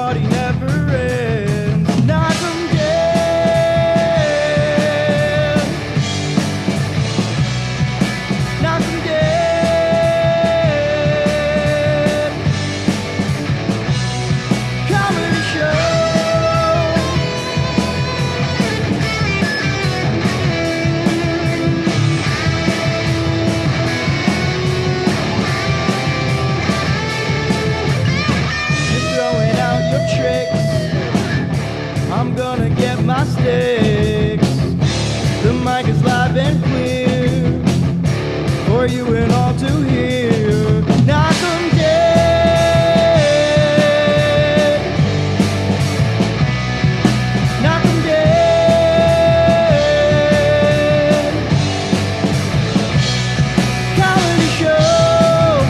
party never ends. Knock 'em dead. Knock 'em dead. Comedy show. You're throwing out your tricks. I'm gonna get my sticks. The mic is live and clear for you and all to hear. Knock 'em dead. Knock 'em dead. Comedy show.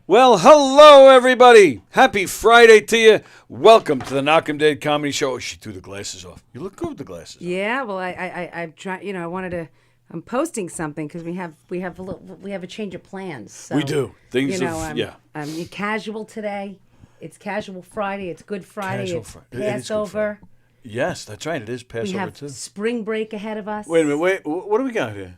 Well, hello, everybody. Happy Friday to you. Welcome to the Knock 'em Dead Comedy Show. Oh, she threw the glasses off. You look good with the glasses. Yeah, well, I'm trying. You know, I wanted to. I'm posting something because we have a change of plans. So, We do. Things You know, have- yeah. I'm casual today. It's Casual Friday. It's Good Friday. Casual it's Fri- it is Good Passover. Yes, that's right. It is We Passover, have too. spring break ahead of us. Wait a minute. Wait. What do we got here?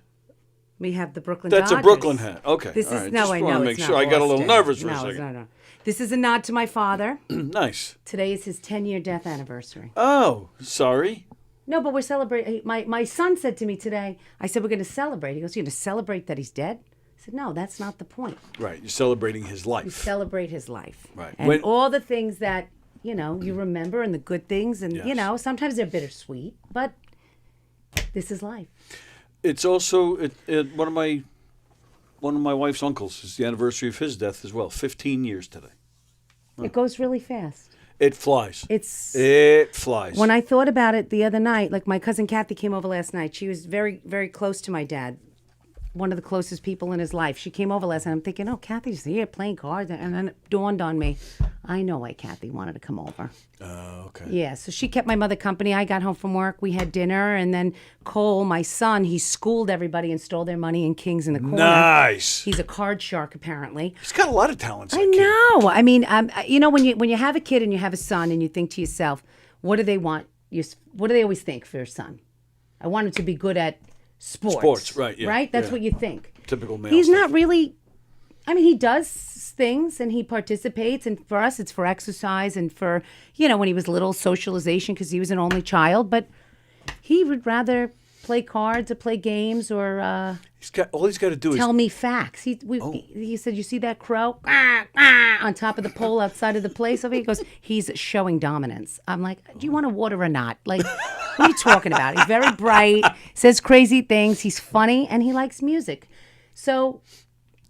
We have the Brooklyn That's Dodgers. a Brooklyn hat. Okay. This all is right. no, Just I wanna know. make It's sure. not I got a little Boston. nervous for no, a second. No. This is a nod to my father. Nice. Today is his 10-year death anniversary. Oh, sorry. No, but we're celebrating. My son said to me today, I said, we're going to celebrate. He goes, you're going to celebrate that he's dead? I said, no, that's not the point. Right. You're celebrating his You life. celebrate his life. Right. And When- all the things that, you know, you remember and the good things. And, you Yes. know, sometimes they're bittersweet, but this is life. It's also one of my wife's uncles is the anniversary of his death as well. 15 years today. It goes really fast. It flies. It flies. When I thought about it the other night, like my cousin Kathy came over last night. She was very, very close to my dad, one of the closest people in his life. She came over last night. I'm thinking, oh, Kathy's here playing cards. And then it dawned on me, I know why Kathy wanted to come over. Oh, okay. Yeah, so she kept my mother company. I got home from work. We had dinner. And then Cole, my son, he schooled everybody and stole their money in Kings in the Corner. Nice. He's a card shark, apparently. He's got a lot of talents. I know. I mean, you know, when you have a kid and you have a son and you think to yourself, what do they want? What do they always think for your son? I want him to be good at sports. Sports, right, yeah, Right? That's yeah. what you think. Typical male He's stuff. not really, I mean, he does things and he participates. And for us, it's for exercise and for, you know, when he was little, socialization because he was an only child. But he would rather play cards or play games or All he's got to do tell is. me facts. He said, you see that crow on top of the pole outside of the place over here? He goes, he's showing dominance. I'm like, do you want a water or not? Like, what are you talking about? He's very bright, says crazy things. He's funny, and he likes music. So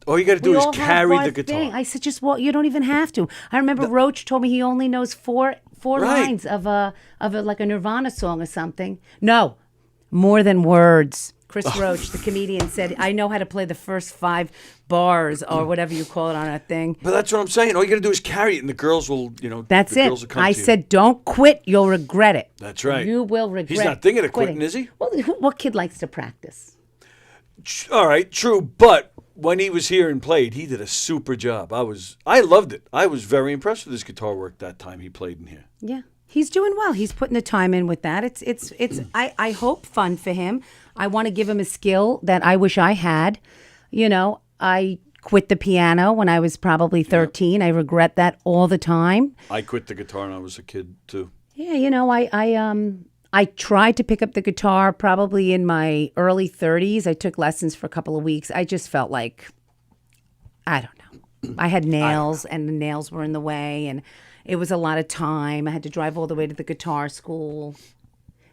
All you got to do we is all have carry our the guitar. thing. I said, just well, you don't even have to. I remember Roach told me he only knows four Right. lines of a like a Nirvana song or something. No, more than words. Chris Roach, the comedian, said, I know how to play the first 5 bars or whatever you call it on that thing. But that's what I'm saying. All you got to do is carry it, and the girls will, That's the it. Girls will come I to you. said, don't quit. You'll regret it. That's right. You will regret He's not thinking of quitting, is he? Well, what kid likes to practice? All right, true. But when he was here and played, he did a super job. I loved it. I was very impressed with his guitar work that time he played in here. Yeah. He's doing well. He's putting the time in with that. It's I hope fun for him. I want to give him a skill that I wish I had. You know, I quit the piano when I was probably 13. I regret that all the time. I quit the guitar when I was a kid too. Yeah, you know, I tried to pick up the guitar probably in my early 30s. I took lessons for a couple of weeks. I just felt like I don't know. I had nails and the nails were in the way and it was a lot of time. I had to drive all the way to the guitar school.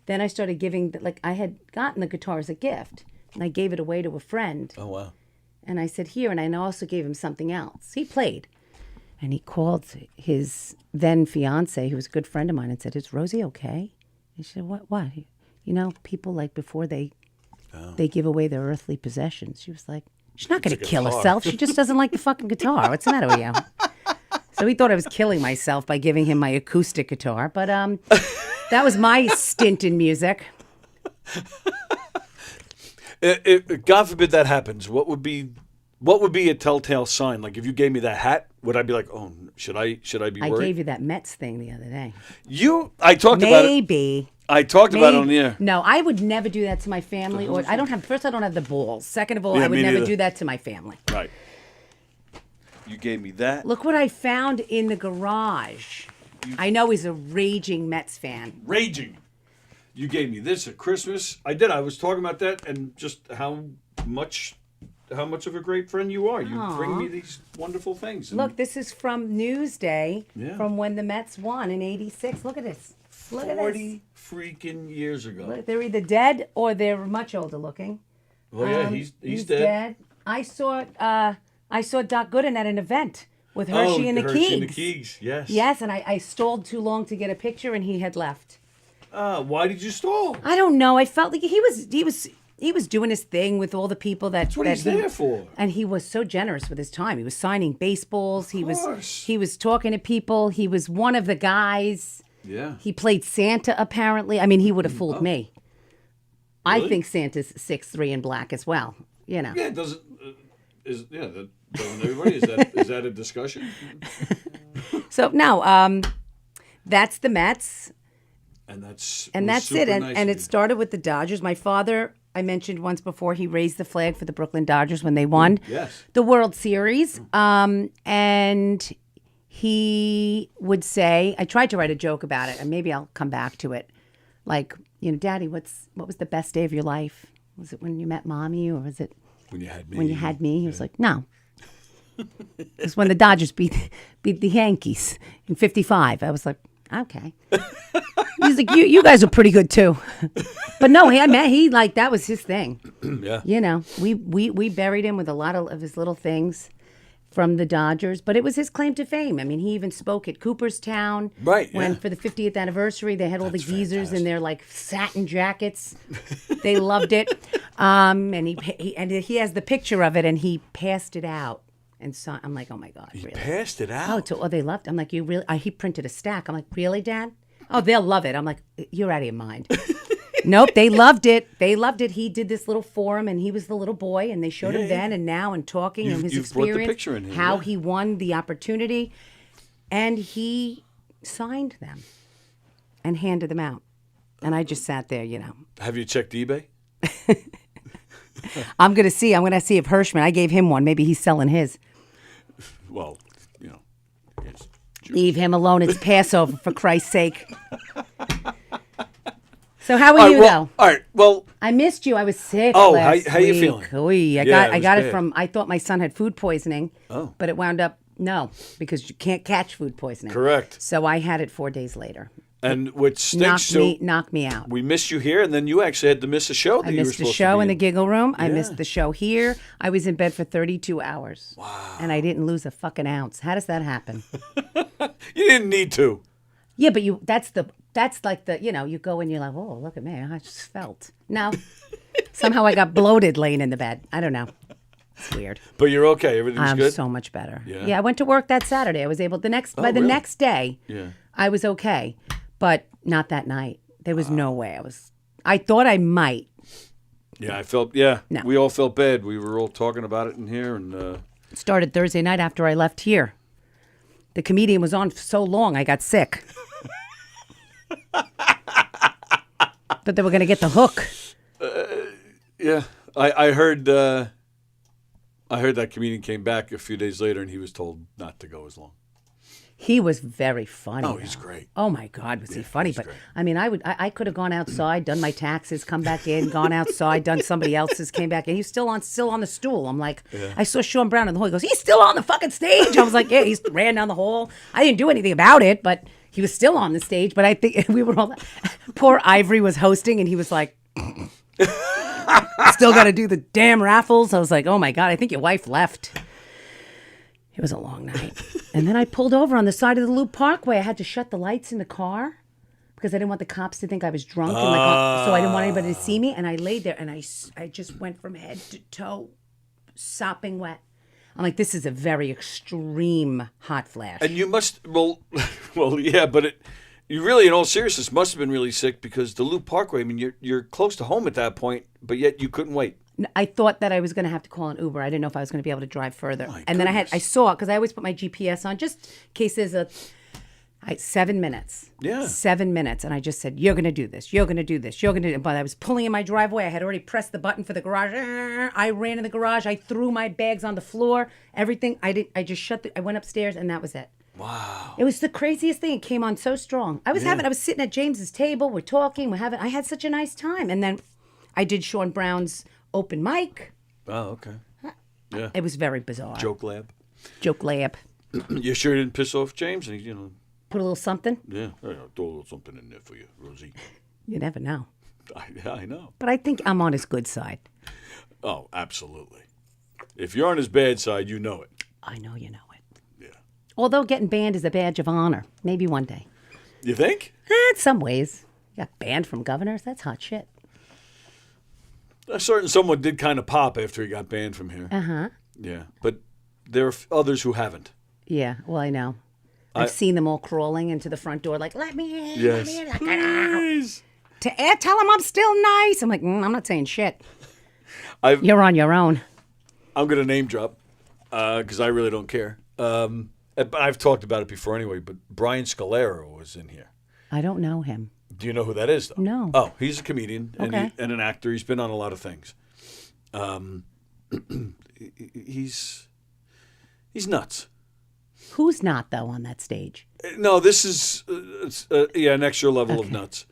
Then I started giving, I had gotten the guitar as a gift, and I gave it away to a friend. Oh, wow. And I said, here, and I also gave him something else. He played. And he called his then fiance, who was a good friend of mine, and said, is Rosie okay? And she said, what? You know, people, before they give away their earthly possessions. She was like, she's not going to kill herself. She just doesn't like the fucking guitar. What's the matter with you? So he thought I was killing myself by giving him my acoustic guitar. But that was my stint in music. God forbid that happens. What would be a telltale sign? Like if you gave me that hat, would I be like, oh, should I be worried? I gave you that Mets thing the other day. I talked about it. Maybe. I talked about it on the air. No, I would never do that to my family. Or I don't have. First, I don't have the balls. Second of all, Yeah, I would me never neither. do that to my family. Right. You gave me that. Look what I found in the garage. I know he's a raging Mets fan. Raging. You gave me this at Christmas. I did. I was talking about that and just how much of a great friend you are. You bring me these wonderful things. And Look, this is from Newsday, Yeah. from when the Mets won in '86. Look at this. Look at 40 freaking years ago. this. They're either dead or they're much older looking. Oh yeah, he's dead. I saw Doc Gooden at an event with Hershey and the Hershey and the Keegs. Keegs. Yes. Yes, and I stalled too long to get a picture, and he had left. Why did you stall? I don't know. I felt like he was doing his thing with all the people that. That's what he's there for. And he was so generous with his time. He was signing baseballs. He course. was talking to people. He was one of the guys. Yeah. He played Santa apparently. I mean, he would have fooled me. Really? I think Santa's 6'3" and black as well. You know. Yeah, doesn't everybody? Is that a discussion? So no, that's the Mets. And that's It. And it started with the Dodgers. My father, I mentioned once before, he raised the flag for the Brooklyn Dodgers when they won the World Series. And he would say, I tried to write a joke about it, and maybe I'll come back to it. Like, Daddy, what was the best day of your life? Was it when you met Mommy, or was it when you had me? When you had me? He was like, no. It's when the Dodgers beat the Yankees in '55. I was like, okay. He's like, you guys are pretty good too. But no, he like that was his thing. Yeah. We buried him with a lot of his little things from the Dodgers, but it was his claim to fame. I mean, he even spoke at Cooperstown. Right. When for the 50th anniversary, they had all the geezers in their like satin jackets. They loved it. And he has the picture of it, and he passed it out. And so I'm like, oh my God, really? Passed it out. Oh, they loved it. I'm like, you really? He printed a stack. I'm like, really, Dad? Oh, they'll love it. I'm like, you're out of your mind. Nope, they loved it. They loved it. He did this little forum, and he was the little boy, and they showed him then and now and talking and his you've brought experience, the picture in here, how yeah. he won the opportunity, and he signed them and handed them out. And I just sat there, Have you checked eBay? I'm gonna see if Hirschman. I gave him one. Maybe he's selling his. Well, Leave him alone. It's Passover, for Christ's sake. So how are you, though? All right. Well, I missed you. I was sick. Oh, last how you week. feeling? Oy, I Yeah, got it was it bad. from. I thought my son had food poisoning. Oh. But it wound up because you can't catch food poisoning. Correct. So I had it 4 days later. And what stinks, Knocked me out. we missed you here, and then you actually had to miss a show that I you were missed the supposed show to be in the in. giggle room. I Yeah. missed the show here. I was in bed for 32 hours. Wow. And I didn't lose a fucking ounce. How does that happen? You didn't need to. Yeah, but that's like the, you go and you're like, oh, look at me. I just felt. No. Somehow I got bloated laying in the bed. I don't know. It's weird. But you're okay. Everything's I'm good? so much better. Yeah? I went to work that Saturday. I was able by the really? next day. Yeah. I was okay, but not that night. There was no way. I thought I might. Yeah, I felt, yeah. No. We all felt bad. We were all talking about it in here. And It started Thursday night after I left here. The comedian was on for so long, I got sick. But they were going to get the hook. yeah, I heard that comedian came back a few days later, and he was told not to go as long. He was very funny. Oh, he's though. great. Oh my God, was he funny? he's But great. I mean, I could have gone outside, done my taxes, come back in, gone outside, done somebody else's, came back in. He was still on the stool. I'm like, I saw Sean Brown in the hall. He goes, he's still on the fucking stage. I was like, yeah, he's ran down the hall. I didn't do anything about it, but he was still on the stage. But I think we were all. Poor Ivory was hosting, and he was like. Still got to do the damn raffles. I was like, oh my God, I think your wife left. It was a long night. And then I pulled over on the side of the Loop Parkway. I had to shut the lights in the car because I didn't want the cops to think I was drunk. So I didn't want anybody to see me. And I laid there and I just went from head to toe, sopping wet. I'm like, this is a very extreme hot flash. And you must, well, yeah, but You really, in all seriousness, must have been really sick because the Loop Parkway. I mean, you're close to home at that point, but yet you couldn't wait. I thought that I was going to have to call an Uber. I didn't know if I was going to be able to drive further. My And then I goodness. saw because I always put my GPS on just in case there's 7 minutes. Yeah. 7 minutes. And I just said, you're going to do this. You're going to do this. You're going to do it. But I was pulling in my driveway. I had already pressed the button for the garage. I ran in the garage. I threw my bags on the floor. Everything. I just I went upstairs and that was it. Wow. It was the craziest thing. It came on so strong. I was sitting at James's table. We're talking. I had such a nice time. And then I did Sean Brown's open mic. Oh, okay. Yeah. It was very bizarre. Joke lab. Joke layup. You sure didn't piss off James? And Put a little something. yeah, throw a little something in there for you, Rosie. You never know. I know. But I think I'm on his good side. Oh, absolutely. If you're on his bad side, you know it. I know you know it. Yeah. Although getting banned is a badge of honor. Maybe one day. You think? In some ways. You got banned from governors? That's hot shit. A certain someone did kind of pop after he got banned from here. Uh-huh. Yeah, but there are others who haven't. Yeah, well, I know. I've seen them all crawling into the front door like, let me in, Yes. let me in. Like, "Get out." Please. Tell them I'm still nice. I'm like, I'm not saying shit. I've- You're on your own. I'm going to name drop because I really don't care. But I've talked about it before anyway, but Brian Scalera was in here. I don't know him. Do you know who that is, though? No. Oh, he's a comedian and, Okay. and an actor. He's been on a lot of things. He's nuts. Who's not, though, on that stage? No, this is an extra level of nuts.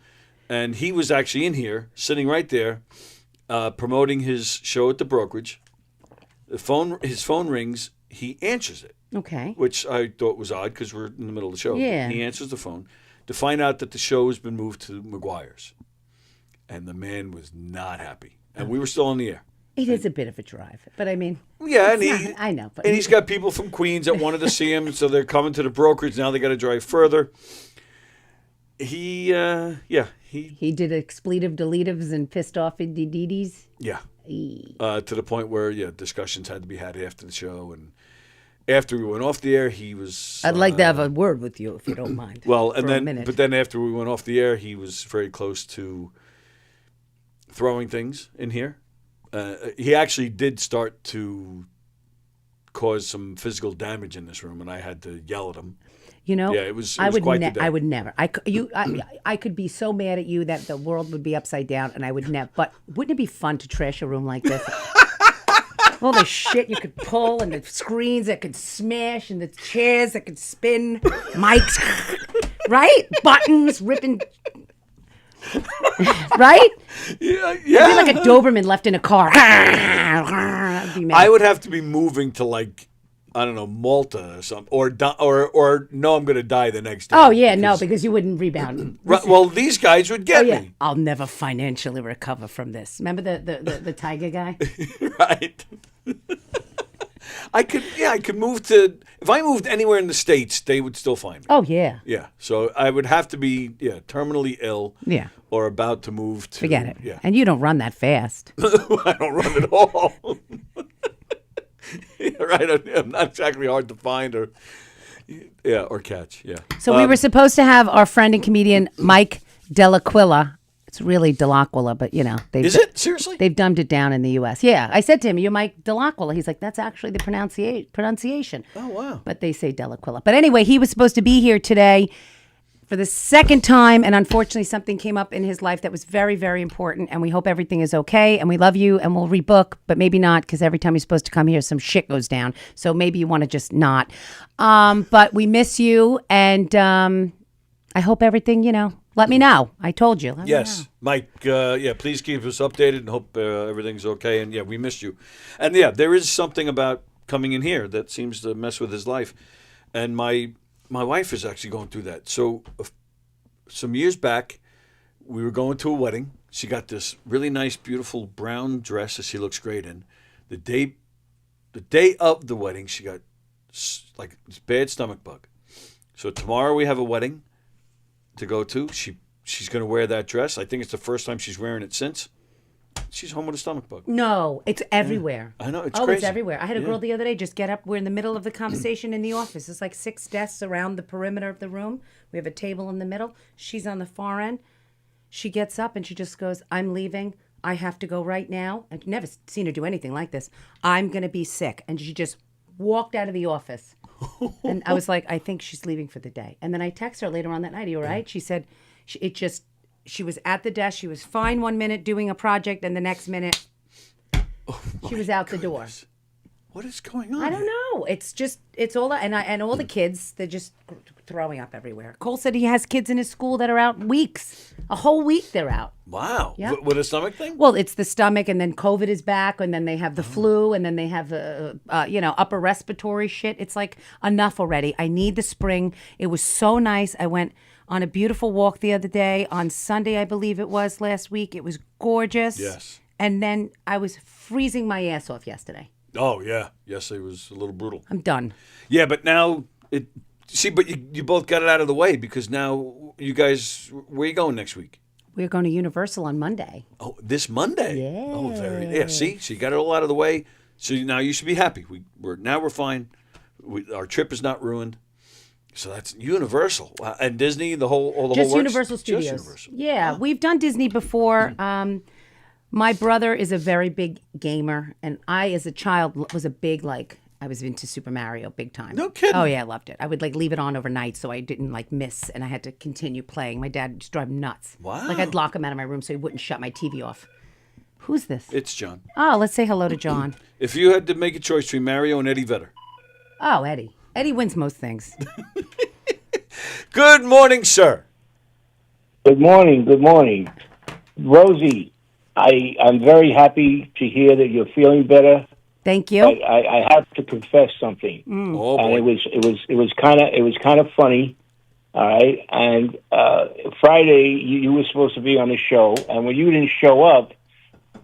And he was actually in here, sitting right there, promoting his show at the brokerage. His phone rings. He answers it, Okay. which I thought was odd because we're in the middle of the show. Yeah. He answers the phone to find out that the show has been moved to McGuire's. And the man was not happy. And we were still on the air. It is a bit of a drive, but I mean, Yeah, and I know. But and he's got people from Queens that wanted to see him, so they're coming to the brokerage. Now they got to drive further. He did expletive deletives and pissed off DDs. Yeah. To the point where, discussions had to be had after the show. And after we went off the air, he was... I'd like to have a word with you, if you don't mind. Well, for and a then, minute. but then after we went off the air, he was very close to throwing things in here. He actually did start to cause some physical damage in this room, and I had to yell at him. You know, Yeah, it was I would quite the day. I would never. I could be so mad at you that the world would be upside down, and I would never. But wouldn't it be fun to trash a room like this? All the shit you could pull, and the screens that could smash, and the chairs that could spin, mics, right? Buttons ripping, right? Yeah. I'd be like a Doberman left in a car. I'd be mad. I would have to be moving to, like, I don't know, Malta or something, or no, I'm going to die the next day. Oh yeah, no, because you wouldn't rebound. Right, well, these guys would get Yeah, me. I'll never financially recover from this. Remember the tiger guy? Right. I could move to, if I moved anywhere in the States, they would still find me. Oh yeah. Yeah. So I would have to be, terminally ill. Yeah. Or about to move to. Forget it. Yeah. And you don't run that fast. I don't run at all. Yeah, right. I'm not exactly hard to find or catch. Yeah. So we were supposed to have our friend and comedian Mike Delaquila. It's really Delaquila, but Is it? Seriously? They've dumbed it down in the U.S. Yeah, I said to him, "You're Mike Delaquila." He's like, "That's actually the pronunciation." Oh, wow. But they say Delaquila. But anyway, he was supposed to be here today for the second time, and unfortunately something came up in his life that was very, very important, and we hope everything is okay, and we love you, and we'll rebook, but maybe not, because every time you're supposed to come here, some shit goes down, so maybe you want to just not. But we miss you, and I hope everything, let me know. I told you. Let me Yes, know. Mike. Please keep us updated and hope everything's okay. And we missed you. And there is something about coming in here that seems to mess with his life. And my wife is actually going through that. So some years back, we were going to a wedding. She got this really nice, beautiful brown dress that she looks great in. The day of the wedding, she got like this bad stomach bug. So tomorrow we have a wedding to go to. She's going to wear that dress. I think it's the first time she's wearing it since. she's home with a stomach bug. No, it's everywhere. I know, it's It's crazy. everywhere. I had a Yeah. girl the other day just get up. We're in the middle of the conversation in the office. There's like 6 desks around the perimeter of the room. We have a table in the middle. She's on the far end. She gets up and she just goes, I'm leaving. I have to go right now. I've never seen her do anything like this. I'm going to be sick. And she just walked out of the office. And I was like, I think she's leaving for the day. And then I text her later on that night, are you all right? She said, she was at the desk. She was fine 1 minute doing a project. And the next minute, she was out the door. What is going on? I don't know. It's all and all the kids, they're just throwing up everywhere. Cole said he has kids in his school that are out weeks. A whole week they're out. Wow. Yeah. With a stomach thing? Well, it's the stomach, and then COVID is back, and then they have the flu, and then they have upper respiratory shit. It's like enough already. I need the spring. It was so nice. I went on a beautiful walk the other day on Sunday, I believe it was last week. It was gorgeous. Yes. And then I was freezing my ass off yesterday. Oh, yeah. Yesterday was a little brutal. I'm done. Yeah, but now but you both got it out of the way because now you guys, where you going next week? We're going to Universal on Monday. Oh, this Monday. Yeah. Oh, see, so you got it all out of the way. So now you should be happy. We're fine. Our trip is not ruined. So that's Universal. Wow. And Disney, the whole Just works? Universal Studios. Just Universal. Yeah, we've done Disney before. My brother is a very big gamer, and I, as a child, was a big, I was into Super Mario big time. No kidding. Oh, yeah, I loved it. I would, leave it on overnight so I didn't, miss, and I had to continue playing. My dad just drove him nuts. Wow. I'd lock him out of my room so he wouldn't shut my TV off. Who's this? It's John. Oh, let's say hello to John. If you had to make a choice between Mario and Eddie Vedder. Oh, Eddie. Eddie wins most things. Good morning, sir. Good morning. Good morning. Rosie, I'm very happy to hear that you're feeling better. Thank you. I have to confess something. Oh, And boy. it was kind of funny. All right. And Friday you were supposed to be on the show, and when you didn't show up,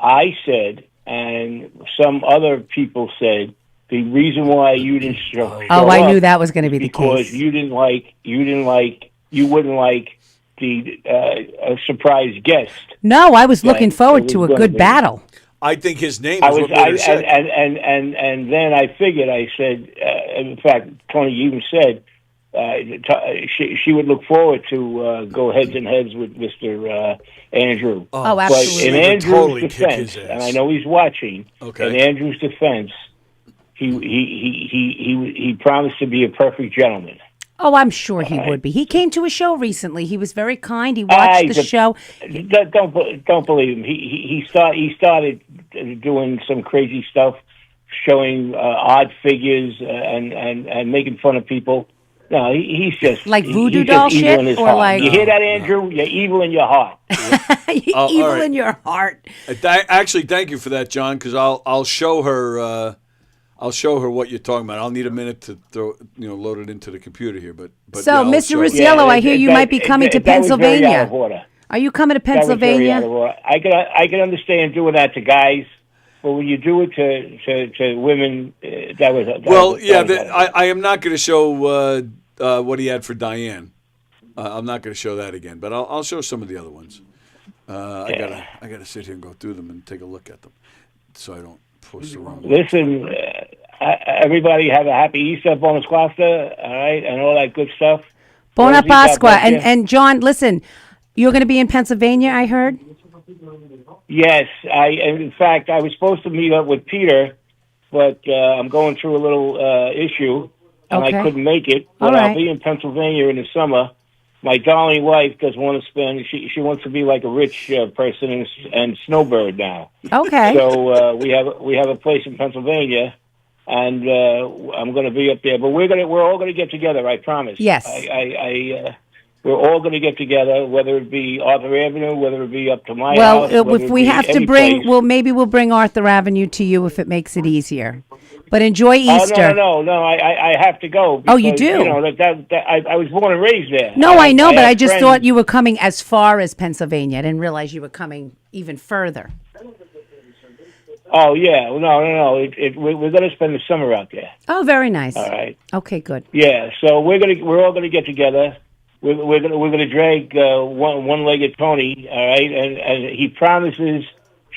I said, and some other people said, the reason why you didn't show up. Oh, I knew that was going to be the because case. you wouldn't like the surprise guest. No, I was looking Right. forward It to a was gonna good be. battle. I think his name I is was, what made her sick. and then I figured. I said, in fact, Tony even said she would look forward to go heads and heads with Mr. Andrew. Oh, But absolutely. in She would Andrew's totally kick defense, his ass. and I know he's watching. Okay. In Andrew's defense, he promised to be a perfect gentleman. Oh, I'm sure he would be. He came to a show recently. He was very kind. He watched the show. Don't believe him. He started doing some crazy stuff, showing odd figures and making fun of people. No, he's just Like voodoo he's doll just evil shit? in his Or heart. like- You hear that, Andrew? You're evil in your heart. all Evil right. in your heart. Actually, thank you for that, John, because I'll show her. I'll show her what you're talking about. I'll need a minute to load it into the computer here. But So, yeah, I'll Mr. show her. Rusciello, I hear you might be coming to that was very out Pennsylvania. of order. Are you coming to That was very out of Pennsylvania? order. I can understand doing that to guys, but when you do it to women, that was Well, that yeah, was out of order. I am not going to show what he had for Diane. I'm not going to show that again, but I'll show some of the other ones. I gotta sit here and go through them and take a look at them, so I don't post the wrong one. Listen, everybody have a happy Easter, Bonus Quasta, all right, and all that good stuff. Bona Rosie, God Pasqua. bless you. And John, listen, you're going to be in Pennsylvania, I heard? Yes, in fact, I was supposed to meet up with Peter, but I'm going through a little issue, and Okay. I couldn't make it. But All right. I'll be in Pennsylvania in the summer. My darling wife doesn't want to spend. She wants to be like a rich person and snowbird now. Okay. So we have a place in Pennsylvania, and I'm going to be up there. But we're all gonna get together. I promise. Yes. We're all going to get together, whether it be Arthur Avenue, whether it be up to my Well, house. whether if it we be have to any bring, place. maybe we'll bring Arthur Avenue to you if it makes it easier. But enjoy Easter. Oh, no. I have to go. Oh, you because, do? You know, I was born and raised there. No, I know, but have I just friends- thought you were coming as far as Pennsylvania. I didn't realize you were coming even further. Oh, yeah. No. We're going to spend the summer out there. Oh, very nice. All right. Okay, good. Yeah. So we're all gonna get together. We're gonna drag one-legged pony. All right. And he promises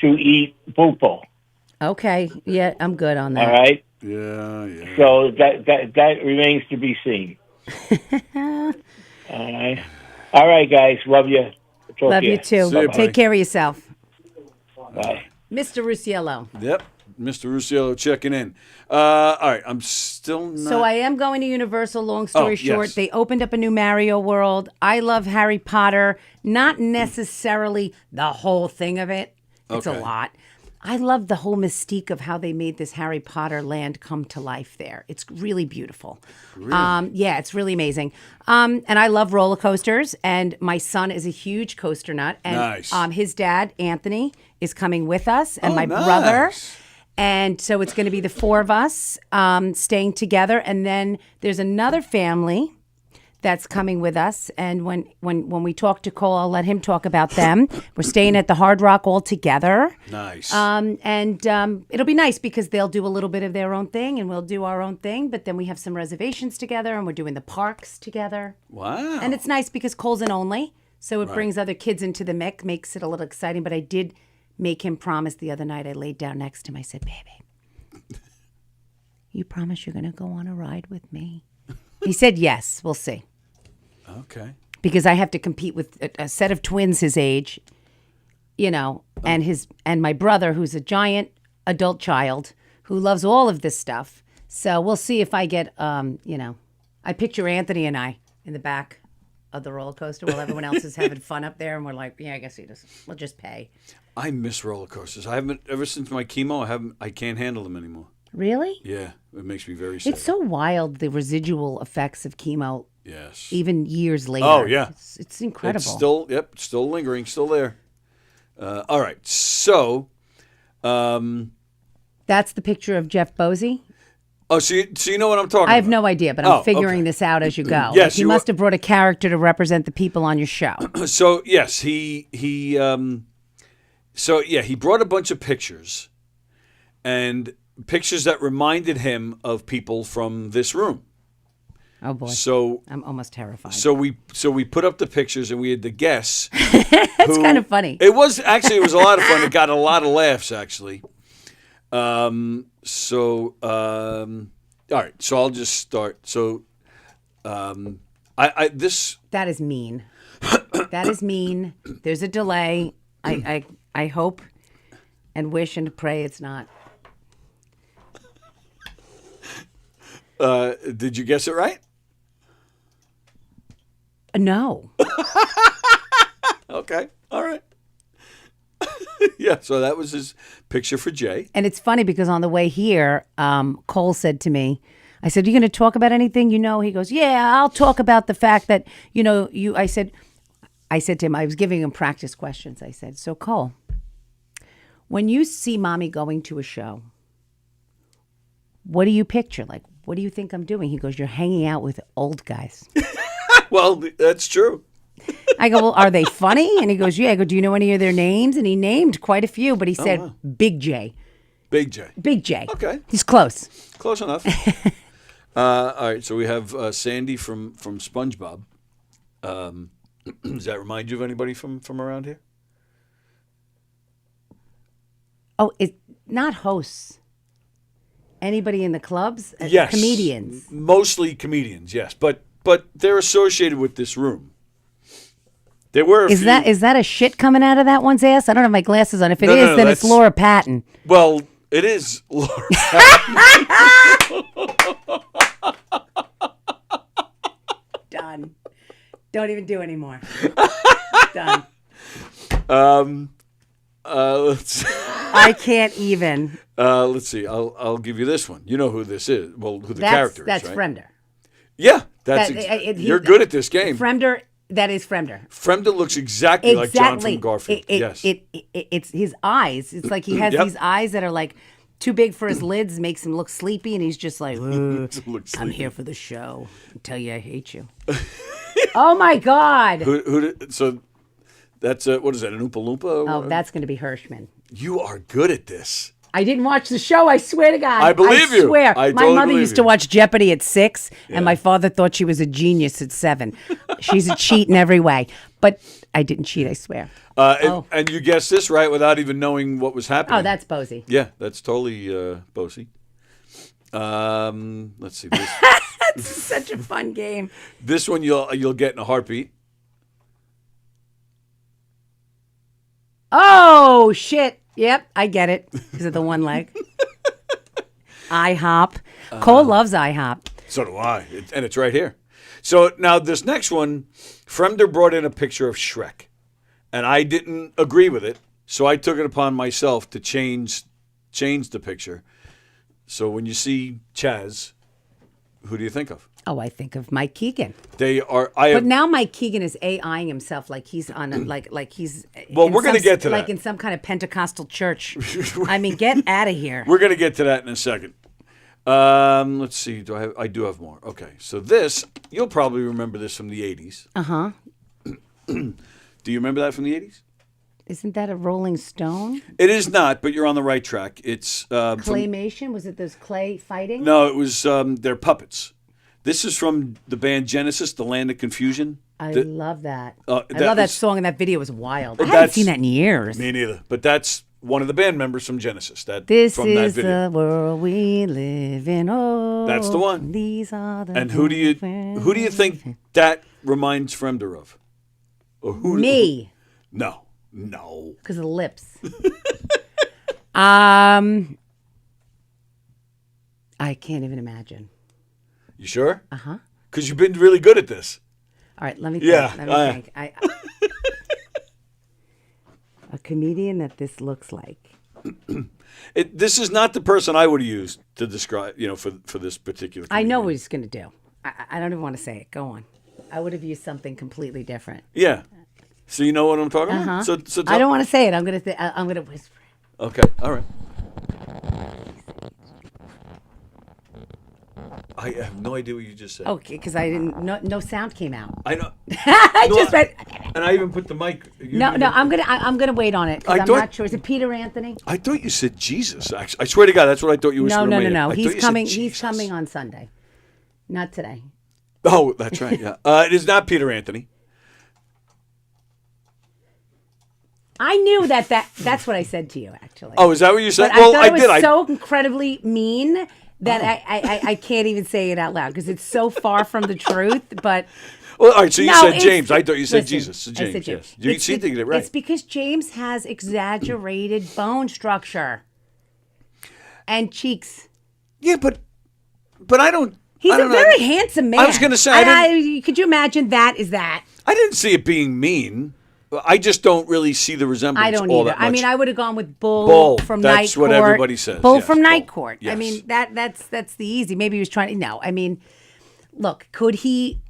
to eat pulpo. Okay. Yeah, I'm good on All that. right. Yeah. So that remains to be seen. All right. All right, guys. Love you. Talk Love to you too. See you, Take buddy. care of yourself. Bye. Mr. Rusiello. Yep. Mr. Rusiello checking in. All right. I'm still not. So I am going to Universal. Long story short, yes. they opened up a new Mario World. I love Harry Potter, not necessarily the whole thing of it. It's Okay. a lot. I love the whole mystique of how they made this Harry Potter land come to life there. It's really beautiful. Yeah, it's really amazing. And I love roller coasters. And my son is a huge coaster nut. And Nice. his dad, Anthony, is coming with us, and Oh, my nice. brother. And so it's going to be the four of us staying together. And then there's another family that's coming with us. And when we talk to Cole, I'll let him talk about them. We're staying at the Hard Rock all together. Nice. And it'll be nice because they'll do a little bit of their own thing and we'll do our own thing. But then we have some reservations together and we're doing the parks together. Wow. And it's nice because Cole's an only. So it brings other kids into the mix, makes it a little exciting. But I did make him promise the other night. I laid down next to him. I said, baby, you promise you're going to go on a ride with me? He said, yes. We'll see. Okay. Because I have to compete with a set of twins his age, and my brother, who's a giant adult child who loves all of this stuff. So we'll see if I get, I picture Anthony and I in the back of the roller coaster while everyone else is having fun up there, and we're like, yeah, I guess we'll just pay. I miss roller coasters. I haven't ever since my chemo. I can't handle them anymore. Really? Yeah, it makes me very sad. It's so wild, the residual effects of chemo, Yes. even years later. Oh, yeah. It's incredible. It's still, still lingering, still there. All right, so, That's the picture of Jeff Bosey. so you know what I'm talking about? I have no idea, but I'm figuring okay. this out as you go. Yes, He you must have brought a character to represent the people on your show. So yes, he brought a bunch of pictures, and pictures that reminded him of people from this room. Oh boy, So I'm almost terrified. so we put up the pictures, and we had to guess. It's kind of funny. It was a lot of fun. It got a lot of laughs actually. All right, so I'll just start. So, this. That is mean. That is mean. There's a delay. I hope and wish and pray it's not. Did you guess it right? No. Okay. All right. Yeah. So that was his picture for Jay. And it's funny because on the way here, Cole said to me, I said, "You going to talk about anything?" He goes, "Yeah, I'll talk about the fact that, I said to him, I was giving him practice questions. I said, "So Cole, when you see mommy going to a show, what do you picture? Like, what do you think I'm doing?" He goes, "You're hanging out with old guys." Well, that's true. I go, "Well, are they funny?" And he goes, "Yeah." I go, "Do you know any of their names?" And he named quite a few, but he said Big J. Big J. Big J. Okay. He's close. Close enough. All right. So we have Sandy from SpongeBob. Does that remind you of anybody from around here? Oh, it's not hosts. Anybody in the clubs? Yes. Comedians. Mostly comedians, yes. But they're associated with this room. There were a Is few. that a shit coming out of that one's ass? I don't have my glasses on. If it No, is, no, then it's that's- Laura Patton. Well, it is Laura. Done. Don't even do anymore. Done. Let's I can't even. let's see. I'll give you this one. You know who this is. Well, who the character is, That's right? Fremder. Yeah, that's you're good at this game. Fremder. That is Fremder. Fremder looks exactly like John from Garfield. It's his eyes. It's like he has Yep. these eyes that are like too big for his lids, makes him look sleepy, and he's just like, Looks I'm sleepy. here for the show. I'll tell you I hate you. Oh my God. So that's what is that? An Oompa Loompa? Oh, that's going to be Hirschman. You are good at this. I didn't watch the show. I swear to God. I believe you. Swear. I My totally mother believe used to you. watch Jeopardy at 6, and my father thought she was a genius at 7. She's a cheat in every way. But I didn't cheat, I swear. And you guessed this right without even knowing what was happening. Oh, that's Bosie. Yeah, that's totally Bosie. Let's see. This, It's such a fun game. this one you'll get in a heartbeat. Oh, shit. Yep, I get it because of the one leg. IHOP. Cole loves IHOP. So do I. And it's right here. So now this next one, Fremder brought in a picture of Shrek. And I didn't agree with it. So I took it upon myself to change the picture. So when you see Chaz, who do you think of? Oh, I think of Mike Keegan. They are. But now Mike Keegan is AIing himself like he's on a, like he's. Well, in we're gonna some- get to like that. in some kind of Pentecostal church. I mean, get out of here. We're going to get to that in a second. Let's see. I do have more. Okay. So this, you'll probably remember this from the 80s. Uh-huh. Do you remember that from the 80s? Isn't that a Rolling Stone? It is not, but you're on the right track. It's Claymation? Was it those clay fighting? No, it was they're puppets. This is from the band Genesis, The Land of Confusion. I The- love that. Uh, I that love that was- song, and that video was wild. I haven't That's- seen that in years. Me neither. But that's one of the band members from Genesis. This from that is video. the world we live in. Oh, That's the one. These are the And who do you think that reminds Fremder of? Or who? Me, No. because of the lips. I can't even imagine. You sure? Uh-huh. Because you've been really good at this. All right, let me Yeah, think. Let me think. A comedian that this looks like. This is not the person I would have used to describe, for this particular. I know comedian. what he's going to do. I don't even want to say it. Go on. I would have used something completely different. Yeah. So you know what I'm talking Uh-huh. about? So I don't want to say it. I'm going to whisper it. Okay. All right. I have no idea what you just said. Okay, because I didn't. No sound came out. I know. I No, just read. And I even put the mic. No. I'm gonna wait on it because I I'm thought- not sure. Is it Peter Anthony? I thought you said Jesus. Actually, I swear to God, that's what I thought you were. No. I thought He's you said coming. He's Jesus. coming on Sunday, not today. Oh, that's right. Yeah. It is not Peter Anthony. I knew that. That's what I said to you actually. Oh, is that what you said? But Well, I thought it was did. so incredibly mean that I can't even say it out loud because it's so far from the truth. But Well, all right. So you no, said it's- James. I thought you said listen, Jesus. So I James. said Yes. You seem to get it right. It's because James has exaggerated bone structure and cheeks. Yeah, but I don't. He's I a don't know. very handsome man. I was gonna say, I could you imagine that is that? I didn't see it being mean. I just don't really see the resemblance. I don't all either. that much. I mean, I would have gone with Bull, Bull, from that's Night what Court. everybody says, Bull yes, from Bull. Night Court. I Yes. mean, that's the easy. Maybe he was trying to. No, I mean, look, could he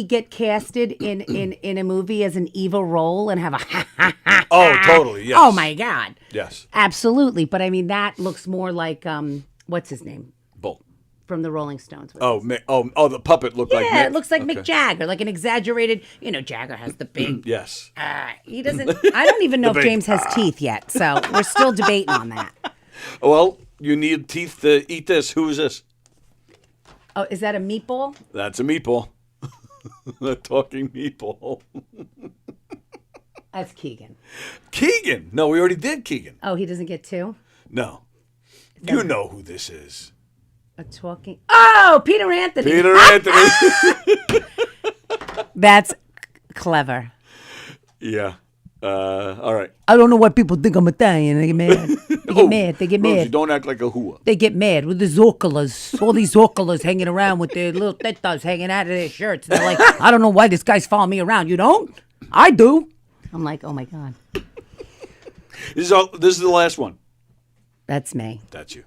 get casted in a movie as an evil role and have a Oh, totally. Yes. Oh my God. Yes. Absolutely. But I mean, that looks more like what's his name Bull. from the Rolling Stones. Oh, the puppet looked like. Yeah, Mick. it looks like Okay. Mick Jagger, like an exaggerated. Jagger has the big. Yes. He doesn't. I don't even know if big, James has teeth yet, so we're still debating on that. Well, you need teeth to eat this. Who is this? Oh, is that a meatball? That's a meatball. A talking meatball. That's Keegan. Keegan. No, we already did Keegan. Oh, he doesn't get two? No. You know who this is. A talking. Oh, Peter Anthony. Peter Anthony. That's clever. Yeah. All right. I don't know why people think I'm Italian. They get mad. They get mad. They get Rosie, mad. don't act like a hua. They get mad with the Zorkalas. All these Zorkalas hanging around with their little tetas hanging out of their shirts. They're like, I don't know why this guy's following me around. You don't? I do. I'm like, oh my God. This is the last one. That's me. That's you.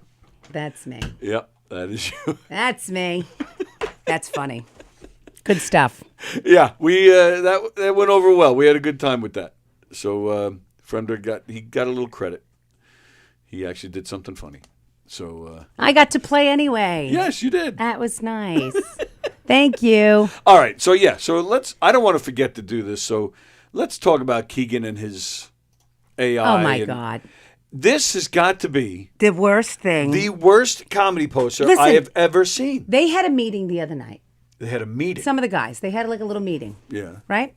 That's me. Yep, that is you. That's me. That's funny. Good stuff. Yeah, we that went over well. We had a good time with that. So Fremder got a little credit. He actually did something funny. So I got to play anyway. yes, you did. That was nice. Thank you. All right. So yeah. So let's. I don't want to forget to do this. So let's talk about Keegan and his AI. Oh my and, God. This has got to be The worst thing. the worst comedy poster Listen. I have ever seen. They had a meeting the other night. They had a meeting. Some of the guys. They had like a little meeting. Yeah. Right?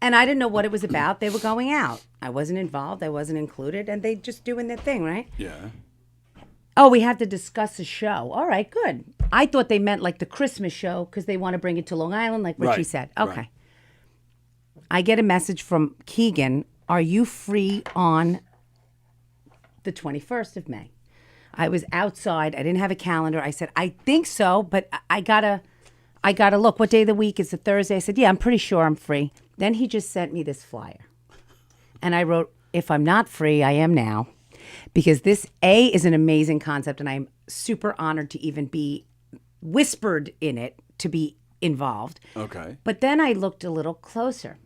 And I didn't know what it was about. They were going out. I wasn't involved. I wasn't included. And they just doing their thing, right? Yeah. Oh, we have to discuss a show. All right, good. I thought they meant like the Christmas show because they want to bring it to Long Island, like Richie Right, said. Okay. right. I get a message from Keegan. Are you free on the 21st of May? I was outside. I didn't have a calendar. I said, I think so, but I gotta look. What day of the week is it? Thursday? I said, yeah, I'm pretty sure I'm free. Then he just sent me this flyer. And I wrote, if I'm not free, I am now. Because this, A, is an amazing concept, and I'm super honored to even be whispered in it, to be involved. Okay. But then I looked a little closer,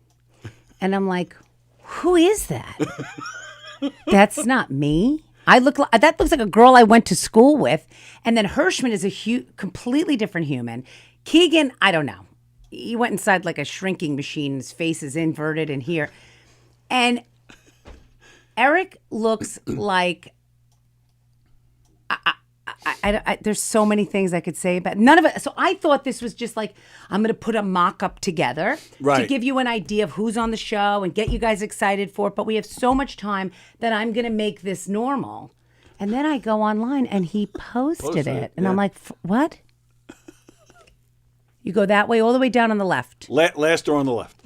and I'm like, who is that? That's not me. That looks like a girl I went to school with. And then Hirschman is a completely different human. Keegan, I don't know. He went inside like a shrinking machine. His face is inverted in here. And Eric looks like there's so many things I could say about none of it. So I thought this was just like, I'm going to put a mock-up together to Right. give you an idea of who's on the show and get you guys excited for it. But we have so much time that I'm going to make this normal. And then I go online and he posted it. And I'm yeah. like, what? You go that way, all the way down on the left. Last door on the left.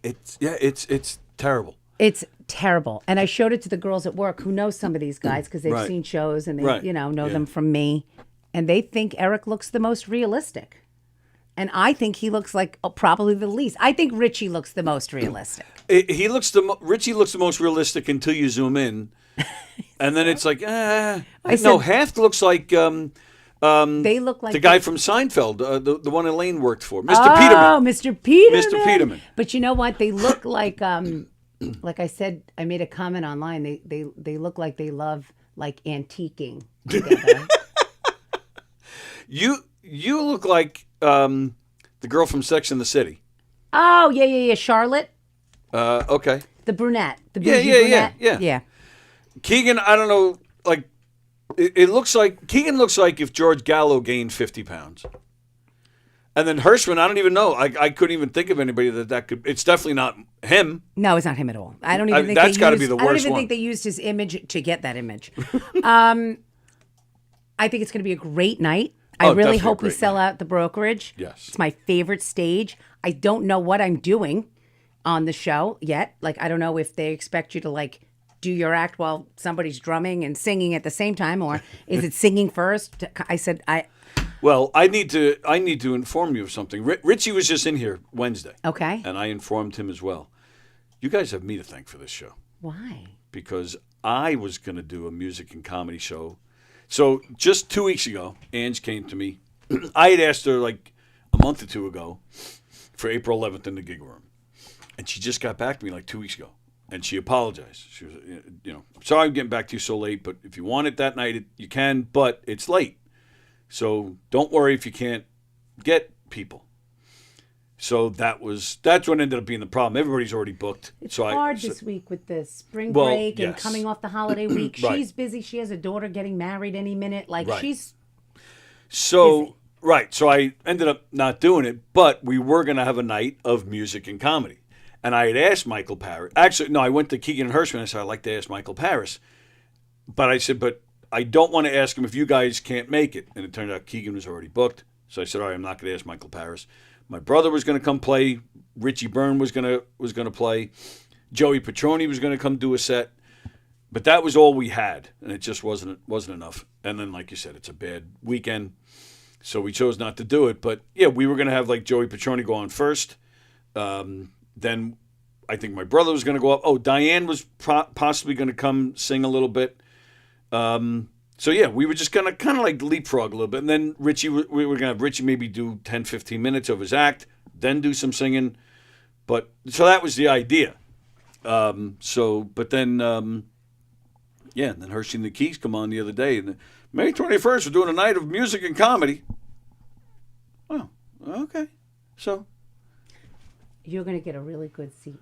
It's terrible. It's terrible. And I showed it to the girls at work who know some of these guys because they've Right. seen shows and they, Right. know Yeah. them from me. And they think Eric looks the most realistic. And I think he looks like probably the least. I think Richie looks the most realistic. Richie looks the most realistic until you zoom in, and then it's like, said- half looks like They look like the guy from Seinfeld, the one Elaine worked for, Mr. Oh, Peterman. Mr. Peterman. Mr. Peterman. But you know what? They look like I said, I made a comment online. They look like they love like antiquing together. You look like the girl from Sex and the City. Oh, yeah. Charlotte, Okay. the brunette. The Yeah, bougie yeah, brunette. yeah. Yeah. Keegan, I don't know, like it looks like Keegan looks like if George Gallo gained 50 pounds. And then Hirschman, I don't even know. I couldn't even think of anybody that could. It's definitely not him. No, it's not him at all. I don't even think that's they gotta used, be the I don't worst even one. think they used his image to get that image. I think it's going to be a great night. I Oh, really definitely a hope we great sell night. out the brokerage. Yes. It's my favorite stage. I don't know what I'm doing on the show yet. Like, I don't know if they expect you to like do your act while somebody's drumming and singing at the same time, or is it singing first? I said, Well, I need to inform you of something. Richie was just in here Wednesday. okay. And I informed him as well. You guys have me to thank for this show Why? because I was going to do a music and comedy show. So just 2 weeks ago, Ange came to me. I had asked her like a month or two ago for April 11th in the gig room. And she just got back to me like 2 weeks ago. And she apologized. She was, sorry I'm getting back to you so late, but if you want it that night, you can, but it's late. So don't worry if you can't get people. So that's what ended up being the problem. Everybody's already booked. It's so hard this week with the spring Well, break and yes. coming off the holiday week. Right. She's busy. She has a daughter getting married any minute. Like Right. she's So right. So I ended up not doing it, but we were going to have a night of music and comedy. And I had asked Michael Paris. Actually, no, I went to Keegan and Hirschman and I said, I'd like to ask Michael Paris. But I said, but I don't want to ask him if you guys can't make it. And it turned out Keegan was already booked. So I said, all right, I'm not going to ask Michael Paris. My brother was going to come play. Richie Byrne was going to play. Joey Petroni was going to come do a set. But that was all we had, and it just wasn't enough. And then, like you said, it's a bad weekend, so we chose not to do it. But yeah, we were going to have like Joey Petroni go on first. Then I think my brother was going to go up. Oh, Diane was possibly going to come sing a little bit. So yeah, we were just going to kind of like leapfrog a little bit. And then Richie, we were going to have Richie maybe do 10, 15 minutes of his act, then do some singing. But so that was the idea. But then. Yeah, and then Hershey and the Keys come on the other day. And May 21st, we're doing a night of music and comedy. Oh, okay. So, you're going to get a really good seat.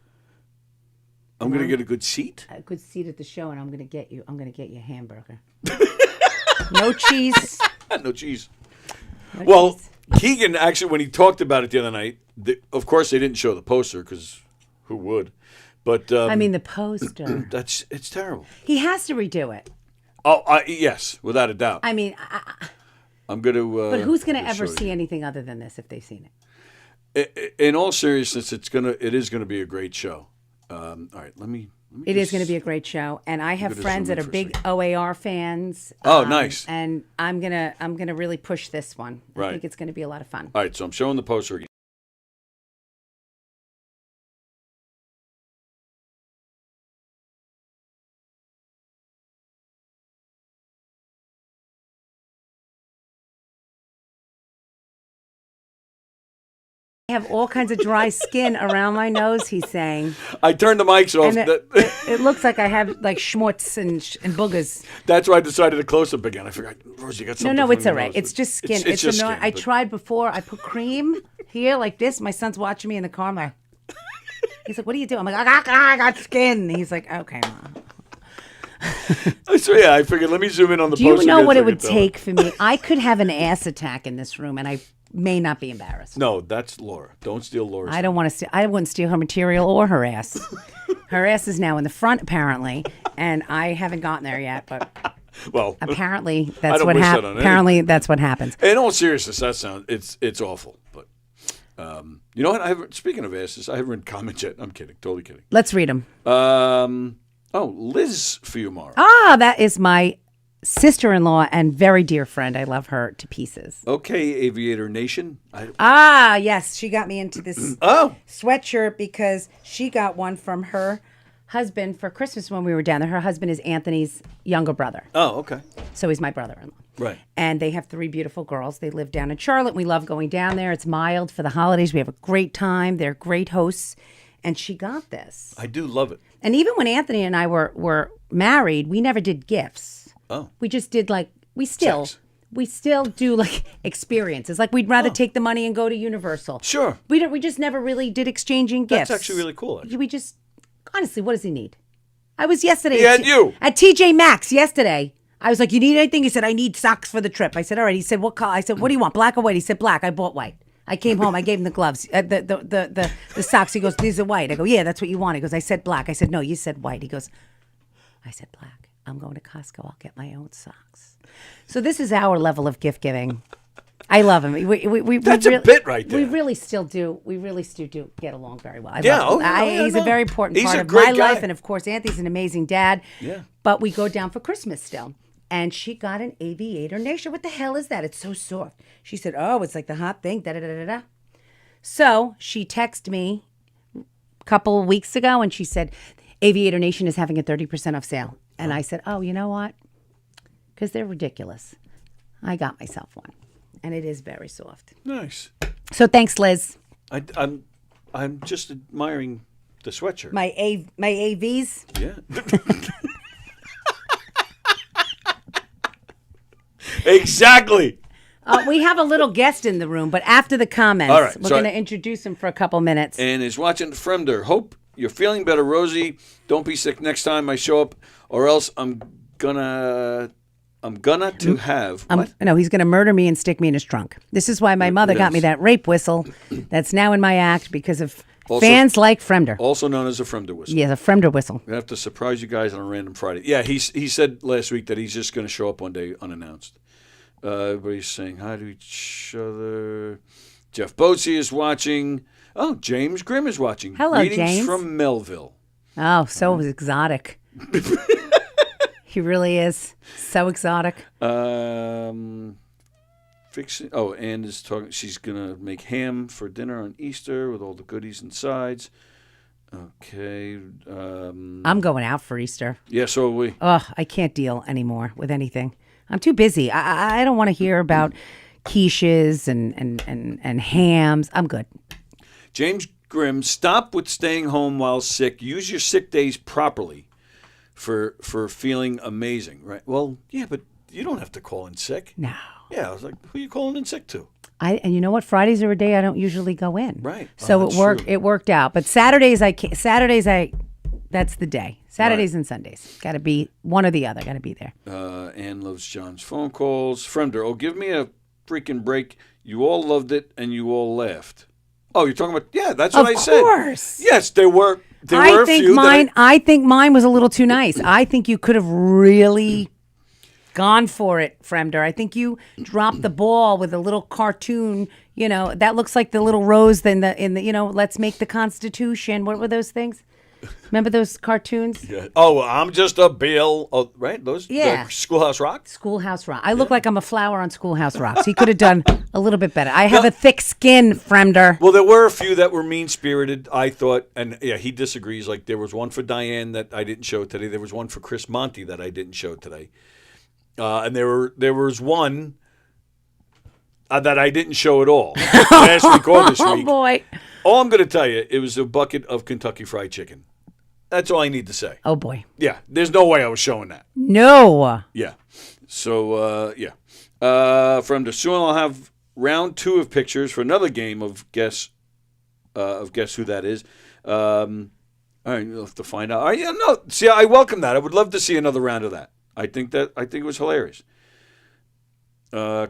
I'm going to get a good seat? A good seat at the show, and I'm going to get you a hamburger. No cheese. No cheese. No Well, cheese. Keegan, actually, when he talked about it the other night, of course they didn't show the poster because who would? But I mean, the poster. it's terrible. He has to redo it. Oh, yes, without a doubt. I mean, I'm going to. but who's going to ever see anything other than this if they've seen it? In all seriousness, it is gonna be a great show. All right, let me. It is going to be a great show, and I have gonna friends zoom that in are for a big OAR fans. Oh, nice. And I'm gonna really push this one. I Right. think it's going to be a lot of fun. All right, so I'm showing the poster again. I have all kinds of dry skin around my nose. He's saying, I turned the mics off. and it looks like I have like schmutz and boogers. That's why I decided to close up again. I forgot, Rosie, you got something. No, from it's your all right. nose, It's but just skin. It's just annoying. skin, I but- tried before. I put cream here like this. My son's watching me in the car. I'm like, he's like, "What are you doing?" I'm like, I got skin." He's like, "Okay, Mom." So yeah, I figured let me zoom in on the Do you poster know again what so it I would can tell take for me? I could have an ass attack in this room, and I may not be embarrassed. No, that's Laura. Don't steal Laura's. I don't want to steal. I wouldn't steal her material or her ass. Her ass is now in the front, apparently, and I haven't gotten there yet. But Well, apparently, I that's don't what wish that happens. on Apparently, that's what happens. in all seriousness, that sounds it's awful. But you know what? Speaking of asses, I haven't read comments yet. I'm kidding. Totally kidding. Let's read them. Liz Fiumara. Ah, that is my sister-in-law and very dear friend. I love her to pieces. Okay, Aviator Nation. Ah, yes, she got me into this Oh, sweatshirt because she got one from her husband for Christmas when we were down there. Her husband is Anthony's younger brother, okay, so he's my brother-in-law. right. And they have 3 beautiful girls. They live down in Charlotte. We love going down there. It's mild for the holidays. We have a great time. They're great hosts. And she got this. I do love it. And even when Anthony and I were married, we never did gifts. Oh, We just did like we still do like experiences. Like we'd Oh. rather take the money and go to Universal. sure. We just never really did exchanging gifts. That's actually really cool. Actually. We just honestly, what does he need? I was yesterday He had you. at TJ Maxx yesterday. I was like, "You need anything?" He said, "I need socks for the trip." I said, "All right." He said, "What color?" I said, "What do you want? Black or white?" He said, "Black." I bought white. I came home. I gave him the gloves, the socks. He goes, "These are white." I go, "Yeah, that's what you want." He goes, "I said black." I said, "No, you said white." He goes, "I said black. I'm going to Costco. I'll get my own socks." So this is our level of gift giving. I love him. That's a bit right there. We really still do. We really still do get along very well. I Yeah, love him. yeah, He's no. a very important He's part a of great my guy. life, and of course, Anthony's an amazing dad. Yeah. But we go down for Christmas still. And she got an Aviator Nation. What the hell is that? It's so soft. She said, "Oh, it's like the hot thing." Da da da da da. So she texted me a couple of weeks ago, and she said, "Aviator Nation is having a 30% off sale." And I said, "Oh, you know what? Because they're ridiculous. I got myself one, and it is very soft." Nice. So thanks, Liz. I'm just admiring the sweatshirt. My AVs. Yeah. Exactly. We have a little guest in the room, but after the comments, All right, we're so going to introduce him for a couple minutes. And is watching Fremder. Hope you're feeling better, Rosie. Don't be sick next time I show up, or else I'm gonna to have. What? No, he's going to murder me and stick me in his trunk. This is why my mother got me Yes. that rape whistle that's now in my act because of Also- fans like Fremder. Also known as a Fremder whistle. Yes, a Fremder whistle. We have to surprise you guys on a random Friday. Yeah, he said last week that he's just going to show up one day unannounced. Everybody's saying hi to each other. Jeff Boatsy is watching. Oh, James Grimm is watching. Hello, Greetings James. from Melville. Oh, so exotic. He really is. So exotic. Fixing. Oh, Ann is talking. She's gonna make ham for dinner on Easter with all the goodies and sides. Okay. I'm going out for Easter. Yeah. So are we. Ugh, I can't deal anymore with anything. I'm too busy. I don't want to hear about quiches and hams. I'm good. James Grimm, stop with staying home while sick. Use your sick days properly for feeling amazing, right? Well, yeah, but you don't have to call in sick. No. Yeah, I was like, who are you calling in sick to? And you know what? Fridays are a day I don't usually go in. Right. So Oh, that's it worked. true. It worked out. But Saturdays I That's the day. Saturdays and Sundays. Got to be one or the other. Got to be there. Ann loves John's phone calls. Fremder, oh, give me a freaking break. You all loved it and you all laughed. Oh, you're talking about, yeah, that's what I said. Of course. Yes, there were a few. I think mine was a little too nice. I think you could have really gone for it, Fremder. I think you dropped the ball with a little cartoon. You know, that looks like the little rose in the let's make the Constitution. What were those things? Remember those cartoons? Yeah. Oh, I'm just a bill. Oh, right? Those? Yeah. Schoolhouse Rock? Schoolhouse Rock. I look like I'm a flower on Schoolhouse Rock. So he could have done a little bit better. I have a thick skin, Fremder. Well, there were a few that were mean-spirited, I thought. And, yeah, he disagrees. Like, there was one for Diane that I didn't show today. There was one for Chris Monty that I didn't show today. And there was one that I didn't show at all last week or this week. Oh, boy. All I'm going to tell you, it was a bucket of Kentucky Fried Chicken. That's all I need to say. Oh, boy. Yeah, there's no way I was showing that. No. Yeah. So, yeah. From the soon, I'll have round 2 of pictures for another game of guess who that is. All right, you'll have to find out. Yeah, no. See, I welcome that. I would love to see another round of that. I think it was hilarious.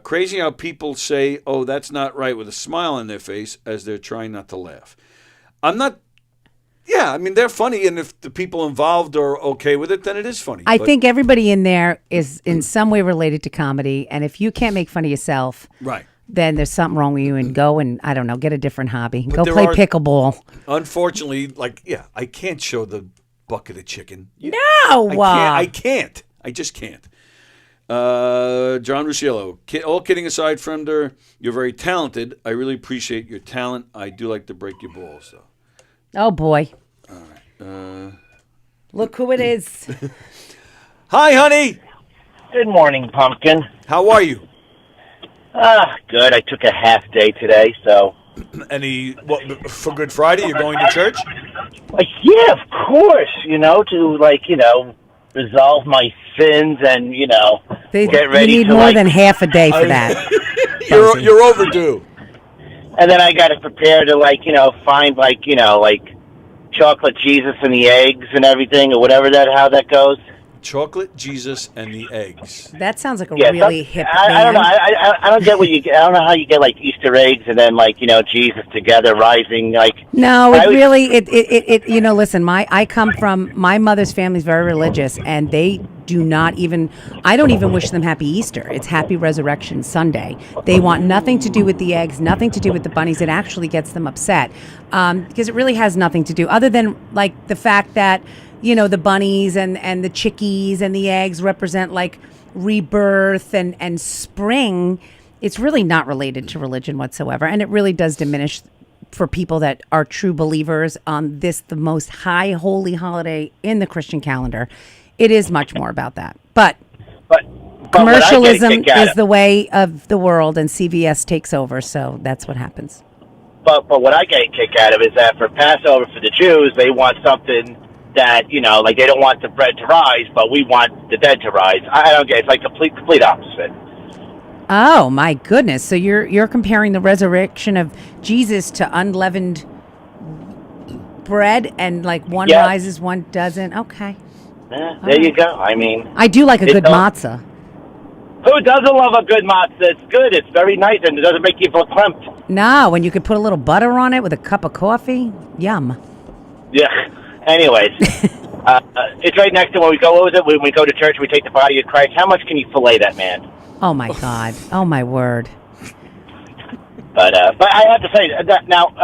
Crazy how people say, "Oh, that's not right," with a smile on their face as they're trying not to laugh. I'm not. Yeah, I mean, they're funny, and if the people involved are okay with it, then it is funny. I think everybody in there is in some way related to comedy, and if you can't make fun of yourself, right, then there's something wrong with you, and go and, I don't know, get a different hobby. Go play pickleball. Unfortunately, I can't show the bucket of chicken. No! I can't. I just can't. John Rusciello, all kidding aside, Fremder, you're very talented. I really appreciate your talent. I do like to break your balls, though. Oh, boy. All right. Look who it is. Hi, honey. Good morning, Pumpkin. How are you? Good. I took a half day today, so. For Good Friday, you're going to church? Yeah, of course. To resolve my sins and, get ready. You need more than half a day for that. You're overdue. And then I got to prepare to, find, chocolate Jesus and the eggs and everything, or whatever how that goes. Chocolate Jesus and the eggs. That sounds like a really hip band. I don't know. I don't get I don't know how you get Easter eggs and then Jesus together rising No, listen, I come from, my mother's family's very religious, and they do not even, I don't even wish them happy Easter. It's happy Resurrection Sunday. They want nothing to do with the eggs, nothing to do with the bunnies. It actually gets them upset because it really has nothing to do, other than the fact that the bunnies and the chickies and the eggs represent rebirth and spring. It's really not related to religion whatsoever. And it really does diminish for people that are true believers on the most high holy holiday in the Christian calendar. It is much more about that. But commercialism is the way of the world, and CVS takes over. So that's what happens. But what I get a kick out of is that for Passover for the Jews, they want something that, they don't want the bread to rise, but we want the dead to rise. I don't get it. It's complete opposite. Oh, my goodness. So you're comparing the resurrection of Jesus to unleavened bread, and one rises, one doesn't? Okay. There you go. I mean, I do like a good matzah. Who doesn't love a good matzah? It's good. It's very nice, and it doesn't make you feel cramped. No, and you could put a little butter on it with a cup of coffee. Yum. Yeah. Anyways, it's right next to when we go. What was it? When we go to church, we take the body of Christ. How much can you fillet that man? Oh my God! Oh my word! But I have to say that now,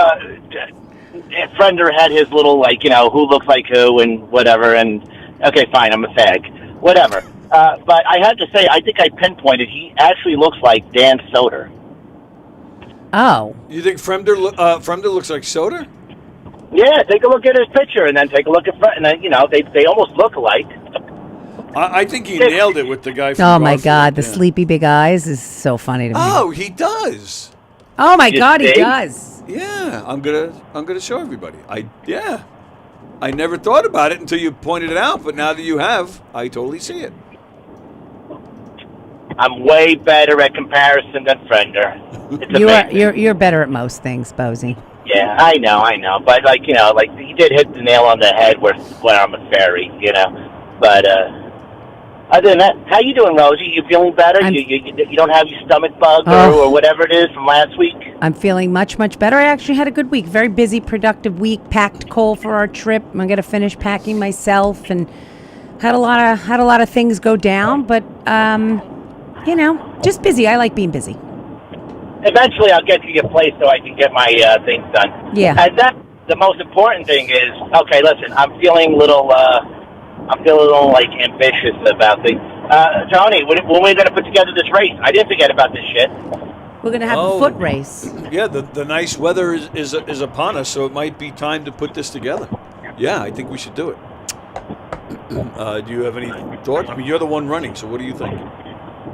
Frender had his little who looks like who and whatever. And okay, fine, I'm a fag, whatever. But I have to say, I think I pinpointed. He actually looks like Dan Soder. Oh. You think Fremder looks like Soder? Yeah, take a look at his picture, and then take a look at Fred, and then they almost look alike. I think he nailed it with the guy from Oh my Garfield. Yeah. The sleepy big eyes is so funny to me. Oh, he does. Oh my God, he does. Yeah, I'm gonna show everybody. I never thought about it until you pointed it out, but now that you have, I totally see it. I'm way better at comparison than Frender. It's you're better at most things, Bozy. Yeah, I know. But, like, you know, like, he did hit the nail on the head when I'm a fairy, you know. But, other than that, how you doing, Rosie? You feeling better? You don't have your stomach bug or whatever it is from last week? I'm feeling much, much better. I actually had a good week. Very busy, productive week. Packed coal for our trip. I'm going to finish packing myself and had a lot of things go down. But, you know, just busy. I like being busy. Eventually, I'll get to your place so I can get my things done. Yeah. And that the most important thing is, okay, listen, I'm feeling a little like ambitious about things. Tony, when are we going to put together this race? I didn't forget about this shit. We're going to have a foot race. Yeah, the nice weather is upon us, so it might be time to put this together. Yeah, I think we should do it. Do you have any thoughts? I mean, you're the one running, so what do you think?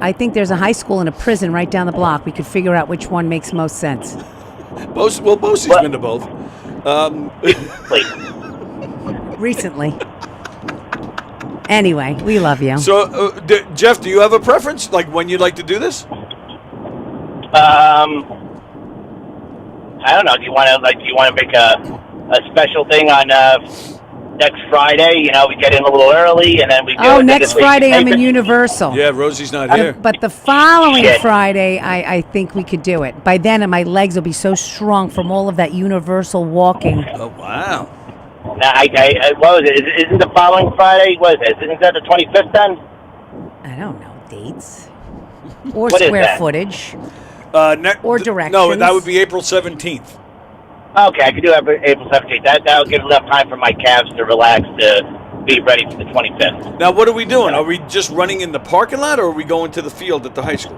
I think there's a high school and a prison right down the block. We could figure out which one makes most sense. Bosie's been to both. Recently. Anyway, we love you. So, Jeff, do you have a preference, like when you'd like to do this? I don't know. Do you want to make a special thing on next Friday? You know, we get in a little early and then we do it. Oh, next Friday I'm in Universal. Yeah, Rosie's not here. But the following Friday, I think we could do it. By then, my legs will be so strong from all of that Universal walking. Oh, wow. Now, what was it? Isn't the following Friday? What is it? Isn't that the 25th then? I don't know dates or What is square that? footage. Or directions. No, that would be April 17th. Okay, I could do April 17th. That'll give enough time for my calves to relax to be ready for the 25th. Now, what are we doing? Are we just running in the parking lot, or are we going to the field at the high school?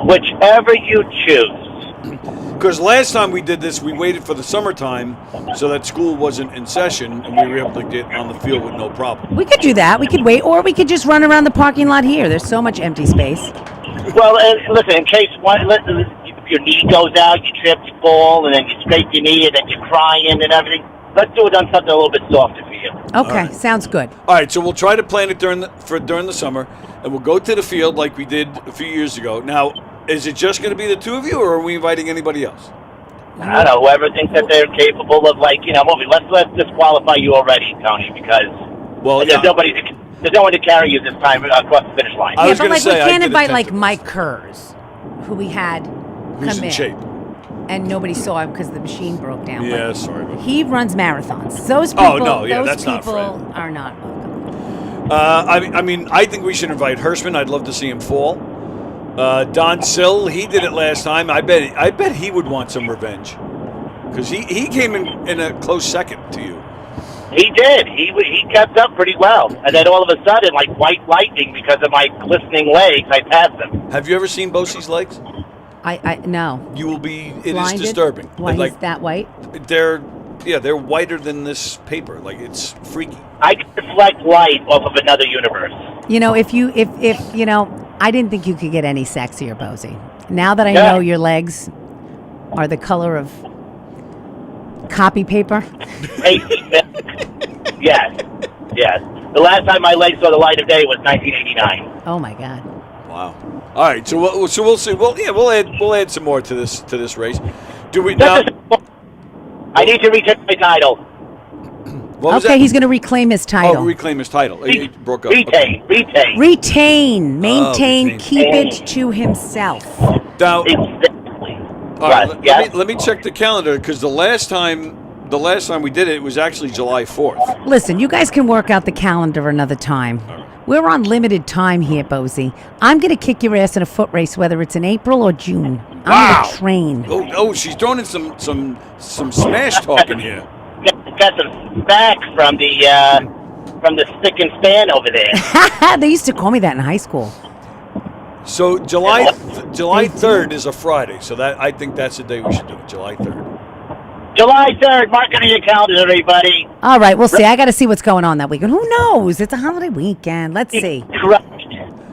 Whichever you choose. Because last time we did this, we waited for the summertime so that school wasn't in session, and we were able to get on the field with no problem. We could do that. We could wait, or we could just run around the parking lot here. There's so much empty space. Well, listen, in case if your knee goes out, you trip, you fall, and then you scrape your knee, and then you're crying and everything, let's do it on something a little bit softer for you. Okay, sounds good. All right, so we'll try to plan it during the summer, and we'll go to the field like we did a few years ago. Now, is it just going to be the two of you, or are we inviting anybody else? I don't know, whoever thinks that they're capable of, like, you know, moving. Let's disqualify you already, Tony, because there's no one to carry you this time across the finish line. I was But gonna like say, we I can't did invite attempt like it. Mike Kurz, who we had Who's come in shape? and nobody saw him because the machine broke down. Yeah, But sorry about that. he runs marathons. Those people, no, yeah, those that's not people Fred. are not welcome. I mean, I think we should invite Hirschman. I'd love to see him fall. Don Sill, he did it last time. I bet he would want some revenge, because he came in a close second to you. He did. He kept up pretty well. And then all of a sudden, like white lightning, because of my glistening legs, I passed him. Have you ever seen Bosie's legs? I no. You will be. It Blinded? is disturbing. Why Like he's that white? they're whiter than this paper. Like, it's freaky. I can reflect light off of another universe. You know, if you know, I didn't think you could get any sexier, Bosie. Now that I Yeah. know your legs are the color of copy paper. Yes. The last time my legs saw the light of day was 1989. Oh my God. Wow. All right. So we'll see. Well, yeah, we'll add some more to this race. Do we now? I need to retake my title. What was Okay, that? he's going to reclaim his title. Oh, reclaim his title. He broke up. Retain. Retain, maintain, retain. keep it to himself. Now, Exactly. all right, Yes. let me check the calendar, because the last time we did it was actually July 4th. Listen, you guys can work out the calendar another time. We're on limited time here, Bosie. I'm going to kick your ass in a foot race, whether it's in April or June. I'm Wow. going to train. Oh, she's throwing in some smash talk in here. Got some back from the stick and span over there. They used to call me that in high school. So July 3rd is a Friday, so that I think that's the day we should do it. July 3rd. July 3rd, mark it on your calendar, everybody. All right, we'll see. I got to see what's going on that weekend. Who knows? It's a holiday weekend. Let's see. Crushed.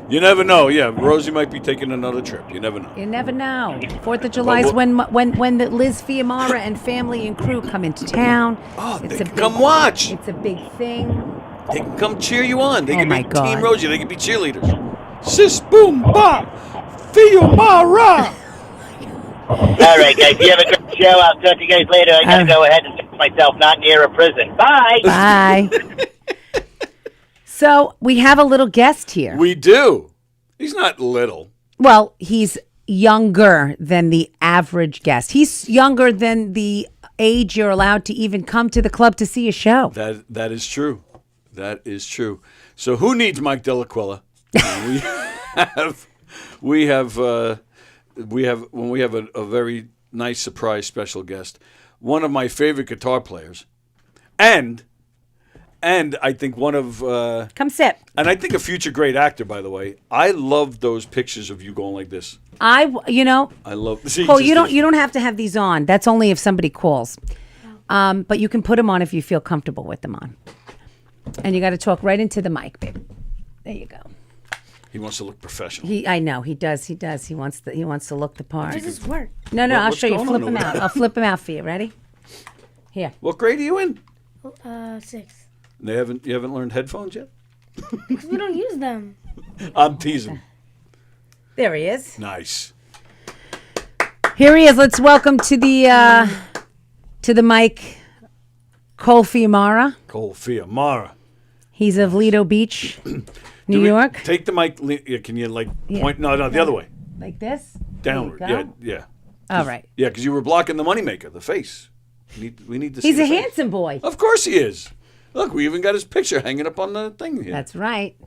You never know. Yeah, Rosie might be taking another trip. You never know. You never know. 4th of July is when the Liz Fiumara and family and crew come into town. Oh, they It's a can come watch. It's a big thing. They can come cheer you on. They Oh can my be God. Team Rosie. They can be cheerleaders. Sis boom ba, Fiumara. All right, guys. You have a good show. I'll talk to you guys later. I gotta go ahead and fix myself not near a prison. Bye. Bye. So we have a little guest here. We do. He's not little. Well, he's younger than the average guest. He's younger than the age you're allowed to even come to the club to see a show. That is true. That is true. So who needs Mike Delaquila? we have a very nice surprise special guest, one of my favorite guitar players, and I think one of Come sit. and I think a future great actor. By the way, I love those pictures of you going like this. I love. See, Cole, just you don't have to have these on. That's only if somebody calls. But you can put them on if you feel comfortable with them on. And you got to talk right into the mic, babe. There you go. He wants to look professional. I know he does. He wants to look the part. Does this work? No, I'll what's show you. going Flip on them over out. there? I'll flip them out for you. Ready? Here. What grade are you in? 6. You haven't learned headphones yet? Because we don't use them. I'm teasing. There he is. Nice. Here he is. Let's welcome to the mic, Cole Fiumara. Cole Fiumara. He's of Lido Beach, New York. Take the mic. Can you point? No, the other way. Like this? Downward. There you go. Yeah. All right. Yeah, because you were blocking the moneymaker, the face. We need to see He's the a face. handsome boy. Of course he is. Look, we even got his picture hanging up on the thing here. That's right.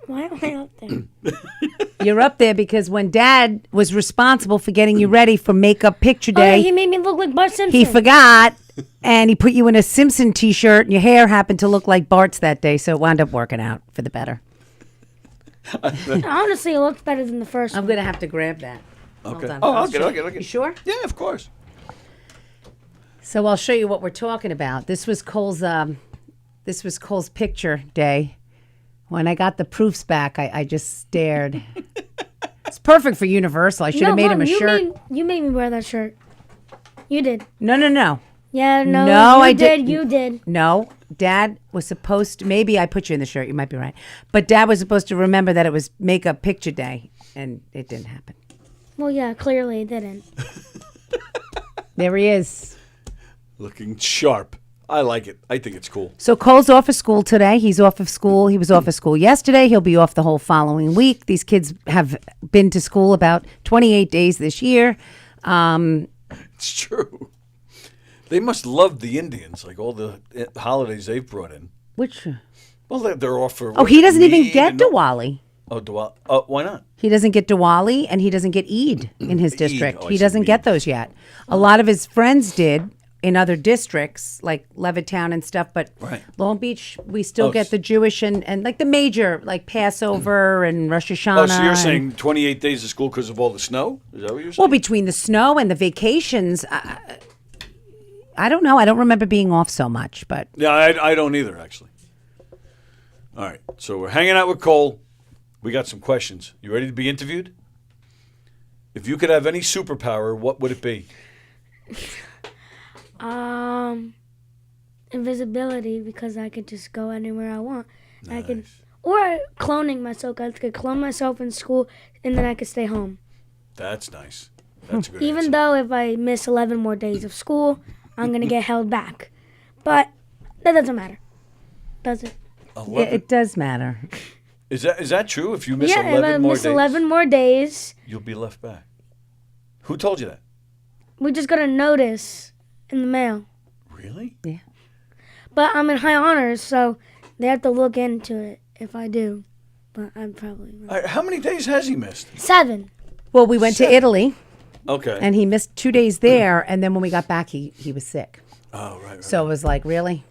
Why am I up there? You're up there because when Dad was responsible for getting you ready for Makeup Picture Oh, yeah, Day, he made me look like Bart Simpson. he forgot, and he put you in a Simpson T-shirt, and your hair happened to look like Bart's that day, so it wound up working out for the better. Honestly, it looks better than the first I'm one. going to have to grab that. Okay. on. Oh, I'll I'll get show it. You sure? Yeah, of course. So I'll show you what we're talking about. This was Cole's picture day. When I got the proofs back, I just stared. It's perfect for Universal. I should have made him a shirt. You made me wear that shirt. You did. No. Yeah, no. No, you I did. didn't. You did. No, Dad was supposed to. Maybe I put you in the shirt. You might be right. But Dad was supposed to remember that it was Makeup Picture Day, and it didn't happen. Well, yeah, clearly it didn't. There he is. Looking sharp. I like it. I think it's cool. So Cole's off of school today. He's off of school. He was off of school yesterday. He'll be off the whole following week. These kids have been to school about 28 days this year. It's true. They must love the Indians, like all the holidays they've brought in. Which? Well, they're off for. Oh, he doesn't even Eid get and- Diwali. Oh, Diwali. Oh, why not? He doesn't get Diwali, and he doesn't get Eid in his district. Oh, I He see, doesn't get Eid. those yet. A lot of his friends did in other districts, like Levittown and stuff, but Right. Long Beach, we still Oh, get the Jewish and like the major, like Passover and Rosh Hashanah. Oh, so you're and- saying 28 days of school because of all the snow? Is that what you're saying? Well, between the snow and the vacations, I don't know. I don't remember being off so much, but Yeah, I don't either, actually. All right, so we're hanging out with Cole. We got some questions. You ready to be interviewed? If you could have any superpower, what would it be? Invisibility, because I could just go anywhere I want. I could, or cloning myself. I could clone myself in school, and then I could stay home. That's nice. That's a good Even answer. though if I miss 11 more days of school, I'm gonna get held back. But that doesn't matter, does it? it does matter. Is that true? If you miss Yeah, if I 11 more miss days, 11 more days, you'll be left back. Who told you that? we just got a notice in the mail. Really? Yeah. But I'm in high honors, so they have to look into it if I do. But I'm probably not. All right, how many days has he missed? 7. Well, we went to Italy, Okay. and he missed 2 days there, and then when we got back, he was sick. Oh, right. So it was like, really?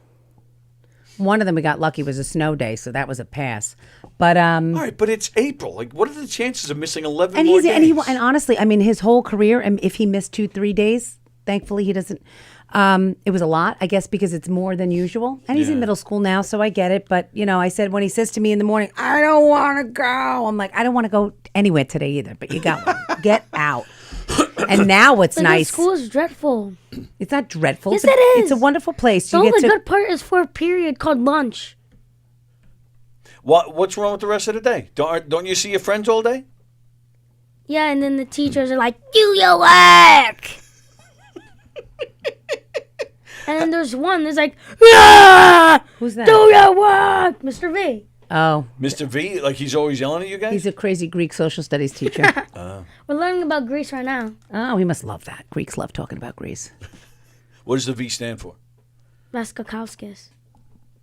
One of them we got lucky was a snow day, so that was a pass. But All right, but it's April. Like, what are the chances of missing 11 and more he's days? and honestly, I mean, his whole career, and if he missed 2-3 days, thankfully he doesn't. It was a lot, I guess, because it's more than usual. And he's in Yeah. middle school now, so I get it. But I said when he says to me in the morning, "I don't want to go," I'm like, "I don't want to go anywhere today either." But you got one. Get out. And now what's Like, nice? School is dreadful. It's not dreadful. Yes, it's it is. It's a wonderful place. The You only get to. good part is for a period called lunch. What's wrong with the rest of the day? Don't you see your friends all day? Yeah, and then the teachers are like, do your work. And then there's like, ah, Who's that? do your work, Mr. V. Oh, Mr. V, like he's always yelling at you guys? he's a crazy Greek social studies teacher. We're learning about Greece right now. Oh, he must love that. Greeks love talking about Greece. What does the V stand for? Vaskakowskis.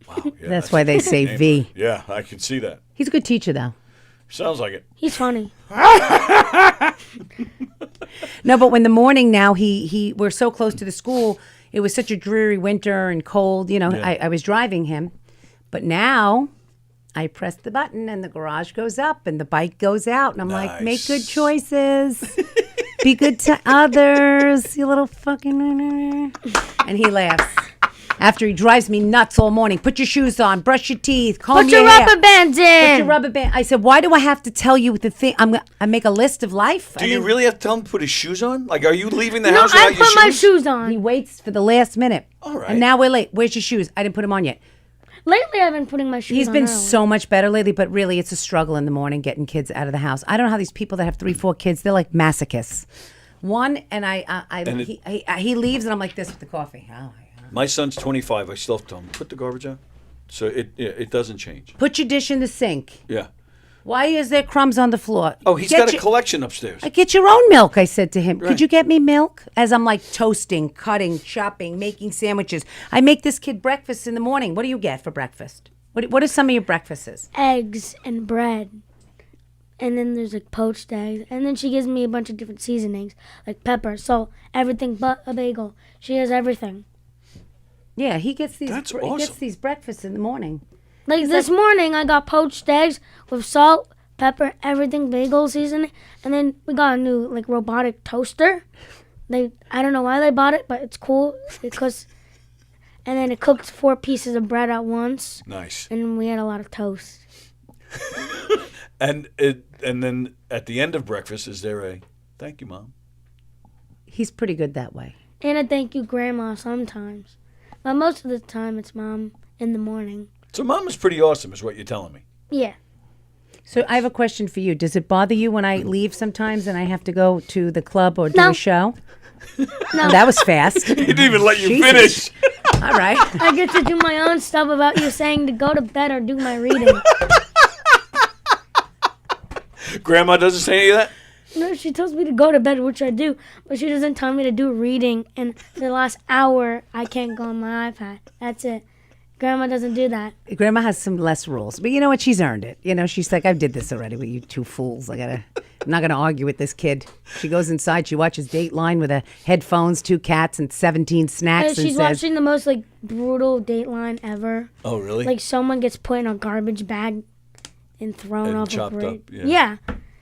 Wow, yeah, That's why they say name. V. Yeah, I can see that. He's a good teacher, though. Sounds like it. He's funny. No, but when the morning now, we're so close to the school. It was such a dreary winter and cold. You know, Yeah. I was driving him. But now I press the button and the garage goes up and the bike goes out. And I'm like, make good Nice. choices. Be good to others, you little fucking... And he laughs. After he drives me nuts all morning. Put your shoes on, brush your teeth, comb Put your your hair. rubber bands Put in. your rubber band. I said, why do I have to tell you the thing? I make a list of life. Do you really have to tell him to put his shoes on? Like, are you leaving the No, house I without your put my shoes? shoes on. He waits for the last minute. All right. And now we're late. Where's your shoes? I didn't put them on yet. Lately, I've been putting my shoes He's on. been early. so much better lately, but really it's a struggle in the morning getting kids out of the house. I don't know how these people that have 3-4 kids, they're like masochists. One, and he leaves and I'm like this with the coffee. Oh, My son's 25. I still have to tell him, put the garbage out. So it doesn't change. put your dish in the sink. Yeah. Why is there crumbs on the floor? Oh, he's Get got a your- collection upstairs. Get your own milk, I said to him. Right. Could you get me milk? As I'm like toasting, cutting, chopping, making sandwiches. I make this kid breakfast in the morning. What do you get for breakfast? What are some of your breakfasts? Eggs and bread. And then there's like poached eggs. And then she gives me a bunch of different seasonings, like pepper, salt, everything but a bagel. She has everything. Yeah, he gets these. That's He gets awesome. these breakfasts in the morning. Like this morning, I got poached eggs with salt, pepper, everything, bagel seasoning. And then we got a new like robotic toaster. I don't know why they bought it, but it's cool because. And then it cooked 4 pieces of bread at once. Nice. And we had a lot of toast. And then at the end of breakfast, is there a thank you, Mom? He's pretty good that way. And a thank you, Grandma, sometimes. But most of the time, it's Mom in the morning. So Mom is pretty awesome, is what you're telling me. Yeah. So I have a question for you. Does it bother you when I leave sometimes and I have to go to the club or do No. a show? No. Oh, that was fast. He didn't even let you Jesus. finish. All right. I get to do my own stuff about you saying to go to bed or do my reading. Grandma doesn't say any of that? No, she tells me to go to bed, which I do, but she doesn't tell me to do reading. And for the last hour, I can't go on my iPad. That's it. Grandma doesn't do that. Grandma has some less rules, but you know what? She's earned it. You know, she's like, I did this already with you 2 fools. I'm not gonna argue with this kid. She goes inside. She watches Dateline with her headphones, 2 cats, and 17 snacks, and She's says, watching the most like brutal Dateline ever. Oh, really? Like someone gets put in a garbage bag and thrown And off chopped a bridge. up, yeah. Yeah.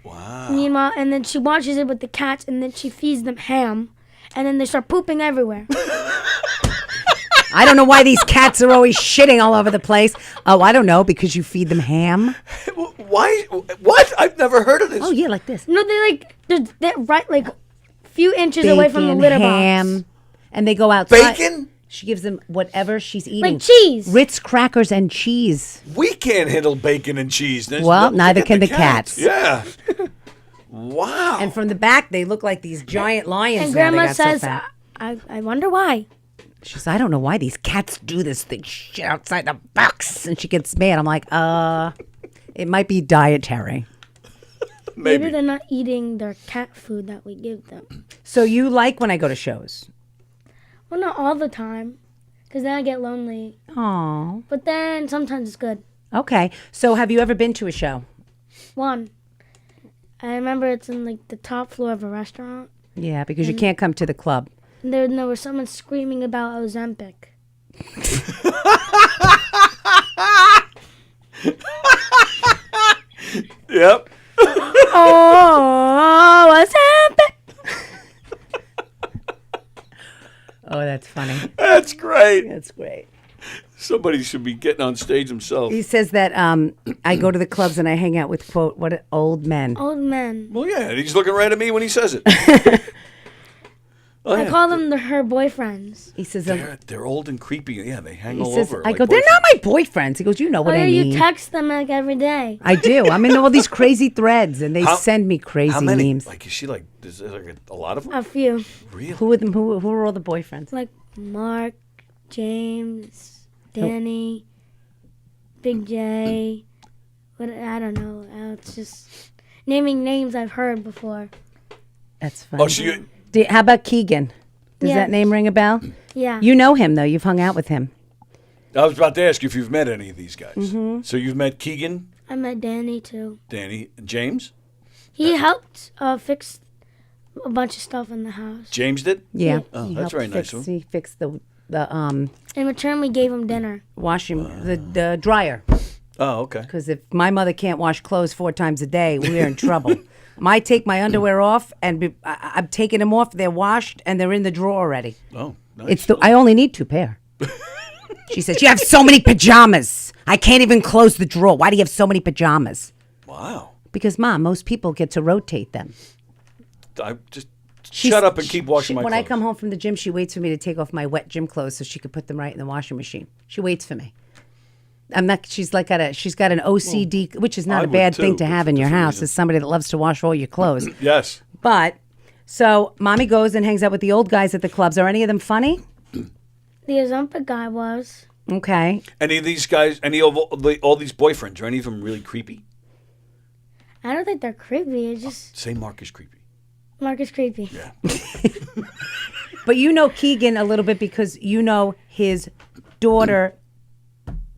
Wow. Meanwhile, and then she watches it with the cats, and then she feeds them ham, and then they start pooping everywhere. I don't know why these cats are always shitting all over the place. Oh, I don't know, because you feed them ham. Why? What? I've never heard of this. Oh yeah, like this. No, they're right like a few inches away from the litter ham, box. and they go outside. Bacon? She gives them whatever she's eating. Like cheese. Ritz crackers and cheese. We can't handle bacon and chease. Well, neither forget can the cats. Yeah. Wow. And from the back, they look like these giant lions. And now. They Grandma got so says, fat. I wonder why. She says, I don't know why these cats do this thing shit outside the box. And she gets mad. I'm like, it might be dietary. Maybe they're not eating their cat food that we give them. So you like when I go to shows? Well, not all the time, because then I get lonely. Oh, But then sometimes it's good. okay. So have you ever been to a show? One, I remember it's in like the top floor of a restaurant. Yeah, because you can't come to the club. And there was someone screaming about Ozempic. Yep. Oh, Ozempic! Oh, that's funny. That's great. That's great. Somebody should be getting on stage himself. He says that I go to the clubs and I hang out with, quote, what old men. Old men. Well, yeah, and he's looking right at me when he says it. Oh, I yeah. call call them her boyfriends. He says, they're old and creepy. Yeah, they hang he all says, over. I like go, they're boyfriends. not my boyfriends. He goes, you know what I mean. You text them like every day. I do. I'm in all these crazy threads, and they send me crazy How many? memes. Like, is she like? Is there like a lot of them? A few. Really? Who are them? Who are all the boyfriends? Like Mark, James, Danny, Big J. What I don't know. It's just naming names I've heard before. That's funny. Oh, she. How about Keegan? Does Yeah. that name ring a bell? Yeah. You know him though. You've hung out with him. I was about to ask you if you've met any of these guys. Mm-hmm. So you've met Keegan, I met Danny too. Danny, and James. He helped fix a bunch of stuff in the house. James did. Yeah. Oh, He that's helped very nice of him. He fixed the In return, we gave him dinner. washing the dryer. Oh, okay. Because if my mother can't wash clothes 4 times a day, we're in trouble. I take my underwear off, and I'm taking them off. They're washed, and they're in the drawer already. Oh, nice. I only need 2 pair. She says, you have so many pajamas. I can't even close the drawer. Why do you have so many pajamas? Wow. Because, Mom, most people get to rotate them. I just shut up and keep washing my When clothes. I come home from the gym, she waits for me to take off my wet gym clothes so she could put them right in the washing machine. She waits for me. I'm not. She's like she's got an OCD, which is not I a would bad too, thing to but have for in your different house. reasons. As somebody that loves to wash all your clothes. Yes. But so, Mommy goes and hangs out with the old guys at the clubs. Are any of them funny? The Azumpa guy was. Okay. Any of these guys, any of all these boyfriends, are any of them really creepy? I don't think they're creepy. It's just Say Mark is creepy. Mark is creepy. Yeah. But you know Keegan a little bit because you know his daughter,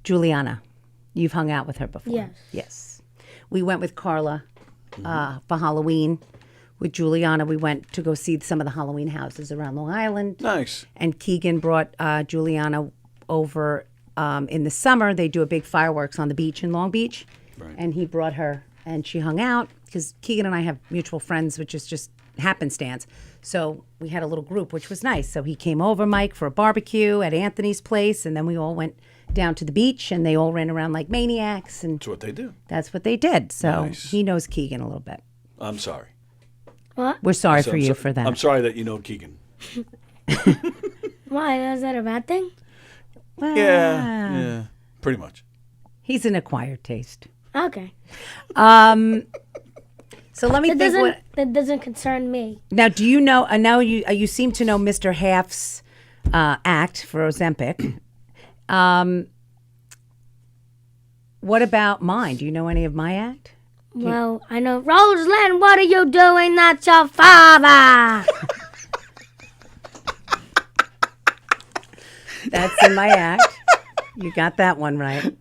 Juliana. You've hung out with her before. Yes. Yes. We went with Carla for Halloween. With Juliana, we went to go see some of the Halloween houses around Long Island. Nice. And Keegan brought Juliana over in the summer. They do a big fireworks on the beach in Long Beach. Right. And he brought her, and she hung out because Keegan and I have mutual friends, which is just happenstance. So we had a little group, which was nice. So he came over, Mike, for a barbecue at Anthony's place, and then we all went down to the beach, and they all ran around like maniacs, and That's what they do. that's what they did. So Nice. he knows Keegan a little bit. I'm sorry. What? We're sorry So for I'm you so- for that. I'm sorry that you know Keegan. Why? Is that a bad thing? Well, Yeah. Pretty much. He's an acquired taste. Okay. So let me think. That doesn't concern me. Now, do you know? Now you seem to know Mr. Half's act for Ozempic. What about mine? Do you know any of my act? Well, I know. Rosalind, what are you doing? That's your father. That's in my act. You got that one right.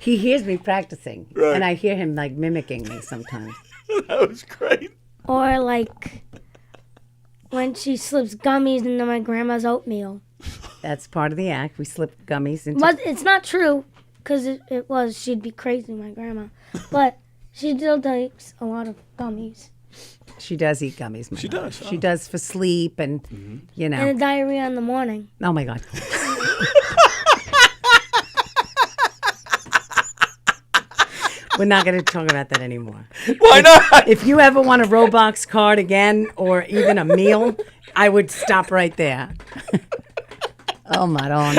He hears me practicing, Right. and I hear him like mimicking me sometimes. That was great. Or like when she slips gummies into my grandma's oatmeal. That's part of the act. We slip gummies into. But it's not true, because it was. She'd be crazy, my grandma. But she still takes a lot of gummies. She does eat gummies. My She mother. does, She oh. does for sleep, and you know. And diarrhea in the morning. Oh my God. We're not going to talk about that anymore. Why not? If you ever want a Roblox card again or even a meal, I would stop right there. Oh, Maron.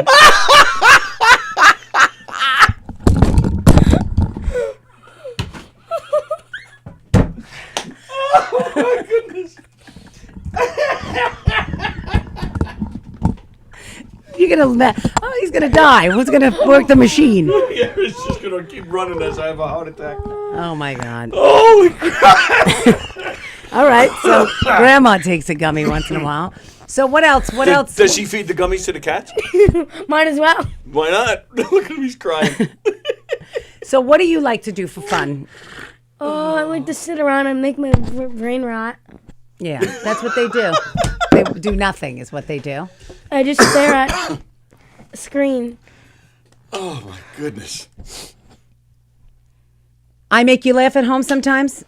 You're going to, he's going to die. Who's going to work the machine? Yeah, it's just gonna keep running as I have a heart attack. Oh, my God. Holy crap! All right, so Grandma takes a gummy once in a while. So what else? What else? Does she feed the gummies to the cats? Might as well. Why not? Look at him, he's crying. So what do you like to do for fun? Oh, I like to sit around and make my brain rot. Yeah, that's what they do. They do nothing is what they do. I just stare at a screen. Oh my goodness. I make you laugh at home sometimes?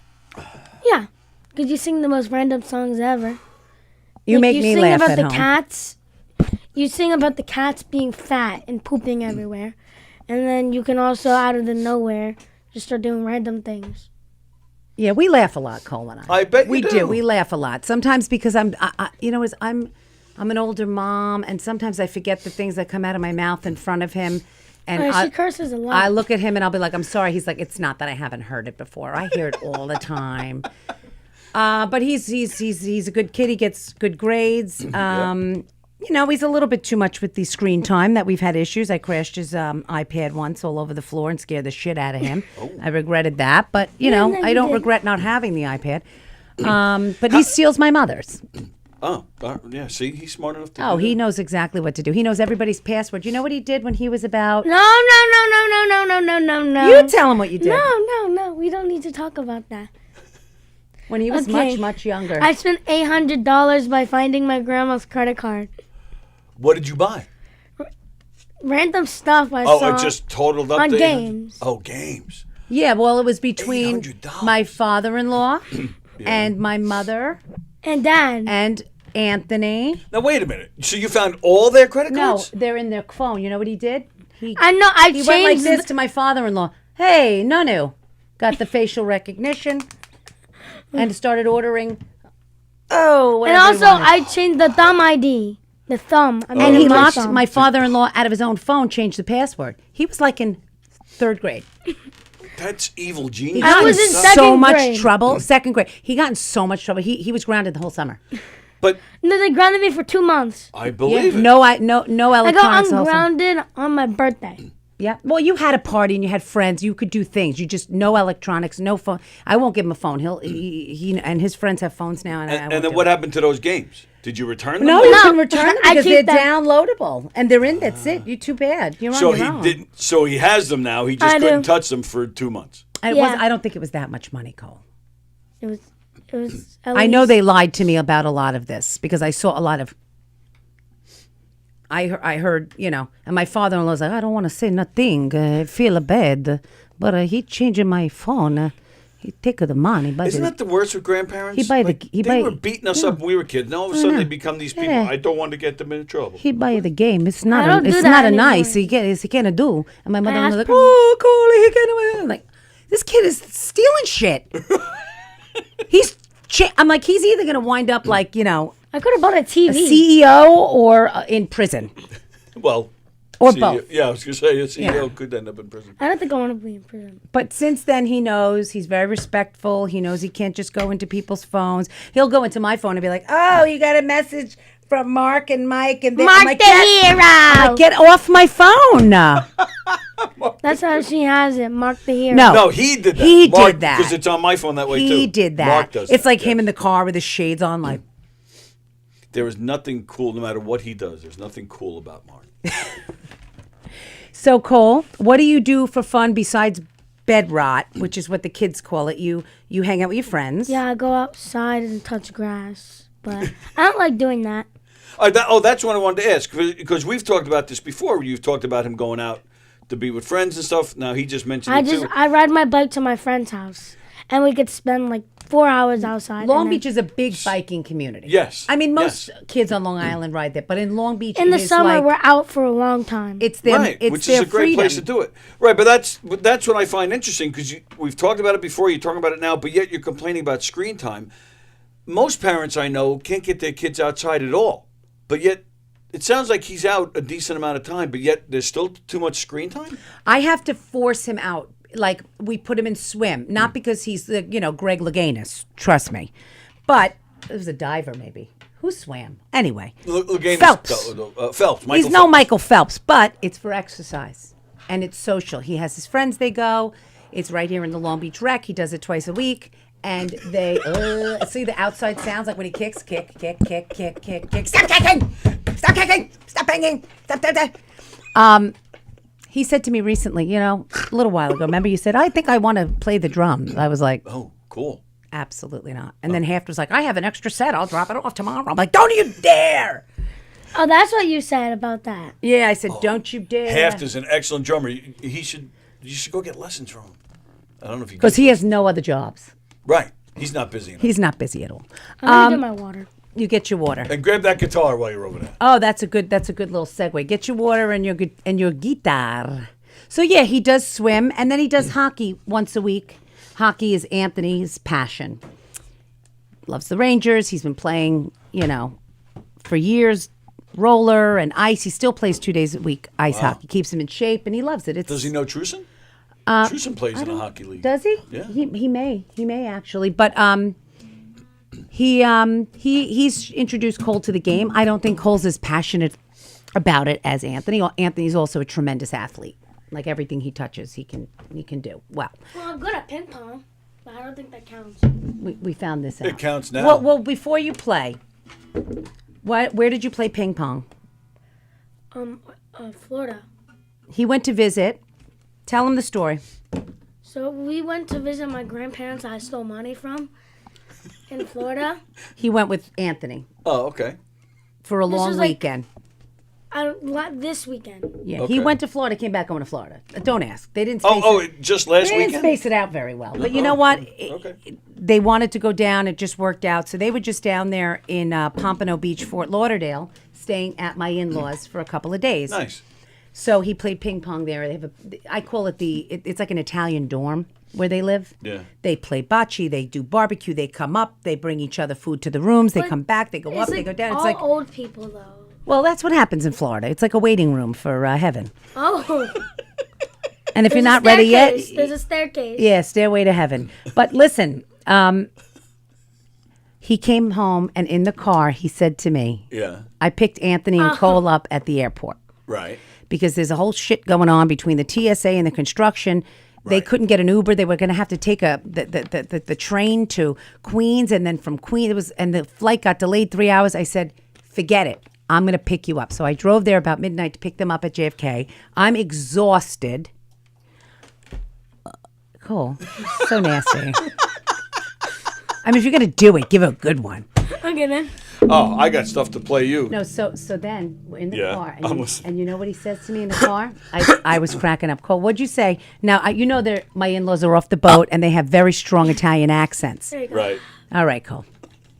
Yeah, because you sing the most random songs ever. You make me laugh about at the home. cats. You sing about the cats being fat and pooping everywhere, and then you can also out of the nowhere just start doing random things. Yeah, we laugh a lot, Cole and I. I bet you we do. We laugh a lot. Sometimes because I'm an older mom, and sometimes I forget the things that come out of my mouth in front of him. And She curses a lot. I look at him and I'll be like, "I'm sorry." He's like, "It's not that I haven't heard it before. I hear it all the time." But he's a good kid. He gets good grades. You know, he's a little bit too much with the screen time that we've had issues. I crashed his iPad once all over the floor and scared the shit out of him. I regretted that, but you know, no, I you don't didn't. regret not having the iPad. But he steals my mother's. Oh, yeah. See, he's smart enough to. Oh, do he that. knows exactly what to do. He knows everybody's password. You know what he did when he was about? No. You tell him what you did. No. We don't need to talk about that. When he was Okay. much younger. I spent $800 by finding my grandma's credit card. What did you buy? Random stuff I Oh, saw it just totaled up on to games. Oh, games. Yeah, well, it was between $800. my father-in-law and my mother And Dad. and Anthony. Now wait a minute. So you found all their credit No, cards? they're in their phone. You know what he did? He I know. I he changed went like this the- to my father-in-law. Hey, Nunu, got the facial recognition, and started ordering. Oh, And whatever he also, wanted. I changed the thumb ID. The thumb. I and made he it my locked thumb. my father-in-law out of his own phone. Changed the password. He was like in 3rd grade. That's evil He genius. got was in in so second much grade. trouble. 2nd grade. He got in so much trouble. He was grounded the whole summer. But No, they grounded me for 2 months. I believe it. No I electronics. got the whole summer. ungrounded on my birthday. Yeah. Well, you had a party and you had friends. You could do things. You just no electronics, no phone. I won't give him a phone. He and his friends have phones now. And, I And won't then do what it. happened to those games? Did you return them? No, Or- you No, can return them I because keep they're them. downloadable and they're in. That's it. You're too bad. You're on So your he own. didn't. So he has them now. He just I couldn't do. touch them for 2 months. And Yeah. I don't think it was that much money, Cole. It was. At I know least- they lied to me about a lot of this because I saw a lot of. I heard, you know, and my father-in-law's like, I don't want to say nothing. I feel bad, but he changing my phone. He take the money, but Isn't that the worst with grandparents? He buy the- Like, he they buy- were beating us yeah. up when we were kids. Now all of a sudden they become these people. Yeah. I don't want to get them in trouble. he buy the game. It's not. I don't do It's that not a anymore. nice. He can't do. And my mother was asked like, him. oh, Coley, he can't. I'm like, this kid is stealing shit. I'm like, he's either gonna wind up like, you know, I could have bought a a TV. CEO or in prison. Well, Or CEO both. Yeah, I was gonna say a CEO Yeah. could end up in prison. I don't think I want to be in prison. But since then, he knows he's very respectful. He knows he can't just go into people's phones. He'll go into my phone and be like, "Oh, you got a message from Mark and Mike and Mark I'm like, the I'm hero. like, get off my phone!" That's how she has it. Mark the hero. No, No, he did that. He Mark, did that because it's on my phone that way too. He did that. Mark does. It's that, like him yes. in the car with his shades on, like. There is nothing cool, no matter what he does. There's nothing cool about Mark. So, Cole, what do you do for fun besides bed rot, which is what the kids call it? You hang out with your friends. Yeah, I go outside and touch grass, but I don't like doing that. That's what I wanted to ask because we've talked about this before. You've talked about him going out to be with friends and stuff. Now he just mentioned it too. I ride my bike to my friend's house, and we could spend like 4 hours outside. Long and then- Beach is a big biking community. Yes, I mean, most yes. kids on Long Island ride that, but in Long Beach, in the it is summer like, we're out for a long time. it's their, Right, it's which their is a great freedom. place to do it. Right, but that's what I find interesting because we've talked about it before. You're talking about it now, but yet you're complaining about screen time. Most parents I know can't get their kids outside at all, but yet it sounds like he's out a decent amount of time, but yet there's still too much screen time. I have to force him out. Like, we put him in swim, not because he's the, Greg Louganis, trust me. But it was a diver, maybe. Who swam? Anyway. Phelps. Phelps. He's no Michael Phelps, but it's for exercise. And it's social. He has his friends, they go. It's right here in the Long Beach Rec. He does it twice a week. And they, see the outside sounds like when he kicks, kick. Stop kicking! Stop kicking! Stop banging! Stop. He said to me recently, a little while ago, remember you said, I think I want to play the drums. I was like, Oh, cool. absolutely not. And then Haft was like, I have an extra set. I'll drop it off tomorrow. I'm like, don't you dare. Oh, that's what you said about that. Yeah, I said, don't you dare. Haft is an excellent drummer. You should go get lessons from him. I don't know if you Because he has no other jobs. Right. He's not busy enough. He's not busy at all. I'm gonna do my water. You get your water. And grab that guitar while you're over there. Oh, that's a good little segue. Get your water and your guitar. So yeah, he does swim and then he does hockey once a week. Hockey is Anthony's passion. Loves the Rangers. He's been playing, for years, roller and ice. He still plays 2 days a week ice hockey. Keeps him in shape, and he loves it. Does he know Truson? Truson plays in a hockey league. Does he? Yeah. He may actually, but he's introduced Cole to the game. I don't think Cole's as passionate about it as Anthony. Anthony's also a tremendous athlete. Like everything he touches, he can do well. Well, I'm good at ping pong, but I don't think that counts. We found this out. It counts now. Well, before you play, where did you play ping pong? Florida. He went to visit. Tell him the story. So we went to visit my grandparents I stole money from in Florida. He went with Anthony Oh, okay. for a This long was like- weekend. This weekend. Yeah, Okay. he went to Florida, came back going to Florida. Don't ask. They didn't. Space Just last They didn't weekend? space it out very well. But you know what? Okay. They wanted to go down. It just worked out. So they were just down there in Pompano Beach, Fort Lauderdale, staying at my in-laws for a couple of days. Nice. So he played ping pong there. They have I call it it's like an Italian dorm where they live. Yeah. They play bocce. They do barbecue. They come up. They bring each other food to the rooms. They But come back. They go up. It's They like go down. It's all like, old people though. well, that's what happens in Florida. It's like a waiting room for heaven. Oh. And if you're There's a not ready yet, staircase. There's a staircase. yeah, stairway to heaven. But listen, he came home and in the car he said to me, Yeah. I picked Anthony and Cole up at the airport Right. because there's a whole shit going on between the TSA and the construction. They Right. couldn't get an Uber. They were going to have to take the train to Queens, and then from Queens and the flight got delayed 3 hours. I said, forget it. I'm going to pick you up. So I drove there about midnight to pick them up at JFK. I'm exhausted. Cool. So nasty. I mean, if you're going to do it, give it a good one. Okay then. Oh, I got stuff to play you. No, so then we're in the Yeah, car, I'm and listening. you know what he says to me in the car? I was cracking up. Cole, what'd you say? Now, my in-laws are off the boat, and they have very strong Italian accents. There you go. Right. All right, Cole.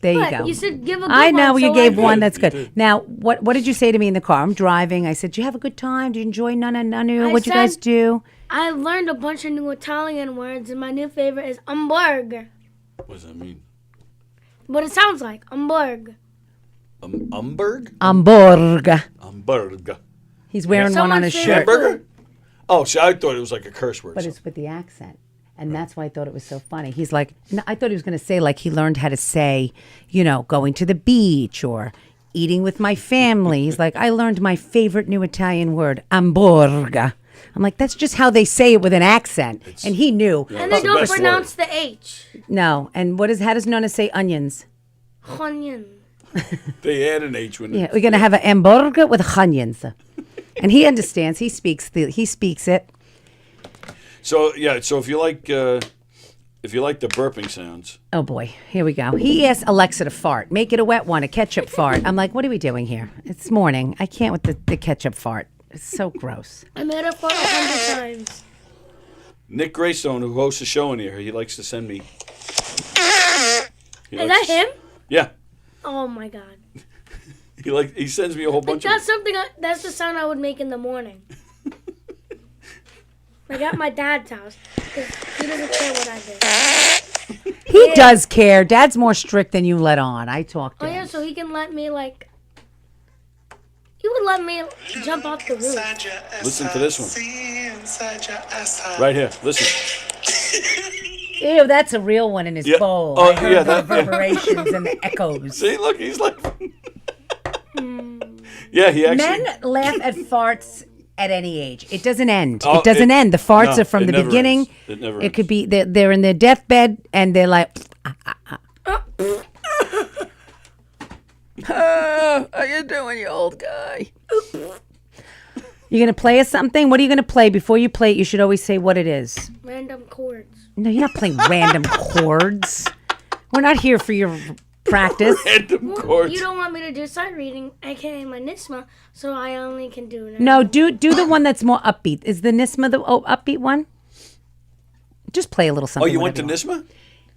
There you But go. you said give a good I know one, you so gave I one. did. That's You good. did. Now, what did you say to me in the car? I'm driving. I said, "Did you have a good time? Did you enjoy Nanu? I What'd you guys said- do?" I learned a bunch of new Italian words, and my new favorite is Umberg. What does that mean? What it sounds like, Umberg. Umberg? Hamburg. Umberg. He's wearing one Someone on his say shirt, that- Hamburger? Oh, see, I thought it was like a curse word. but it's with the accent. And that's why I thought it was so funny. He's like, no, I thought he was going to say, like, he learned how to say, going to the beach or eating with my family. He's like, I learned my favorite new Italian word, hamburger. I'm like, that's just how they say it with an accent. And he knew. And That's they the don't best pronounce the H. No. And how does Nona say onions? Onion. They add an H when Yeah, we're going to have a hamburger with onions. And he understands. He speaks it. So if you like the burping sounds, Oh boy, here we go. He asked Alexa to fart. Make it a wet one, a ketchup fart. I'm like, what are we doing here? It's morning. I can't with the ketchup fart. It's so gross. I made it for 100 times. Nick Greystone, who hosts a show in here, he likes to send me. Is that him? Yeah. Oh my god. He sends me a whole bunch That's that's the sound I would make in the morning. Like at my dad's house. 'Cause he doesn't care what I do. He does care. Dad's more strict than you let on. I talked to Oh him. yeah, so he can let me he would let me jump off the roof. Listen to this one. Right here. Listen. Ew, that's a real one in his Yeah. bowl. Oh, I heard yeah, the that- yeah. reverberations and the echoes. See, look, he's like. Yeah, he actually. Men laugh at farts at any age. It doesn't end. Oh, it doesn't end. The farts no, are from it the never beginning. ends. It never It could ends. be they're in their deathbed and they're like, how you doing, you old guy? You gonna play us something? What are you gonna play? Before you play it, you should always say what it is. Random chords. No, you're not playing random chords. We're not here for your practice. Random chords. You don't want me to do sight reading, aka my NISMA, so I only can do No, do the one that's more upbeat. Is the Nisma the upbeat one? Just play a little Oh, something. you went to whatever NISMA?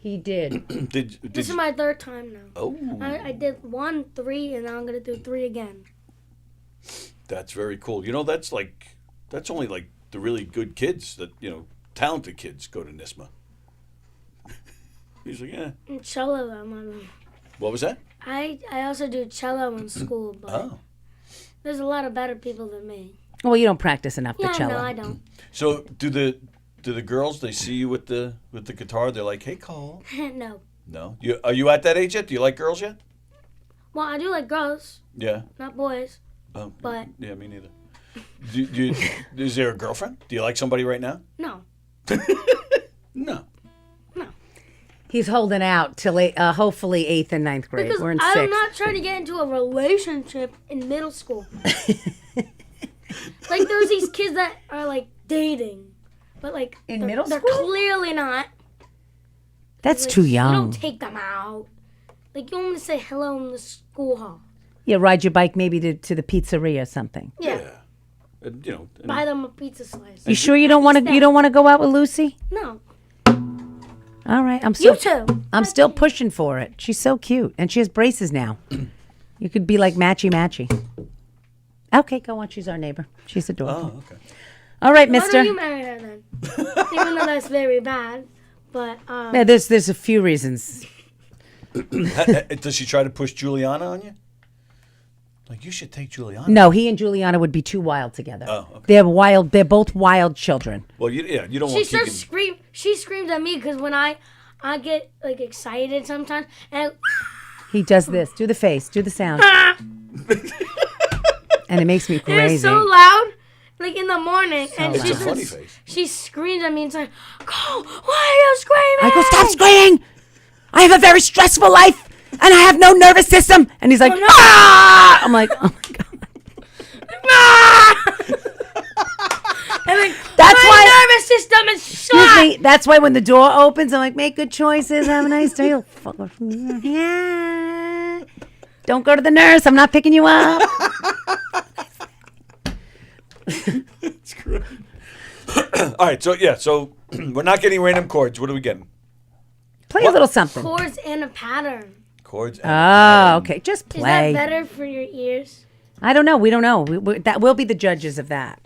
He did. Did This is you? my third time now. Oh, I did 1, 3, and now I'm gonna do 3 again. that's very cool. That's only like the really good kids that talented kids go to NISMA. He's like, yeah. And cello, I'm on. What was that? I also do cello in school, but Oh. there's a lot of better people than me. Well, you don't practice enough Yeah, the cello. no, I don't. So do the girls? They see you with the guitar. They're like, hey, Cole. No. No. Are you at that age yet? Do you like girls yet? Well, I do like girls, Yeah. not boys. Oh, But- yeah, me neither. Is there a girlfriend? Do you like somebody right now? No. No. He's holding out till hopefully 8th and 9th grade. Because We're in I'm 6th. not trying to get into a relationship in middle school. Like, there's these kids that are, like, dating. But, like, In they're, middle they're school? clearly not. That's Like, too You young. don't take them out. Like, you want to say hello in the school hall. Yeah, ride your bike maybe to the pizzeria or something. Yeah. And, Buy them a pizza slice. You sure you don't want to? You don't want to go out with Lucy? No. All right, I'm You still. too. I'm still pushing for it. She's so cute, and she has braces now. You could be like matchy. Okay, go on. She's our neighbor. She's adorable. Oh, okay. All right, Why Mister. don't you marry her then? Even though that's very bad. But, Yeah, there's a few reasons. Does she try to push Juliana on you? Like, you should take Juliana. No, he and Juliana would be too wild together. Oh, okay. They're wild. They're both wild children. Well, you don't she want starts Keegan. scream. She screams at me because when I get, like, excited sometimes. And He does this. Do the face. Do the sound. And it makes me crazy. it's so loud. Like, in the morning. and It's she a funny just, face. she screams at me and says, "Cole, why are you screaming?" I go, stop screaming! I have a very stressful life, and I have no nervous system. And he's like, no. ah! I'm like, oh my god. And like, That's my why- nervous system is Excuse shot. me. That's why when the door opens, I'm like, make good choices. Have a nice day. Yeah. Don't go to the nurse. I'm not picking you up. It's great. All right, so we're not getting random chords. What are we getting? Play a little something. Chords and a pattern. Chords. Oh, okay. Just Is play. that better for your ears? I don't know. We don't know. That we'll be the judges of that.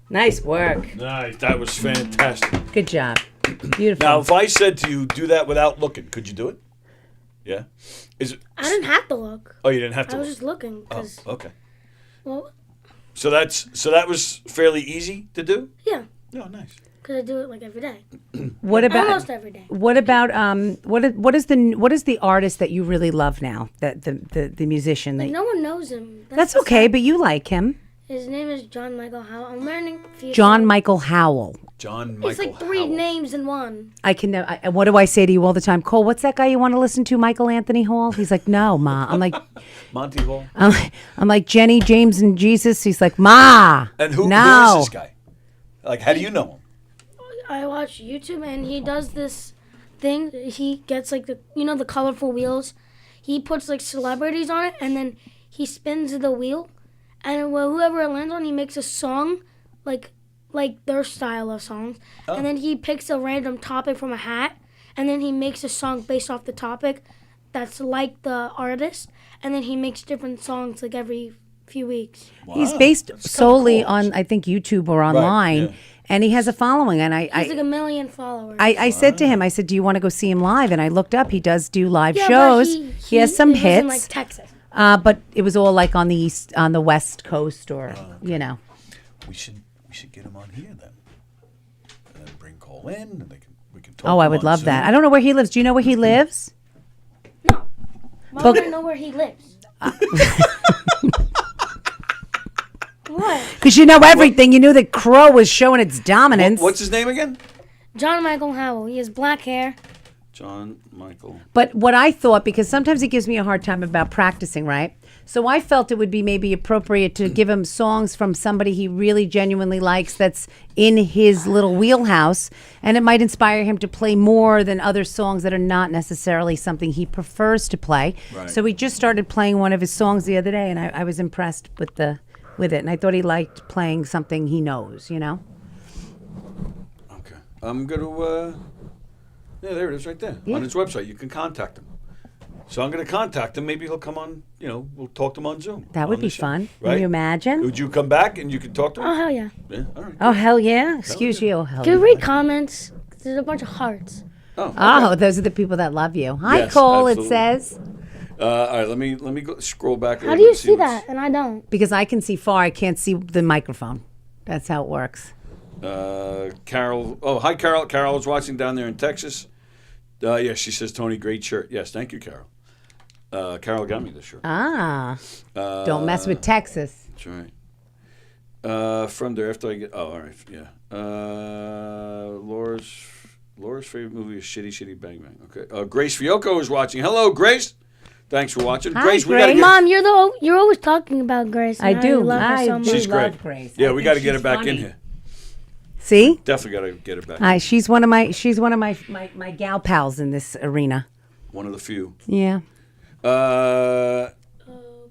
Nice work. Nice. That was fantastic. Good job. Beautiful. Now, if I said to you, do that without looking, could you do it? Yeah. Is it? I didn't have to look. Oh, you didn't have to. I was look. just looking Oh, because, okay. well, So that was fairly easy to do. yeah, Oh, nice. because I do it like every day, what about almost every day. what about what is the artist that you really love now? That the musician that No one knows him. That's the okay, sad- but you like him. His name is John Michael Howell. I'm learning. a few John songs. Michael Howell. John Michael. It's like three Howell. names in one. I can. What do I say to you all the time? Cole, what's that guy you want to listen to? Michael Anthony Hall. He's like, no, Ma. I'm like, Monty Hall. I'm like Jenny, James, and Jesus. He's like, Ma. And who no. is this guy? Like, how do you know him? I watch YouTube and he does this thing. He gets like the colorful wheels. He puts like celebrities on it and then he spins the wheel, and whoever it lands on, he makes a song like their style of songs. Oh. And then he picks a random topic from a hat, and then he makes a song based off the topic that's like the artist, and then he makes different songs like every few weeks. He's Wow, based that's kinda solely cool. on, I think, YouTube or online, yeah. and he has a following. And He's like 1 million followers. I said to him, I said, do you want to go see him live? And I looked up. He does do live Yeah, but shows. He has some it was hits. in like Texas. But it was all like on the West Coast, or you know. We should get him on here then, and then bring Cole in, and we can talk. Oh, I him would on love Zoom. that. I don't know where he lives. Do you know where he lives? No. Why would I know where he lives? What? Because you know everything. You knew that Crow was showing its dominance. What's his name again? John Michael Howell. He has black hair. John Michael. But what I thought, because sometimes he gives me a hard time about practicing, right? So I felt it would be maybe appropriate to give him songs from somebody he really genuinely likes that's in his little wheelhouse, and it might inspire him to play more than other songs that are not necessarily something he prefers to play. Right. So we just started playing one of his songs the other day, and I was impressed with it, and I thought he liked playing something he knows, you know? Okay. I'm going to, yeah, there it is right there. On his website. You can contact him. So I'm going to contact him. Maybe he'll come on, we'll talk to him on Zoom. That would on be the show, fun. Right? Can you imagine? Would you come back and you can talk to him? Oh, hell yeah. Yeah, all right. Oh, hell yeah. Excuse you. Oh, hell Can yeah. you read comments? There's a bunch of hearts. Oh, Oh, those are the people that love you. Hi, Yes, Cole, absolutely. it says. all right, let me go scroll back. How do you see that? And I don't. Because I can see far, I can't see the microphone. That's how it works. Carol. Oh, hi, Carol. Carol is watching down there in Texas. Yeah, she says, Tony, great shirt. Yes, thank you, Carol. Carol got me this shirt. Ah. Don't mess with Texas. That's right. From there, after I get. Oh, all right. Yeah. Laura's favorite movie is Shitty Bang Bang. Okay. Grace Fiocco is watching. Hello, Grace. Thanks for watching. Hi, Grace, we got to Grace. get. Mom, you're always talking about Grace. and I how do. You love her I so much. do She's love great. Grace. Yeah, I we think got to get her she's back funny. in here. See? Definitely got to get her back. She's one of my gal pals in this arena. One of the few. Yeah.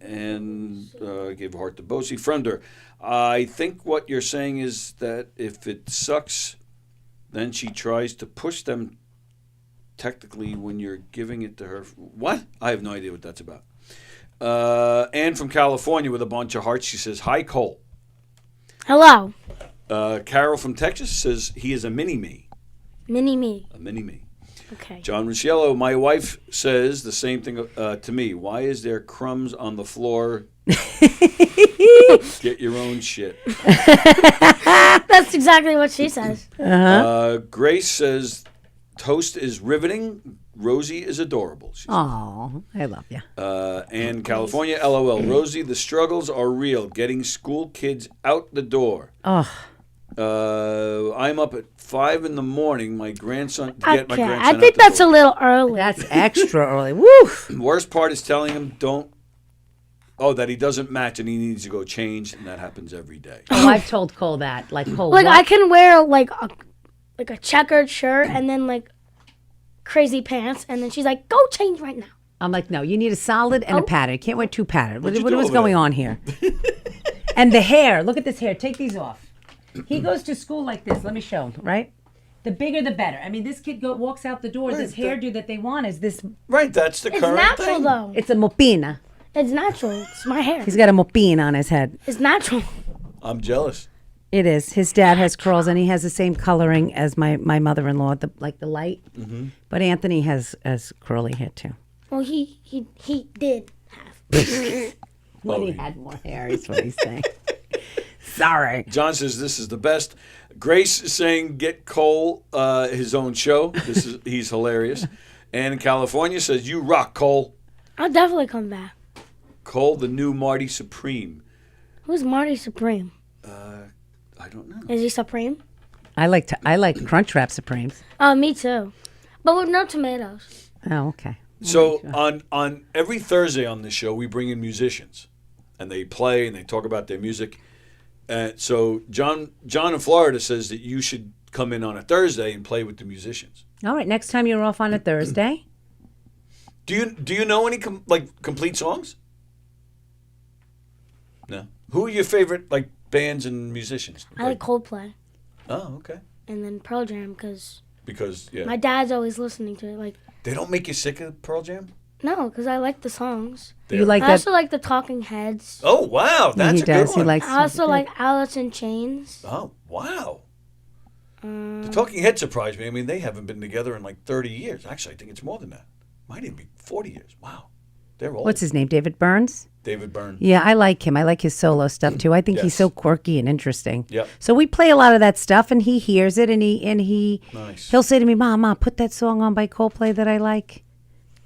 And gave a heart to Bosie. Friender, I think what you're saying is that if it sucks, then she tries to push them technically when you're giving it to her. What? I have no idea what that's about. Ann from California with a bunch of hearts. She says, hi, Cole. Hello. Carol from Texas says he is a mini-me. Mini-me. A mini-me. Okay. John Rusciello, my wife says the same thing to me. Why is there crumbs on the floor? Get your own shit. That's exactly what she says. Grace says toast is riveting. Rosie is adorable. Oh, I love you. And California, LOL. Rosie, the struggles are real. Getting school kids out the door. Oh. I'm up at 5 a.m. My grandson to get my Okay, grandson I out think the that's door. a little early. That's extra early. Woo! Worst part is telling him that he doesn't match and he needs to go change, and that happens every day. Oh, I've told Cole that. Like, Cole, Like what? I can wear like a checkered shirt and then like crazy pants, and then she's like, "Go change right now." I'm like, no, you need a solid and a pattern. You can't wear two patterned. What What'd you do was over going there? on here? And the hair. Look at this hair. Take these off. He goes to school like this. Let me show him, right? The bigger, the better. I mean, this kid walks out the door. Right, This hairdo that they want is this. Right, that's the It's current natural thing. though. It's a mopina. It's natural. It's my hair. He's got a mopina on his head. It's natural. I'm jealous. It is. His dad has curls, and he has the same coloring as my mother-in-law, the light. Mm-hmm. But Anthony has curly hair too. Well, he did have. When he had more hair, is what he's saying. Sorry. John says this is the best. Grace is saying get Cole his own show. He's hilarious. And in California says you rock, Cole. I'll definitely come back. Cole, the new Marty Supreme. Who's Marty Supreme? I don't know. Is he Supreme? I like Crunchwrap Supremes. Oh, me too. But with no tomatoes. Oh, okay. So on every Thursday on this show, we bring in musicians, and they play and they talk about their music. So John in Florida says that you should come in on a Thursday and play with the musicians. All right. Next time you're off on a Thursday. Do you know any complete songs? No. Who are your favorite bands and musicians? I like Coldplay. Oh, okay. And then Pearl Jam because Yeah, my dad's always listening to it. Like, they don't make you sick of Pearl Jam. no, because I like the songs. You like I that? also like the Talking Heads. Oh wow, that's he a does. good He one. likes. I also like Alice in Chains. Oh wow. The Talking Heads surprised me. I mean, they haven't been together in 30 years. Actually, I think it's more than that. Might even be 40 years. Wow, they're old. What's his name? David Burns. David Byrne. Yeah, I like him. I like his solo stuff too. I think he's Yes. so quirky and interesting. Yep. So we play a lot of that stuff, and he hears it, and he Nice. he'll say to me, "Mom, put that song on by Coldplay that I like,"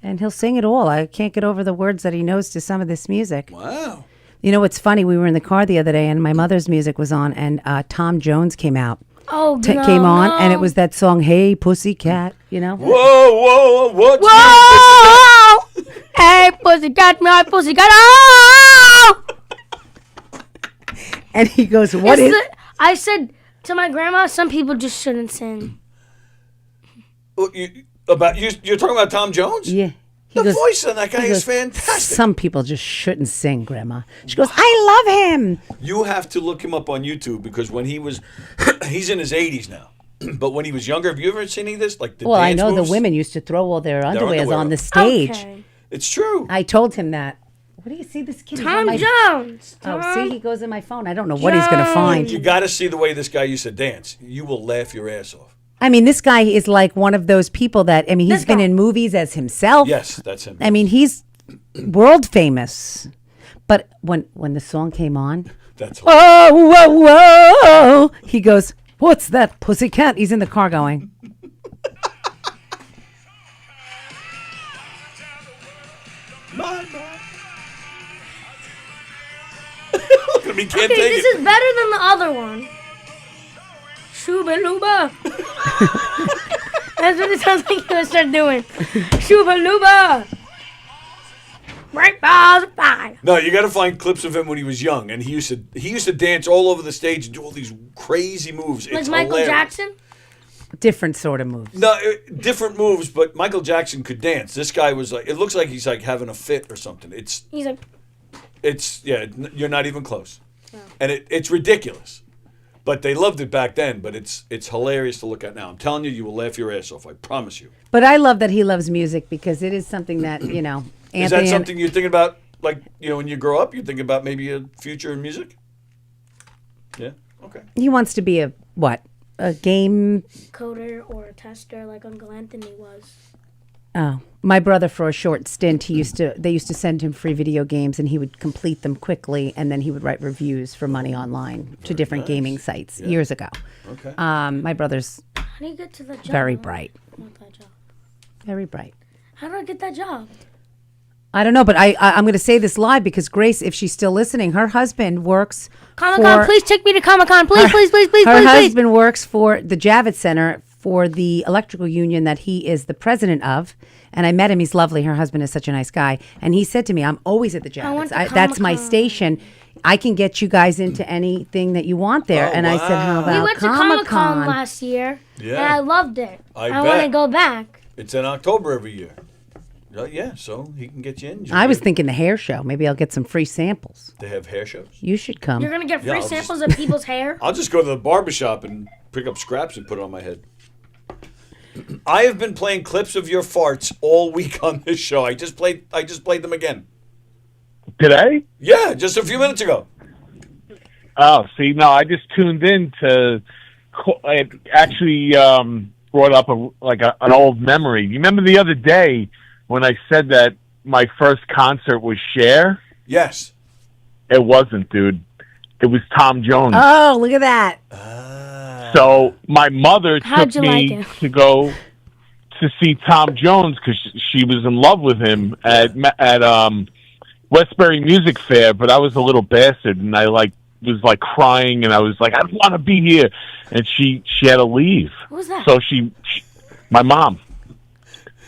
and he'll sing it all. I can't get over the words that he knows to some of this music. Wow. You know what's funny? We were in the car the other day, and my mother's music was on, and Tom Jones came out. Oh, no, came on, no. and it was that song, "Hey Pussycat," you know. Whoa, what's Whoa! Hey, pussycat, my pussycat. Oh! And he goes, "What is?" I said to my grandma, some people just shouldn't sing. You're talking about Tom Jones? Yeah. The voice on that guy he is goes, fantastic. Some people just shouldn't sing, Grandma. She goes, "I love him." You have to look him up on YouTube because when he was, he's in his 80s now. But when he was younger, have you ever seen any of this? Like the Well, I dance know moves? the women used to throw all their underwears underwear on the up. stage. Okay. It's true. I told him that. What do you see this kid? He's on Tom my- Jones. Oh, see, he goes in my phone. I don't know what he's going to find. You got to see the way this guy used to dance. You will laugh your ass off. I mean, this guy is like one of those people that, I mean, he's This been guy. in movies as himself. Yes, that's him. I mean, he's world famous. But when the song came on, That's oh, whoa, whoa, he goes, "What's that, pussycat?" He's in the car going, Look at me, can't Okay, take this it. is better than the other one. Shuba Luba. That's what it sounds like you're gonna start doing. Shuba Luba. Right balls of fire. No, you got to find clips of him when he was young, and he used to dance all over the stage and do all these crazy moves. Like It's Michael hilarious. Jackson. different sort of moves. No, different moves, but Michael Jackson could dance. This guy was like, it looks like he's like having a fit or something. He's like, You're not even close, and it's ridiculous. But they loved it back then. But it's hilarious to look at now. I'm telling you, you will laugh your ass off. I promise you. But I love that he loves music because it is something that, you know, Is that something you're thinking about? Like, when you grow up, you're thinking about maybe a future in music. Yeah. Okay. he wants to be a game. coder or a tester like Uncle Anthony was. Oh, my brother, for a short stint, they used to send him free video games, and he would complete them quickly, and then he would write reviews for money online to different gaming sites years ago. Okay. My brother's How do you get to the job? very bright, I want that job. very bright. How do I get that job? I don't know, but I'm going to say this live because Grace, if she's still listening, her husband works Comic-Con, please take me to Comic-Con. Please, please, please, please, Her please, please. husband works for the Javits Center for the electrical union that he is the president of. And I met him. He's lovely. Her husband is such a nice guy. And he said to me, "I'm always at the went Javits. to That's my Comic-Con. station. I can get you guys into anything that you want there." Oh, and I said, "How wow. about We went to Comic-Con last year, Yeah. and I loved it. I want to bet. go back. It's in October every year. Yeah, so he can get you in. I was thinking the hair show. Maybe I'll get some free samples. They have hair shows. You should come. You're going to get Yeah, free I'll samples of people's hair? I'll just go to the barbershop and pick up scraps and put it on my head. I have been playing clips of your farts all week on this show. I just played them again. Today? Yeah, just a few minutes ago. Oh, see, no, I just tuned in to. It actually brought up an old memory. You remember the other day when I said that my first concert was Cher? Yes. It wasn't, dude. It was Tom Jones. Oh, look at that. So my mother How'd took you me like it? to go to see Tom Jones because she was in love with him at Westbury Music Fair. But I was a little bastard, and I was crying, and I was like, "I don't want to be here," and she had to leave. What was that? So my mom.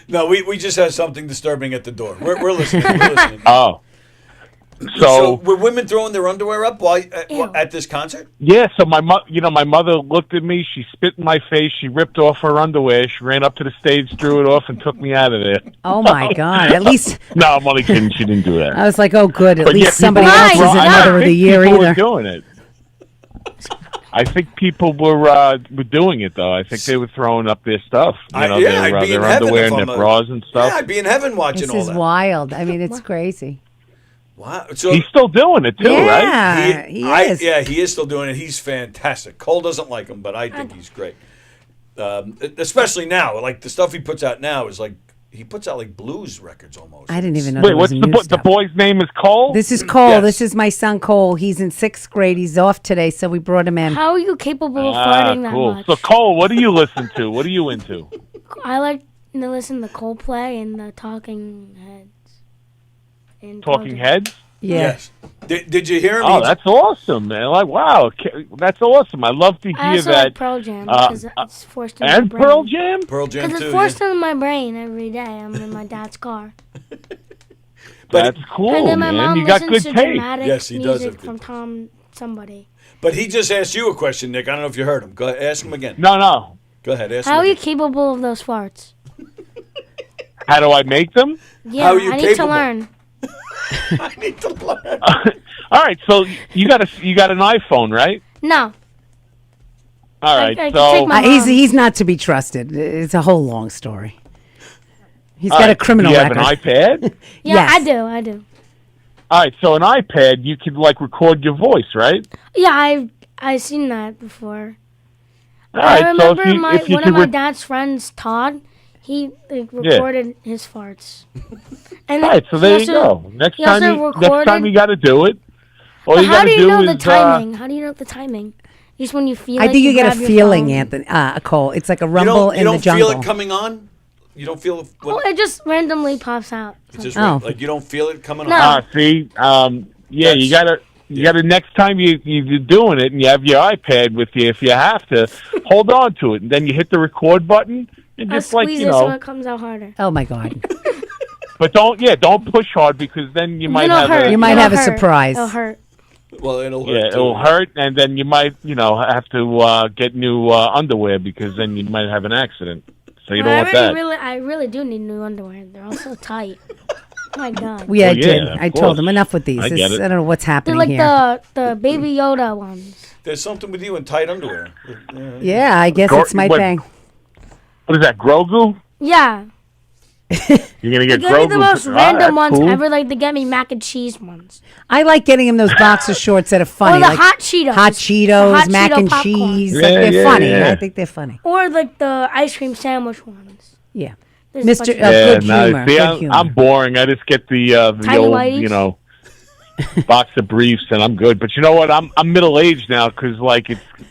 No, we just had something disturbing at the door. We're listening. We're listening. Oh. So So were women throwing their underwear up while at this concert? yeah, so my mother looked at me. She spit in my face. She ripped off her underwear. She ran up to the stage, threw it off, and took me out of there. Oh, my God. At least, No, I'm only kidding. She didn't do that. I was like, oh, good. At But least yeah, somebody people else were- isn't I Mother of think the Year people were either. doing it. I think people were doing it though. I think they were throwing up their stuff. I'd be in their heaven underwear if and I'm their bras and stuff. Yeah, I'd be in heaven watching This all is that. wild. I mean, it's crazy. Wow. So He's still doing it too, right? Yeah, he is. Yeah, he is still doing it. He's fantastic. Cole doesn't like him, but I think he's great. Especially now, like the stuff he puts out now is like he puts out like blues records almost. I didn't even know Wait, there was what's new the stuff. boy's name? Is Cole? This is Cole. Yes. This is my son Cole. He's in 6th grade. He's off today, so we brought him in. How are you capable of farting that cool. much? So Cole, what do you listen to? What are you into? I like to listen to Coldplay and the Talking Heads. And Talking Heads? Yeah. Yes. Did you hear him? Oh, that's awesome, man! Like, wow, that's awesome. I love to I hear also that. like Pearl Jam because it's forced in my And brain. Pearl Jam. Pearl Jam Because too. it's forced in my brain every day. I'm in my dad's car. That's cool, And then my man. mom You got listens good to taste. dramatic Yes, he does music have good from taste. Tom somebody. But he just asked you a question, Nick. I don't know if you heard him. Go ahead, ask him again. No. Go ahead, ask How are him you again. capable of those farts? How do I make them? Yeah, How are you I need capable? to learn. I need to learn. All right, so you got an iPhone, right? No. All right, I can so take my He's not to be trusted. It's a whole long story. He's all got a right, criminal do you have record. an iPad? Yeah, Yes. I do. All right, so an iPad, you could like record your voice, right? Yeah, I've seen that before. All I right, so remember if you one could of my dad's friends, Todd. He recorded his farts. And all right, so he there you also- go. Next he also time you recorded- got to do it. All But you how got do to you do know is the timing? How do you know the timing? Just when you feel. I like think you get grab a your feeling, phone. Anthony. Cole. It's like a You rumble in the don't jungle. feel it coming on? You don't feel Oh, it just randomly pops out. it's just Oh. like you don't feel it coming No. on. see, yeah, you That's- gotta next time you're doing it and you have your iPad with you, if you have to, hold on to it and then you hit the record button and I'll just like squeeze you it so know, it comes out harder. Oh my God! but don't push hard because then you might It'll have hurt. You might It'll have a hurt. surprise. It'll hurt. Well, it'll hurt. yeah, too. it'll hurt and then you might have to get new underwear because then you might have an accident. So you don't want that. I really do need new underwear. They're all so tight. Oh my God. Yeah, I Well, yeah, did. of I course. told him enough with these. I get it. I don't know what's They're happening like here. the Baby Yoda ones. There's something with you in tight underwear. Yeah, I guess it's my what- thing. What is that, Grogu? Yeah. You're gonna They get give Grogu. me the most random that's ones cool. ever. Like they get me mac and cheese ones. I like getting him those boxer shorts that are funny. Or the like hot Cheetos. hot The Cheetos, hot mac Cheeto and popcorn. cheese. Yeah, Like they're yeah, funny. yeah. I think they're funny. Or like the ice cream sandwich ones. Yeah. There's a Mr. bunch of- good no, humor. see, Good humor. I'm boring. I just get the Tiny old, whities? Box of briefs, and I'm good. But you know what? I'm middle aged now because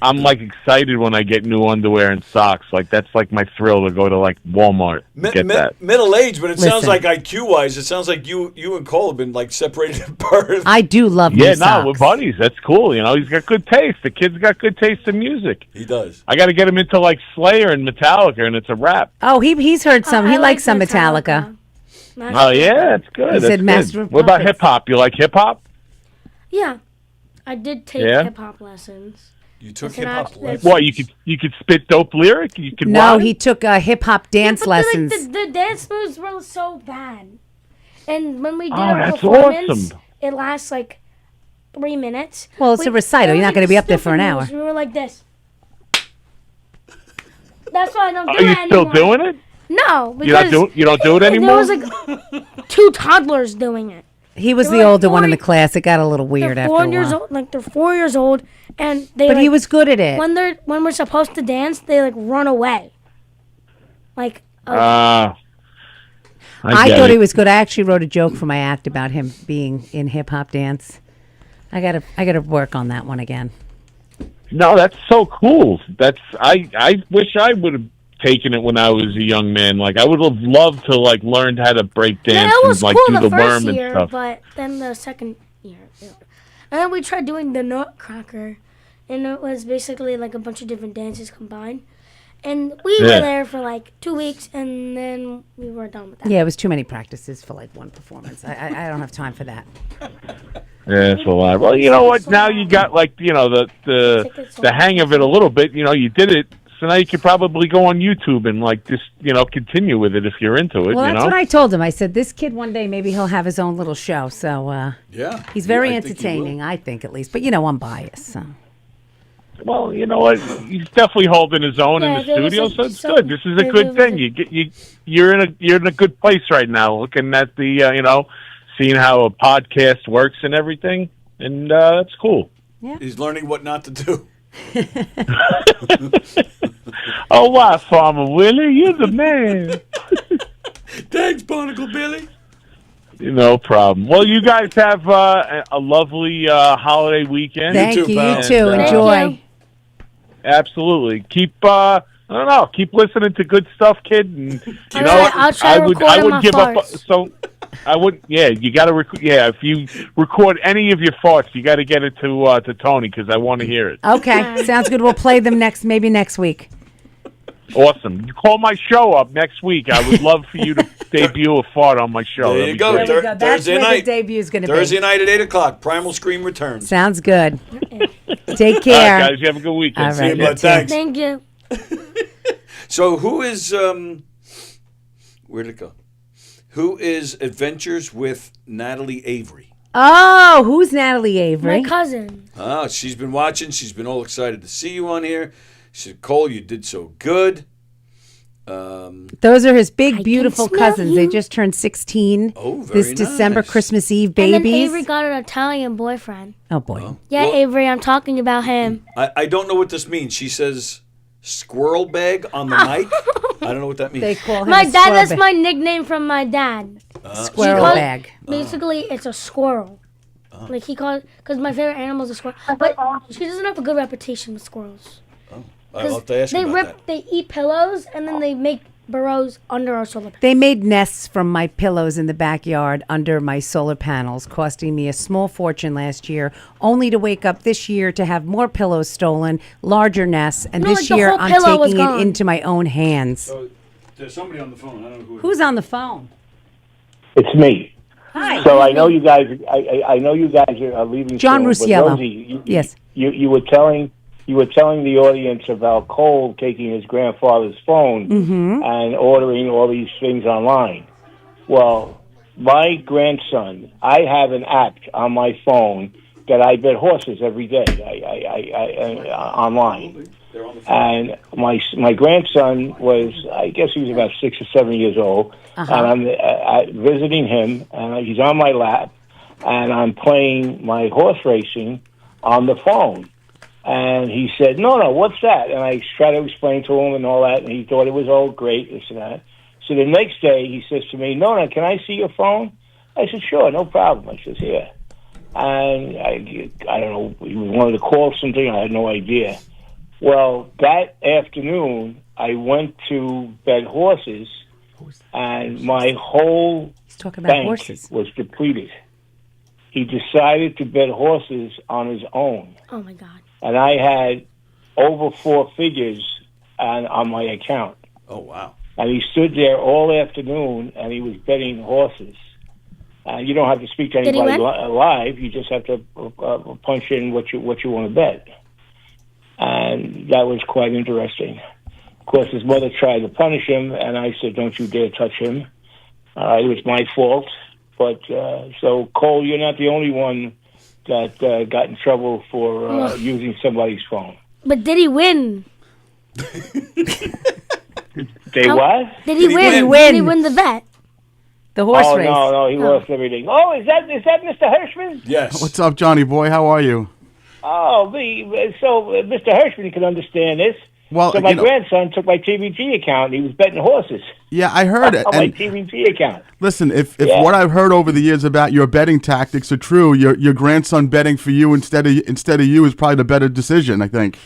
I'm excited when I get new underwear and socks. Like that's like my thrill to go to like Walmart and get that. Middle age, but it sounds Listen. like IQ wise, it sounds like you and Cole have been like separated at birth. I do love Yeah, new socks. we're buddies. That's cool. He's got good taste. The kid's got good taste in music. He does. I got to get him into like Slayer and Metallica, and it's a wrap. Oh, he's heard some. I He like likes some Metallica. Oh yeah, that's good. He That's said good. Master of What about Puppets. hip hop? You like hip hop? Yeah. I did take Yeah? hip hop lessons. You took It's an hip hop act- lessons. What you could spit dope lyric? You could No, rhyme? he took hip hop dance But lessons. the dance moves were so bad. And when we did Oh, our that's performance, awesome. it lasts like 3 minutes. Well, it's a recital. it was You're not like gonna the be up there for stupid an hour. moves. We were like this. That's why I don't do Are you it still anymore. doing it? No, because You don't do it there anymore? was like 2 toddlers doing it. He was They the were like older one in the 40 class. It got a little weird They're after 4 a years while. old. Like they're 4 years old, and they. But like, he was good at it. when we're supposed to dance, they like run away. Like I get thought it. he was good. I actually wrote a joke for my act about him being in hip hop dance. I gotta work on that one again. No, that's so cool. I wish I would have taken it when I was a young man. Like I would have loved to like learned how to break dance it and was like cool do the the first worm year, and stuff. but then the second year, and then we tried doing the Nutcracker, and it was basically like a bunch of different dances combined. And we Yeah. were there for like 2 weeks, and then we were done with that. Yeah, it was too many practices for like one performance. I don't have time for that. Yeah, it's a lot. Well, you know what? Now you got like the hang of it a little bit. You did it. So now you could probably go on YouTube and like just continue with it if you're into it. Well, you that's know. what I told him. I said, this kid one day maybe he'll have his own little show. So Yeah. he's very I think he will. entertaining, I think at least. But I'm biased. So Well, you know what? He's definitely holding his own Yeah, in the there was studio, a- so it's some- good. This is a there good was thing. a- You're in a good place right now, looking at the seeing how a podcast works and everything, and that's cool. He's learning what not to do. Oh, wow, Farmer Willie, you're the man. Thanks, Barnacle Billy. No problem. Well, you guys have a lovely holiday weekend. thank too, you. pal. You too. Thank Enjoy. you. Absolutely. Keep I don't know. Keep listening to good stuff, kid. And I'll try I would recording my give up. farts. So I would. Yeah, you got to. If you record any of your farts, you got to get it to Tony because I want to hear it. Okay, sounds good. We'll play them maybe next week. Awesome. You call my show up next week. I would love for you to debut a fart on my show. There you go. There we go. That's Thursday where night. the debut is going to be. Thursday night at 8:00. Primal Scream returns. Sounds good. Take All care. right, guys. You have a good weekend. All See right, you, See you, bud. bud. Thanks. Thank you. So who is where'd it go? Who is Adventures with Natalie Avery? Oh, who's Natalie Avery? My cousin. Ah, she's been watching. She's been all excited to see you on here. She said, Cole, you did so good. Those are his big, beautiful smell cousins. They you. just turned 16 Oh, very this December, nice. Christmas Eve And then babies. Avery got an Italian boyfriend. Oh, boy. Yeah, Well- Avery, I'm talking about him. I don't know what this means. She says squirrel bag on the mic. I don't know what that means. They call him My a dad, squirrel that's bag. my nickname from my dad. Squirrel He called- bag. Basically, it's a squirrel. Like he called, because my favorite animal is a squirrel. But she doesn't have a good reputation with squirrels. I'll have to ask They you about that. they eat pillows, and then they make burrows under our solar panels. They made nests from my pillows in the backyard under my solar panels, costing me a small fortune last year, only to wake up this year to have more pillows stolen, larger nests, and No, this like the year whole I'm pillow was taking it gone. into my own hands. So there's somebody on the phone. I don't know who. Who's on the phone? It's me. Hi. So I know you guys. I know you guys are leaving. John soon, but Rusciello. Rosie, Yes. You were telling the audience about Cole taking his grandfather's phone and ordering all these things online. Well, my grandson, I have an app on my phone that I bet horses every day. I online. They're on the phone. And my grandson was, I guess he was about 6 or 7 years old, and I'm visiting him, and he's on my lap, and I'm playing my horse racing on the phone. And he said, no, what's that? And I tried to explain to him and all that, and he thought it was all great, this and that. So the next day, he says to me, no, can I see your phone? I said, sure, no problem. I says, here. And I don't know, he wanted to call something, I had no idea. Well, that afternoon, I went to bet horses, and my whole He's talking about bank horses. was depleted. He decided to bet horses on his own, Oh my God. and I had over 4 figures on my account. Oh wow. And he stood there all afternoon, and he was betting horses. You don't have to speak to Did he anybody win? live. You just have to punch in what you want to bet. And that was quite interesting. Of course, his mother tried to punish him, and I said, don't you dare touch him. It was my fault. But so, Cole, you're not the only one that got in trouble for using somebody's phone. But did he win? They what? Did he win? win? Did he win the bet? The horse Oh, race. no, he lost everything. Oh, is that Mr. Hirschman? Yes. What's up, Johnny boy? How are you? Oh, so Mr. Hirschman can understand this. Well, So my you know, grandson took my TVG account, and he was betting horses yeah, I heard it. on my And TVG account. listen, if Yeah. what I've heard over the years about your betting tactics are true, your grandson betting for you instead of you is probably the better decision, I think.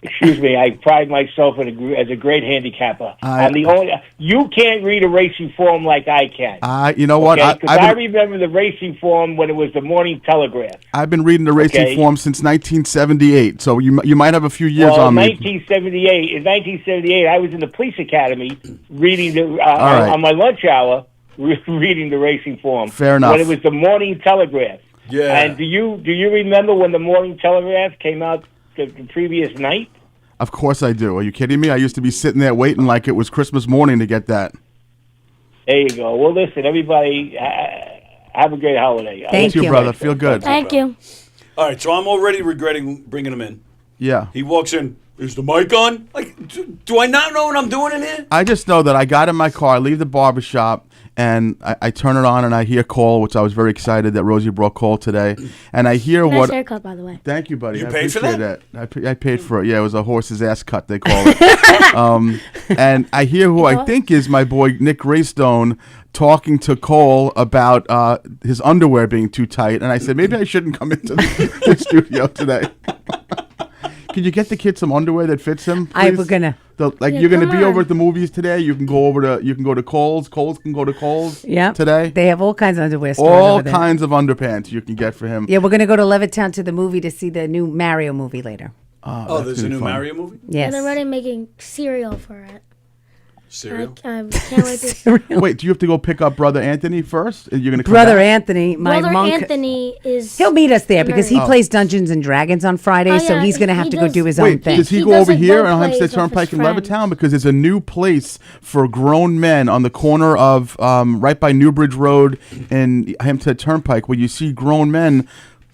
Excuse me, I pride myself as a great handicapper. I'm the only. You can't read a racing form like I can. You know what? Okay, because I I've remember the racing form when it was the Morning Telegraph. been reading the racing Okay. form since 1978, so you might have a few years Well, on in me. 1978, I was in the police academy reading right. on my lunch hour, reading the racing form. Fair enough. When it was the Morning Telegraph. Yeah. And do you remember when the Morning Telegraph came out the previous night? Of course I do. Are you kidding me? I used to be sitting there waiting like it was Christmas morning to get that. There you go. Well, listen, everybody, have a great holiday. Thank you, you. brother. Feel good. Thank you. All right. So I'm already regretting bringing him in. Yeah. He walks in. Is the mic on? Like, do I not know what I'm doing in here? I just know that I got in my car, I leave the barbershop, and I turn it on and I hear Cole, which I was very excited that Rosie brought Cole today. And I hear Nice what... haircut, by the way. Thank you, buddy. You I paid for appreciate that. I paid for it. Yeah, it was a horse's ass cut, they call it. And I hear who I think is my boy Nick Greystone talking to Cole about his underwear being too tight. And I said, maybe I shouldn't come into the studio today. Can you get the kid some underwear that fits him? I please? was gonna. You're gonna come be over on. at the movies today. You can go to Kohl's. Kohl's can go to Kohl's. Yeah. Today. They have all kinds of underwear stores All over there. kinds of underpants you can get for him. Yeah, we're gonna go to Levittown to the movie to see the new Mario movie later. Oh, there's a new Mario movie? Yes. And they're already making cereal for it. Cereal? I can't wait to see. Wait, do you have to go pick up Brother Anthony first? You're gonna come Brother back? Anthony, my Brother monk. Anthony is. He'll meet us there because he Oh. plays Dungeons and Dragons on Friday, Oh, so yeah, he's gonna have he to go does- do his Wait, own thing. does he He go does, over like, here role on Hempstead plays with Turnpike his in friends. Levittown? Because there's a new place for grown men on the corner of right by Newbridge Road and Hempstead Turnpike, where you see grown men,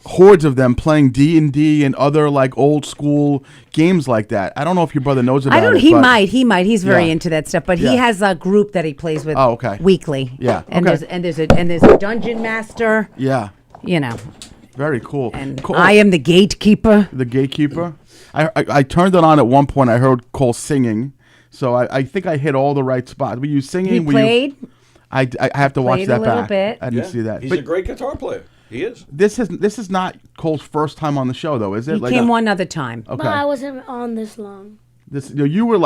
hordes of them playing D&D and other like old school games like that. I don't know if your brother knows about I don't. it. He but- might. He might. He's very Yeah. into that stuff. But Yeah. he has a group that he plays with. Oh, okay. Weekly. Yeah, And okay. there's a dungeon master. Yeah, You know. very cool. And Cool. I am the gatekeeper. The gatekeeper. I turned it on at one point. I heard Cole singing, so I think I hit all the right spots. Were you singing? He Were played. I have to watch played that a little back. bit. I didn't see that. He's But a great guitar player. He is. this is not Cole's first time on the show, though, is it? He came one other time. Okay. But I wasn't on this long. You were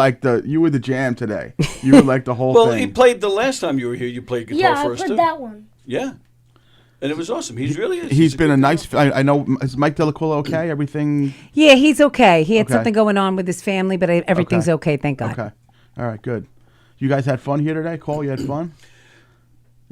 the jam today. You were like the whole Well, thing. he played the last time you were here. You played guitar Yeah, for I us played too. that one. Yeah, and it was awesome. He's really is. He's been a nice. I know. Is Mike Delaquila okay? Everything Yeah, he's okay. He had Okay. something going on with his family, but everything's okay. Thank God. okay? All right, good. You guys had fun here today, Cole. You had fun.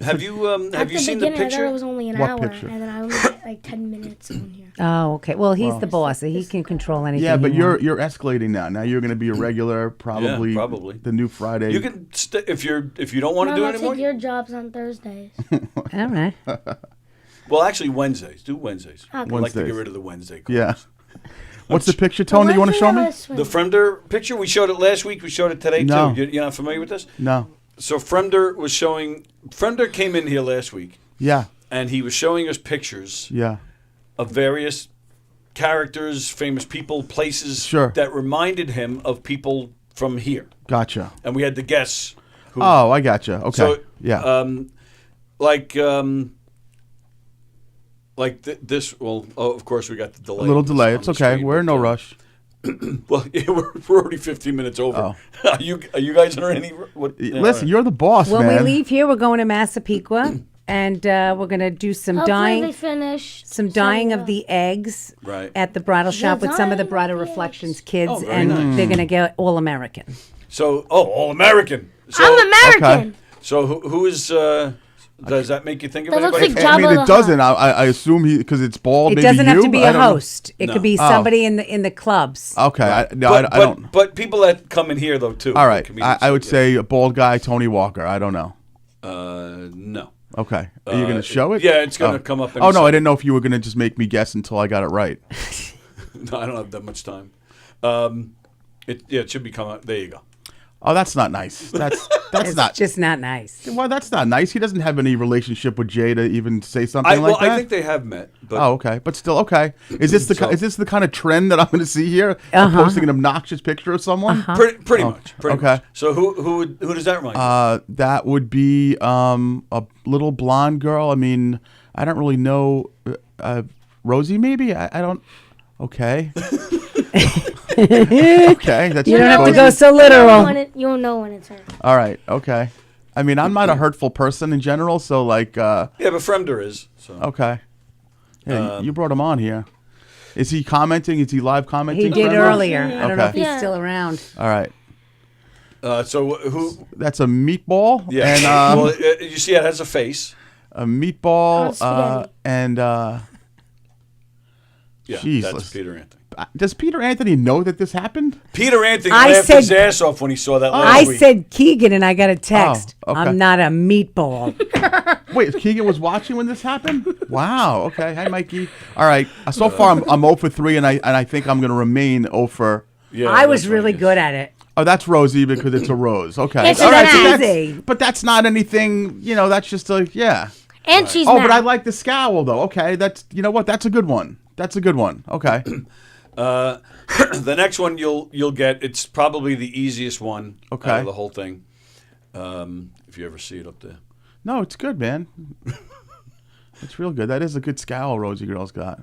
Have you At the seen the beginning, I thought picture? it was only an What hour, picture? and then I only got like 10 minutes on here. Oh, okay. Well, he's the boss. So he can control anything. Yeah, but he you're wants. you're escalating now. Now you're going to be a regular, probably. probably. The new Friday. You can if you don't want to Mom, do I'll it anymore. take your jobs on Thursdays. All right. Well, actually, Wednesdays. Do Wednesdays. Okay. I'd like to get Wednesdays. rid of the Wednesday. Yeah. calls. What's the picture, Tony? You want to show me? The Fremder picture. We showed it last week. We showed it today No. too. You're not familiar with this? No. So Fremder was showing. Fremder came in here last week, Yeah. and he was showing us pictures Yeah. of various characters, famous people, places Sure. that reminded him of people from here. Gotcha. And we had to guess who. Oh, I gotcha. Okay. So, yeah. This. Well, of course we got the delay. a little on delay. the It's okay. screen, We're in but, no rush. Well, yeah, we're already 15 minutes over. Oh. Are you guys under any? What? Listen, you're the boss, When man. we leave here, we're going to Massapequa, and we're gonna do some Hopefully dyeing. they finish Some dyeing of the eggs Right. at the bridal shop with some of the dyeing of Bridal the Reflections eggs. kids, Oh, very and nice. they're gonna get all American. So, all American. So, I'm American. Okay. So who is? Does that make you think of That looks anybody? like I mean, Jabba it the doesn't. I assume he because it's bald. It maybe doesn't have you? to be I a don't know. host. It No. could be Oh. somebody in the clubs. Okay. I But don't. people that come in here though too. All right. comedians, I would yeah. say a bald guy, Tony Walker. I don't know. No. Okay. Are you going to show it? Yeah, it's gonna Oh. come up in Oh a no, I second. didn't know if you were going to just make me guess until I got it right. No, I don't have that much time. It should be coming. There you go. Oh, that's not nice. That's It's not. just not nice. Well, that's not nice. He doesn't have any relationship with Jay to even say something I like that. I think they have met. But Oh, okay, but still, okay. Is this the So- is this the kind of trend that I'm going to see here? Of posting an obnoxious picture of someone. pretty much. Pretty okay. much. So who does that remind you? That would be a little blonde girl. I mean, I don't really know. Rosie, maybe. I don't. Okay. Okay, that's You don't have to Rosie. go so literal. You'll know when it's her. All right. Okay. I mean, I'm not a hurtful person in general, so like. Yeah, but Fremder is. So. Okay. Yeah, you brought him on here. Is he commenting? Is he live commenting? He did Fremder? earlier. I don't know if Okay. he's Yeah. still around. All right. So who? That's a meatball. Yeah. And well, you see, it has a face. a meatball. spaghetti. And Yeah, Jeez, that's let's- Peter Anthony. does Peter Anthony know that this happened? Peter Anthony I laughed said- his ass off when he saw that last I week. said Keegan, and I got a text. Oh, okay. I'm not a meatball. Wait, Keegan was watching when this happened? Wow. Okay. Hi, Mikey. All right. So far, I'm 0 for 3, and I think I'm going to remain 0 for. Yeah, I was that's what really it is. good at it. Oh, that's Rosie because it's a rose. Okay. It's All just so easy. but that's not anything. That's just a yeah. And she's Oh, mad. but I like the scowl though. Okay, that's what? That's a good one. That's a good one. Okay. The next one you'll get. It's probably the easiest one Okay. out of the whole thing. If you ever see it up there. No, it's good, man. It's real good. That is a good scowl Rosie Girl's got.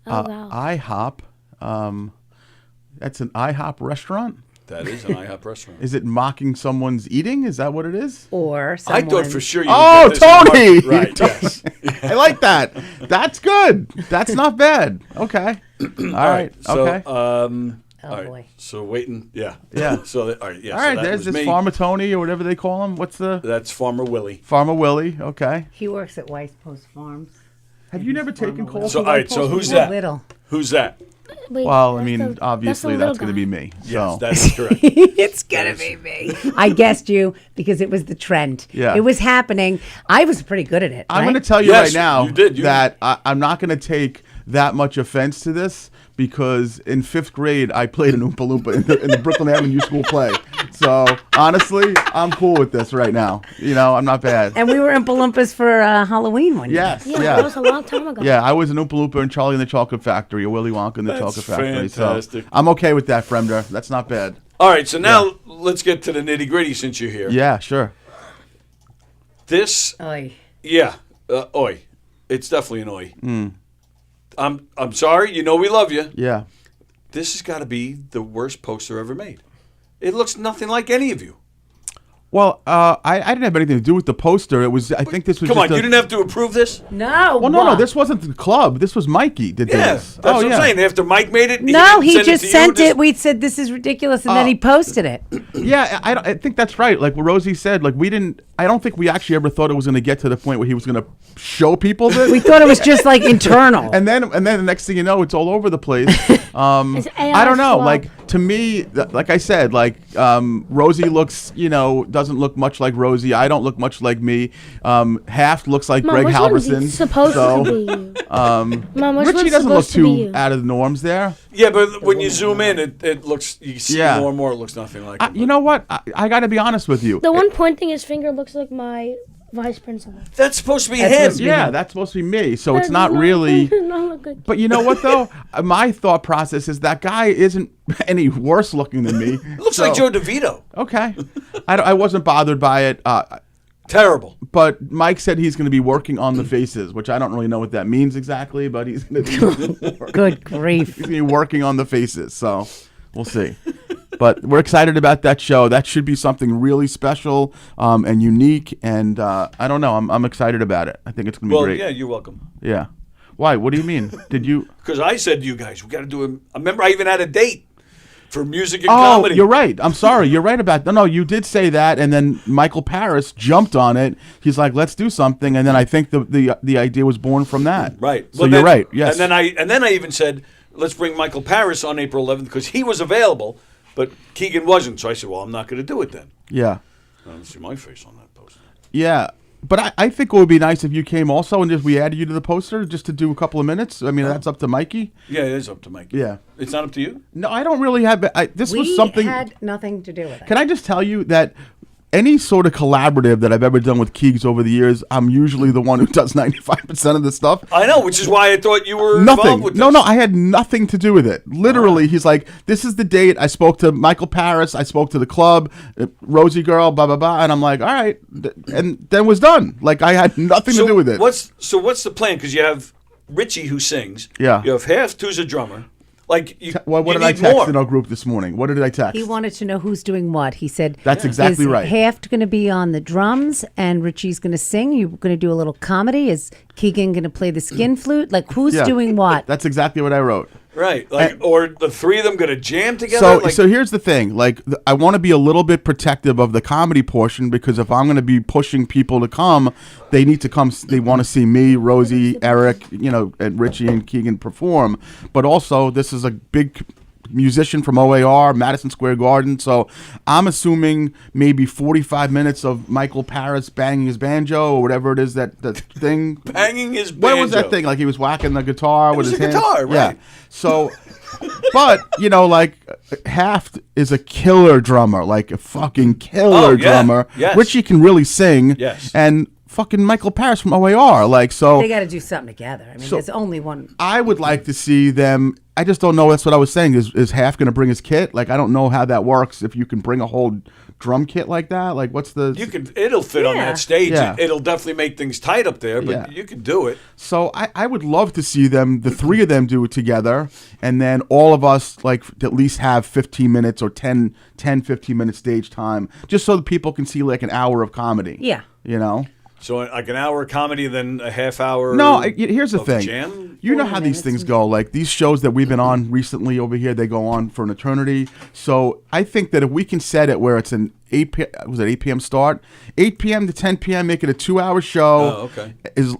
Oh, wow. IHOP. That's an IHOP restaurant? That is an IHOP restaurant. Is it mocking someone's eating? Is that what it is? Or I someone. thought for sure you Oh, would get this Tony! in March. Right, yes. I like that. That's good. That's not bad. Okay. All right. So, Okay. all right. boy. So waiting. Yeah. Yeah. So, all right. Yeah. All so right. that There's was this me. Farmer Tony or whatever they call him. What's the That's Farmer Willie. Farmer Willie? Okay. He works at Weiss Post Farms. Have you never taken calls? So, from all that right. So post who's before? that? Little. Who's that? Wait, Well, I that's mean, the- obviously the that's little going to be guy. me. Yes, So that's correct. It's gonna be me. I guessed you because it was the trend. Yeah. It was happening. I was pretty good at it. I'm right? going to tell you Yes, right now you did. that I'm not going to take that much offense to this because in 5th grade I played an Oompa Loompa in the Brooklyn Avenue School play. So honestly, I'm cool with this right now. You know, I'm not bad. And we were in Palumpas for Halloween one year. Yes, Yeah, yeah. that was a long time ago. Yeah, I was an Oompa Loompa in Charlie and the Chocolate Factory, or Willy Wonka and the That's Chocolate Factory. fantastic. So I'm okay with that, Fremder. That's not bad. All right. So now let's get to the nitty gritty since you're here. Yeah, sure. This, Oy. yeah, oi. It's definitely an oi. Mm. I'm sorry. You know we love you. Yeah. This has got to be the worst poster ever made. It looks nothing like any of you. Well, I didn't have anything to do with the poster. It was. I think this was. Come just on, you didn't have to approve this? No. Well, no. what? This wasn't the club. This was Mikey did Yeah, this. that's what I'm saying. After Mike made it, No, didn't he send just to you, sent just- it. We said this is ridiculous, and then he posted it. Yeah, I think that's right. Like what Rosie said, like we didn't. I don't think we actually ever thought it was going to get to the point where he was going to show people this. We thought it was just like internal. and then the next thing you know, it's all over the place. It's I don't know. AR Like to me, like I said, like Rosie looks, doesn't look much like Rosie. I don't look much like me. Haft looks like Mom, Greg which one's Halverson. supposed so, to be you? Um, Mom, which Richie one's doesn't look supposed to be too you? out of the norms there. Yeah, but when you zoom in, it looks, you see Yeah. more and more, it looks nothing like it. You know what? I got to be honest with you. The one pointing his finger looks like my vice principal. That's supposed to be That's him. supposed to be Yeah, that's supposed to be me. So it's That not does not- really. does not look like But you know what though? My thought process is that guy isn't any worse looking than me. It looks like Joe DeVito. Okay, I wasn't bothered by it. Terrible. But Mike said he's going to be working on the faces, which I don't really know what that means exactly. But he's going to be Good grief. working on the faces. So we'll see. But we're excited about that show. That should be something really special and unique. And I don't know. I'm excited about it. I think it's going to be Well, great. yeah, you're welcome. Yeah. Why? What do you mean? Did you? Because I said to you guys, we got to do a. I remember I even had a date for music and Oh, comedy. you're right. I'm sorry. You're right about that. No, you did say that, and then Michael Paris jumped on it. He's like, "Let's do something," and then I think the idea was born from that. Right. So you're right. Yes. And then I even said, let's bring Michael Paris on April 11th because he was available, but Keegan wasn't. So I said, well, I'm not going to do it then. Yeah. I don't see my face on that poster. Yeah. But I think it would be nice if you came also and just we added you to the poster just to do a couple of minutes. I mean, that's up to Mikey. Yeah, it is up to Mike. Yeah. It's not up to you? No, I don't really have. This was We something. had nothing to do with it. Can I just tell you that any sort of collaborative that I've ever done with Keegs over the years, I'm usually the one who does 95% of the stuff. I know, which is why I thought you were Nothing. involved with this. No, I had nothing to do with it. Literally, he's like, this is the date. I spoke to Michael Paris. I spoke to the club, Rosie girl, blah, blah, blah. And I'm like, all right. And then it was done. Like, I had nothing to do with it. What's the plan? Because you have Richie who sings. Yeah. You have Haft who's a drummer. Like, What you did I need text more. in our group this morning? What did I text? He wanted to know who's doing what. He said, That's exactly is right. Haft going to be on the drums and Richie's going to sing? You're going to do a little comedy? Is Keegan going to play the skin flute? Like, who's Yeah. doing what? That's exactly what I wrote. Right. Like, or the three of them going to jam together? So here's the thing. Like, I want to be a little bit protective of the comedy portion because if I'm going to be pushing people to come, they need to come. They want to see me, Rosie, Eric, and Richie and Keegan perform. But also, this is a big musician from OAR, Madison Square Garden. So I'm assuming maybe 45 minutes of Michael Paris banging his banjo or whatever it is that thing. Banging his banjo. What was that thing? Like he was whacking the guitar with was his a hands? guitar, right. Yeah. So, but, like Haft is a killer drummer, like a fucking killer yeah. drummer. Yes. Richie can really sing. Yes. And fucking Michael Paris from OAR. Like, so They got to do something together. I mean, there's only one. I would like to see them. I just don't know. That's what I was saying. Is Haft going to bring his kit? Like, I don't know how that works. If you can bring a whole drum kit like that? Like, what's the? It'll fit on Yeah. that stage. Yeah. It'll definitely make things tight up there, but Yeah. you can do it. So I would love to see them, the three of them, do it together, and then all of us like at least have 15 minutes or 10, 15 minutes stage time, just so that people can see like an hour of comedy. Yeah. You know. So like an hour of comedy, then a half hour. No, here's the of thing. Jam? You know how these things go. Like these shows that we've been on recently over here, they go on for an eternity. So I think that if we can set it where it's an 8 p.m. start, 8 p.m. to 10 p.m., make it a 2-hour show. Oh, okay.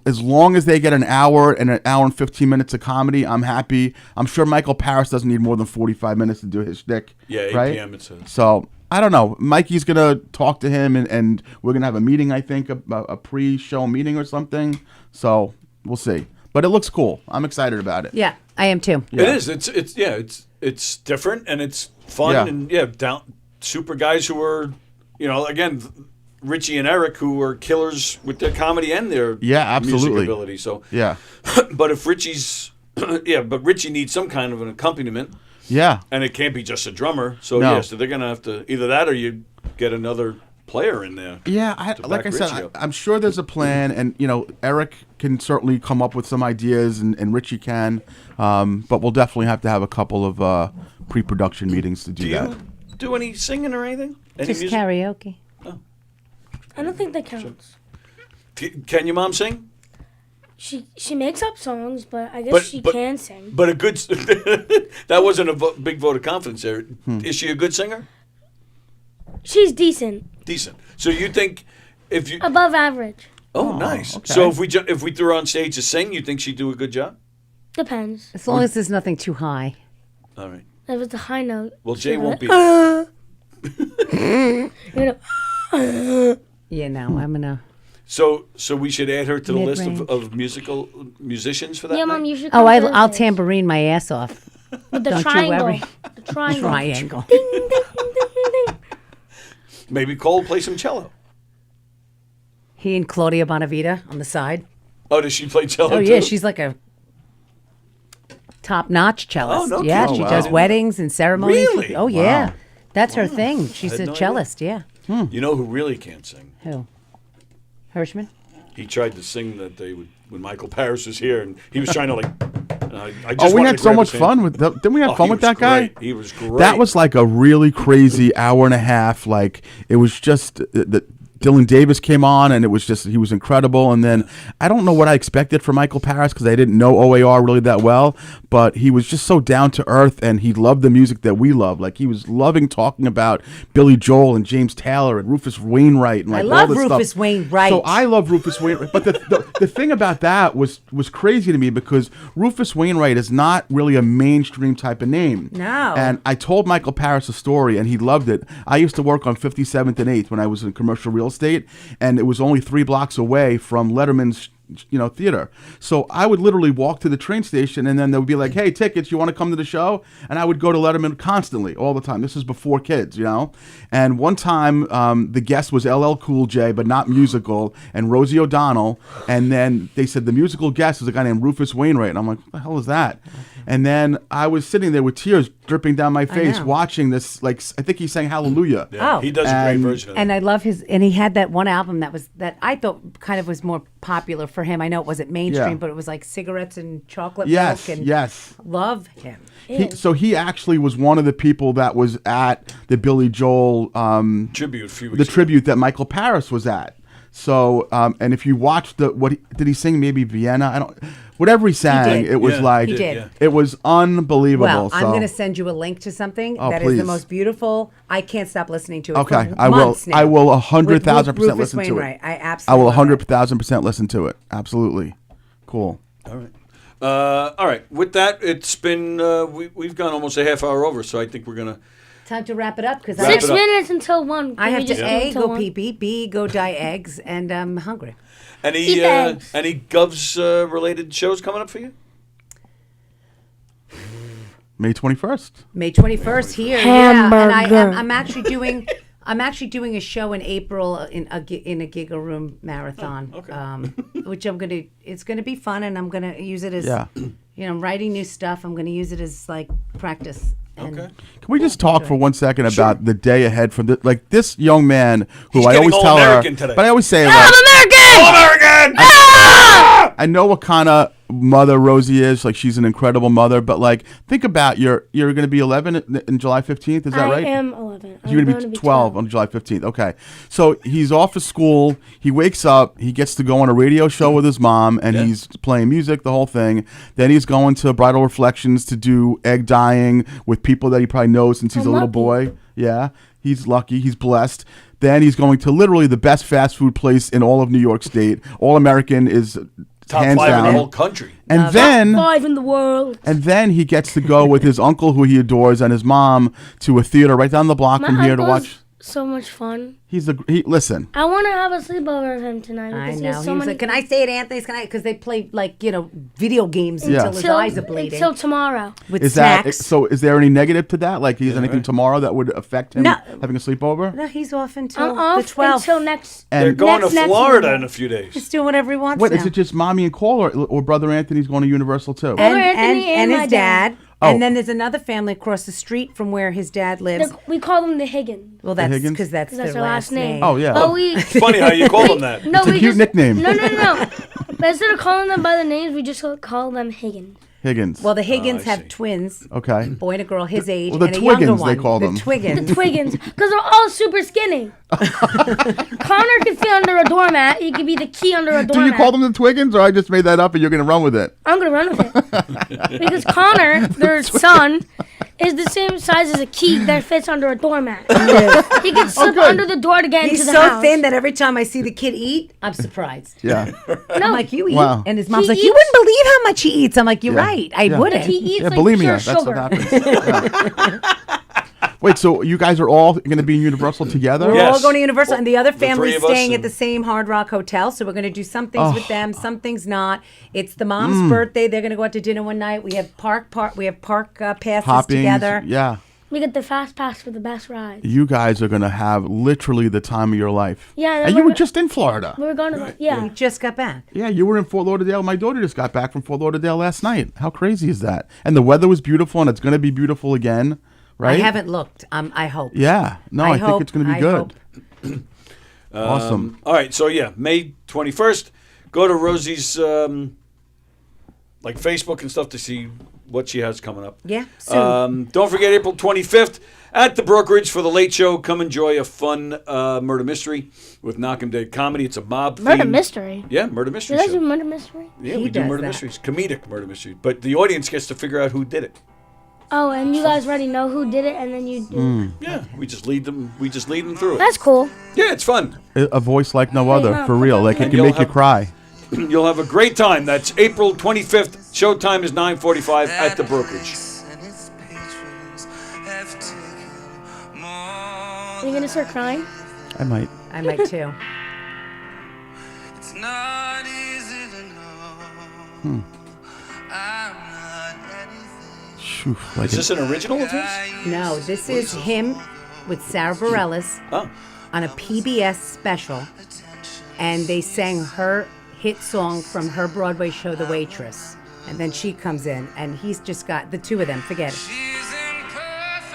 As long as they get an hour and 15 minutes of comedy, I'm happy. I'm sure Michael Parris doesn't need more than 45 minutes to do his shtick. Yeah, 8 right? p.m. So I don't know. Mikey's gonna talk to him, and we're gonna have a meeting. I think a pre-show meeting or something. So we'll see. But it looks cool. I'm excited about it. Yeah, I am too. Yeah. It is. It's different and it's fun and super guys who are, again, Richie and Eric, who are killers with their comedy and their absolutely music ability. So yeah. But if Richie's but Richie needs some kind of an accompaniment. Yeah. And it can't be just a drummer. So No. so they're gonna have to either that or you get another player in there. Yeah, like I said, I'm sure there's a plan, and Eric can certainly come up with some ideas, and Richie can, but we'll definitely have to have a couple of pre-production meetings to do that. Do you do any singing or anything? Any Just music? karaoke. I don't think that counts. Can your mom sing? She makes up songs, but I guess she can sing. But a good that wasn't a big vote of confidence there. Is she a good singer? She's decent. Decent. So you think if you Above average. Oh, nice. okay. So if we threw her on stage to sing, you think she'd do a good job? Depends. As long as there's nothing too high. All right. If it's a high note. Well, Jay won't be. Yeah, no, I'm gonna. So we should add her to the list Mid-range. of musicians for that Yeah, night? Mom, you should Oh, come I'll Thursdays. tambourine my ass off. With the Don't you triangle. worry. The triangle. Triangle. Ding, ding, ding, ding, ding. Maybe Cole play some cello. He and Claudia Bonavita on the side. Oh, does she play cello Oh too? yeah, she's like a top-notch cellist. Oh, no yeah, kidding. she Oh, does wow. weddings and ceremonies. Really? Oh yeah, that's her thing. She's had a no idea. cellist. Yeah. You know who really can't sing? Who? Hirschman. He tried to sing that day when Michael Parris was here, and he was trying to I just Oh, we wanted had to so grab much his fun hand. with that. Didn't we have Oh, fun he with was that guy? great. He was great. That was like a really crazy hour and a half. Like it was just the Dylan Davis came on, and it was just he was incredible. And then I don't know what I expected from Michael Parris because I didn't know OAR really that well, but he was just so down to earth, and he loved the music that we love. Like he was loving talking about Billy Joel and James Taylor and Rufus Wainwright. And like I love all this Rufus stuff. Wainwright. So I love Rufus Wainwright, but the thing about that was crazy to me because Rufus Wainwright is not really a mainstream type of name. No. And I told Michael Parris a story, and he loved it. I used to work on 57th and 8th when I was in commercial real estate, and it was only 3 blocks away from Letterman's theater. So I would literally walk to the train station, and then they would be like, hey, tickets, you want to come to the show? And I would go to Letterman constantly, all the time. This is before kids, And one time, the guest was LL Cool J, but not musical, and Rosie O'Donnell. And then they said the musical guest is a guy named Rufus Wainwright. And I'm like, what the hell is that? And then I was sitting there with tears dripping down my face know. watching this, I think he sang Hallelujah. Yeah, Oh. he does a great version of it. And I love and he had that one album that I thought kind of was more popular for him. I know it wasn't mainstream, Yeah. but it was like cigarettes and chocolate Yes, milk. And yes. love him. So he actually was one of the people that was at the Billy Joel Tribute a few weeks the ago. tribute that Michael Parris was at. So and if you watch did he sing maybe Vienna? Whatever he sang, did. it was Yeah, like he did. Yeah. it was unbelievable. Well, I'm so. going to send you a link to something Oh, that is please. the most beautiful. I can't stop listening to it. Okay, for I will. months now. I will With 100,000% Rufus listen to Wainwright. it. I I absolutely. will love it. 100,000% listen to it. Absolutely, cool. All right. All right. With that, it's been we've gone almost a half hour over, so I think we're gonna. Time to wrap it up because Wrap 6 it up. minutes until 1. I Can have we to just A, until go 1? pee pee, B, go dye eggs, and I'm hungry. Any Eat eggs. any Govs related shows coming up for you? May 21st. May 21st here. Hamburger. Yeah, and I'm actually doing. I'm actually doing a show in April in a Giggle Room marathon, which it's gonna be fun, and I'm gonna use it as, Yeah. writing new stuff. I'm gonna use it as like practice, And Okay. Can we just talk for 1 second about the day ahead from this young man who He's I getting always tell all-American her, today. but I always say, I'm like, American! All-American! I know what kind of mother Rosie is. Like, she's an incredible mother. But like, think about you're going to be 11 in July 15th. Is that I right? am 11. You're going to be 12 on July 15th. Okay. So he's off of school. He wakes up. He gets to go on a radio show with his mom, and he's playing music, the whole thing. Then he's going to Bridal Reflections to do egg dyeing with people that he probably knows since he's a little boy. Yeah. He's lucky. He's blessed. Then he's going to literally the best fast food place in all of New York State. All American is Top hands 5 down. in the whole country. And then 5 in the world. and then he gets to go with his uncle who he adores and his mom to a theater right down the block from here to watch. So much fun. Listen. I want to have a sleepover with him tonight. I because he know. has He so was many like, "Can I stay at Anthony's? Can I?" Because they play video games until his eyes are bleeding. Until tomorrow. With Is snacks. that so? Is there any negative to that? Like, is anything tomorrow that would affect him No. having a sleepover? No, he's off until I'm the off 12th. until next. They're And going next to Florida Monday. in a few days. He's doing whatever he wants what now. is it? Just mommy and Cole, or brother Anthony's going to Universal too? Brother Anthony and my his dad. dad. Oh. And then there's another family across the street from where his dad lives. We call them the Higgins. Well, that's Higgins? because that's That's their their last last name. name. Oh yeah. But we. It's funny how you call them that. No, It's a we cute just, nickname. No. But instead of calling them by the names, we just call them Higgins. Higgins. Well, the Higgins I have see. twins, okay. boy and a girl his age, well, the and a younger Twiggins, one. they call them. The Twiggins. Twiggins, because they're all super skinny. Connor can fit under a doormat. He could be the key under a doormat. Do you call them the Twiggins, or I just made that up and you're going to run with it? I'm gonna run with it because Connor, their son, is the same size as a key that fits under a doormat. He can slip good. under the door to get He's into the so house. thin that every time I see the kid eat, I'm surprised. Yeah. I'm like, you eat? Wow. And his mom's He like, you eats- wouldn't believe how much he eats. I'm like, you're Yeah. right. I Yeah. wouldn't. He eats Yeah, like bulimia. pure That's sugar. what happens. Yeah. Wait, so you guys are all going to be in Universal together? We're Yes. all going to Universal, and the other The three family's of us staying at and- the same Hard Rock Hotel. So we're going to do some things with them, some things not. It's the mom's birthday. They're going to go out to dinner one night. We have park passes Hopping. together. Yeah. We get the fast pass for the best ride. You guys are going to have literally the time of your life. Yeah, And then you we're were just in Florida. We're going to We just got back. Yeah, you were in Fort Lauderdale. My daughter just got back from Fort Lauderdale last night. How crazy is that? And the weather was beautiful, and it's going to be beautiful again, right? I haven't looked. I hope. Yeah. No, I think hope- it's going to be I good. hope. Awesome. All right, so yeah, May 21st, go to Rosie's Facebook and stuff to see what she has coming up. Yeah, soon. Don't forget April 25th at the Brokerage for the Late Show. Come enjoy a fun murder mystery with Knock 'em Dead comedy. It's a mob murder theme. mystery. Yeah, murder mystery You guys do show. murder mystery? Yeah, He we do does murder that. mysteries, comedic murder mysteries. But the audience gets to figure out who did it. Oh, and you guys already know who did it, and then you do. Yeah, we just lead them. We just lead them through it. That's cool. Yeah, it's fun. A voice like no other, Mom, for real. Like, it And can you'll make you have- cry. You'll have a great time. That's April 25th. Showtime is 9:45 at the Brokerage. Are you gonna start crying? I might. I might too. It's not easy to know. I'm not anything. Shoo, like Is this an original of his? No, this is him with Sarah Bareilles Oh, on a PBS special, and they sang her hit song from her Broadway show, The Waitress. And then she comes in, and he's just got the two of them. Forget it. She's imperfect,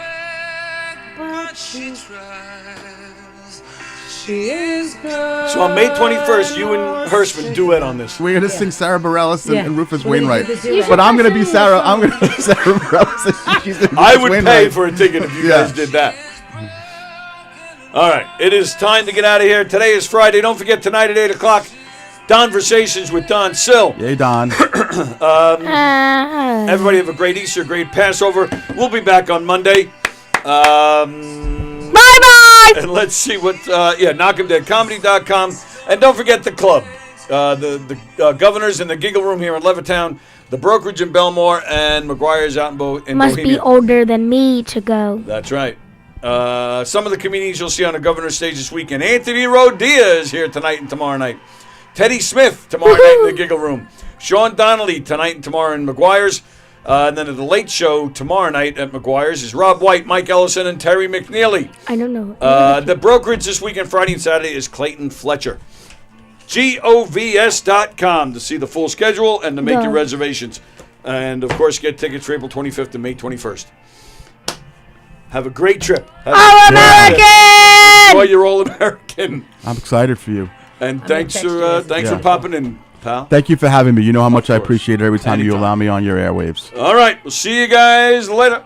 but she tries. She is good. so on May 21st, you and Hirschman duet on this. We're gonna sing Sarah Bareilles and, Yeah. and Rufus We're gonna Wainwright, do the duet. but I'm gonna be You should Sarah. sing I'm gonna be Sarah Bareilles. And she's gonna be I Rufus would Wainwright. pay for a ticket if you Yeah. guys did that. All right, it is time to get out of here. Today is Friday. Don't forget tonight at 8 o'clock, Conversations with Don Sill. Yay, Don. Everybody have a great Easter, great Passover. We'll be back on Monday. Bye-bye! And let's see what, knockemdeadcomedy.com. And don't forget the club. The Governors in the Giggle Room here in Levittown, the Brokerage in Belmore, and McGuire's out in Must Bohemia. be older than me to go. That's right. Some of the comedians you'll see on the Governor's stage this weekend. Anthony Rodia is here tonight and tomorrow night. Teddy Smith tomorrow night in the Giggle Room. Sean Donnelly tonight and tomorrow in McGuire's. And then at the Late Show tomorrow night at McGuire's is Rob White, Mike Ellison, and Terry McNeely. I don't know. The Brokerage this weekend, Friday and Saturday, is Clayton Fletcher. govs.com to see the full schedule and to make Go. your reservations. And, of course, get tickets for April 25th and May 21st. Have a great trip. All American! Enjoy your All American. I'm excited for you. And thanks for popping in, pal. Thank you for having me. You know how much I course. appreciate it every time you Anytime. allow me on your airwaves. All right. We'll see you guys later.